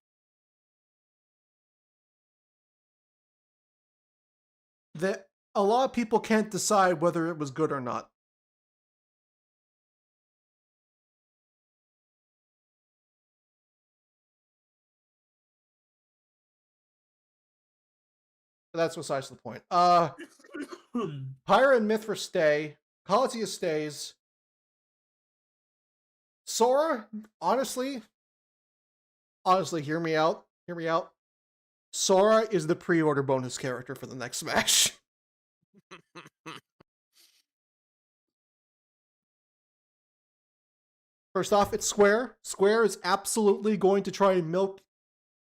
That a lot of people can't decide whether it was good or not. But that's besides the point. Pyra and Mithra stay. Kazuya stays. Sora, honestly, hear me out. Hear me out. Sora is the pre-order bonus character for the next Smash. First off, it's Square. Square is absolutely going to try and milk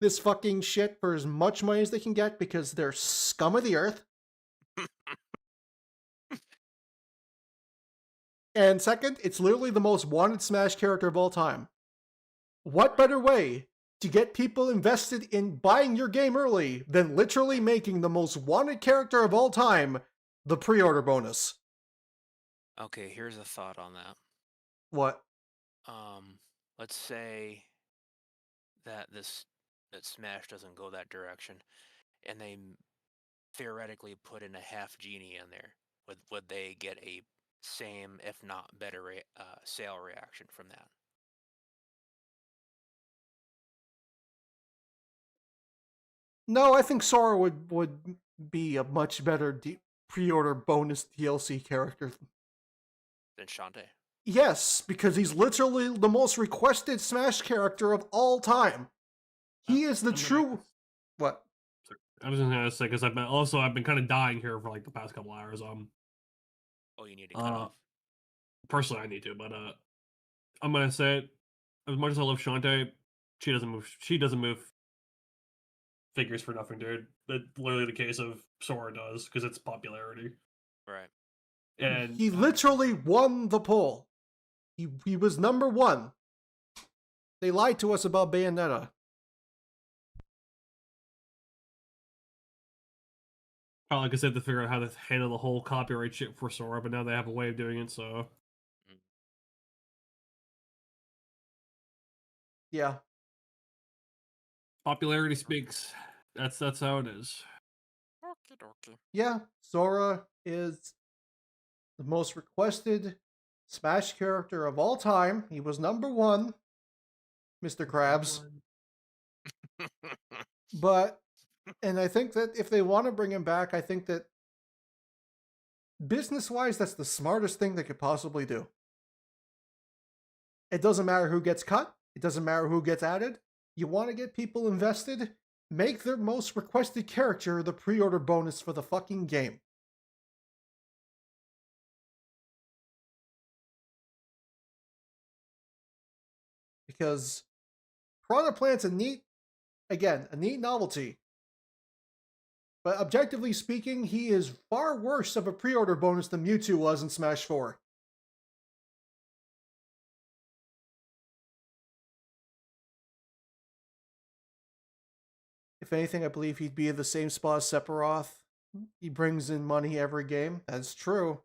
this fucking shit for as much money as they can get because they're scum of the earth. And second, it's literally the most wanted Smash character of all time. What better way to get people invested in buying your game early than literally making the most wanted character of all time the pre-order bonus? Okay, here's a thought on that. What? Let's say that Smash doesn't go that direction, and they theoretically put in a half genie in there. Would they get a same, if not better, sale reaction from that? No, I think Sora would be a much better pre-order bonus DLC character. Than Shantae? Yes, because he's literally the most requested Smash character of all time. He is the true... What? I was just gonna say, because I've been kind of dying here for like the past couple hours. Oh, you need to cut off. Personally, I need to, but I'm gonna say it. As much as I love Shantae, she doesn't move. She doesn't move figures for nothing, dude. That's literally the case of Sora does because it's popularity. Right. And he literally won the poll. He was number one. They lied to us about Bayonetta. like I said, to figure out how to handle the whole copyright shit for Sora, but now they have a way of doing it, so. Yeah. Popularity speaks. That's how it is. Okay. Yeah, Sora is the most requested Smash character of all time. He was number one, Mr. Krabs. But, and I think that if they want to bring him back, I think that business-wise, that's the smartest thing they could possibly do. It doesn't matter who gets cut. It doesn't matter who gets added. You want to get people invested? Make their most requested character the pre-order bonus for the fucking game. Because Piranha Plant's a neat novelty. But objectively speaking, he is far worse of a pre-order bonus than Mewtwo was in Smash 4. If anything, I believe he'd be in the same spot as Sephiroth. He brings in money every game. That's true.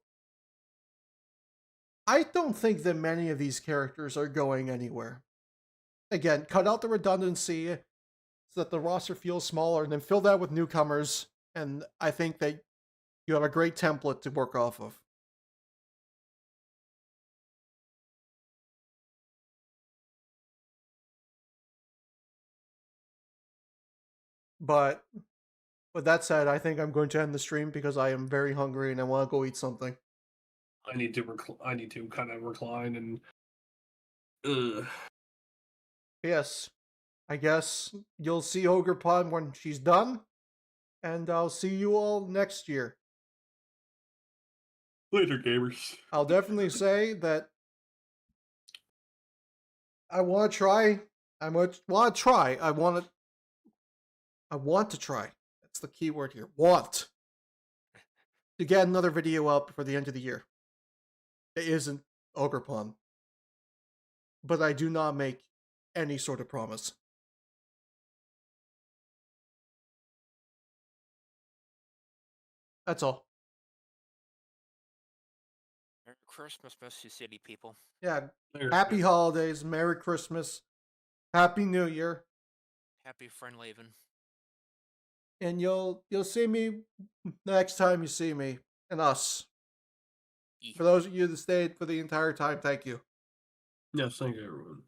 I don't think that many of these characters are going anywhere. Again, cut out the redundancy so that the roster feels smaller and then fill that with newcomers. And I think that you have a great template to work off of. But with that said, I think I'm going to end the stream because I am very hungry and I want to go eat something. I need to kind of recline and. Ugh. Yes, I guess you'll see Ogre Pod when she's done, and I'll see you all next year. Later, gamers. I'll definitely say that I want to try. I want to try. I want to try. That's the key word here. Want to get another video up before the end of the year. It isn't Ogre Pond. but I do not make any sort of promise. That's all. Merry Christmas, Missy City people. Yeah. There. Happy holidays, Merry Christmas, Happy New Year, Happy Friendlaven. and you'll see me next time you see me and us. Yee. For those of you that stayed for the entire time, thank you. Yes, thank you, everyone.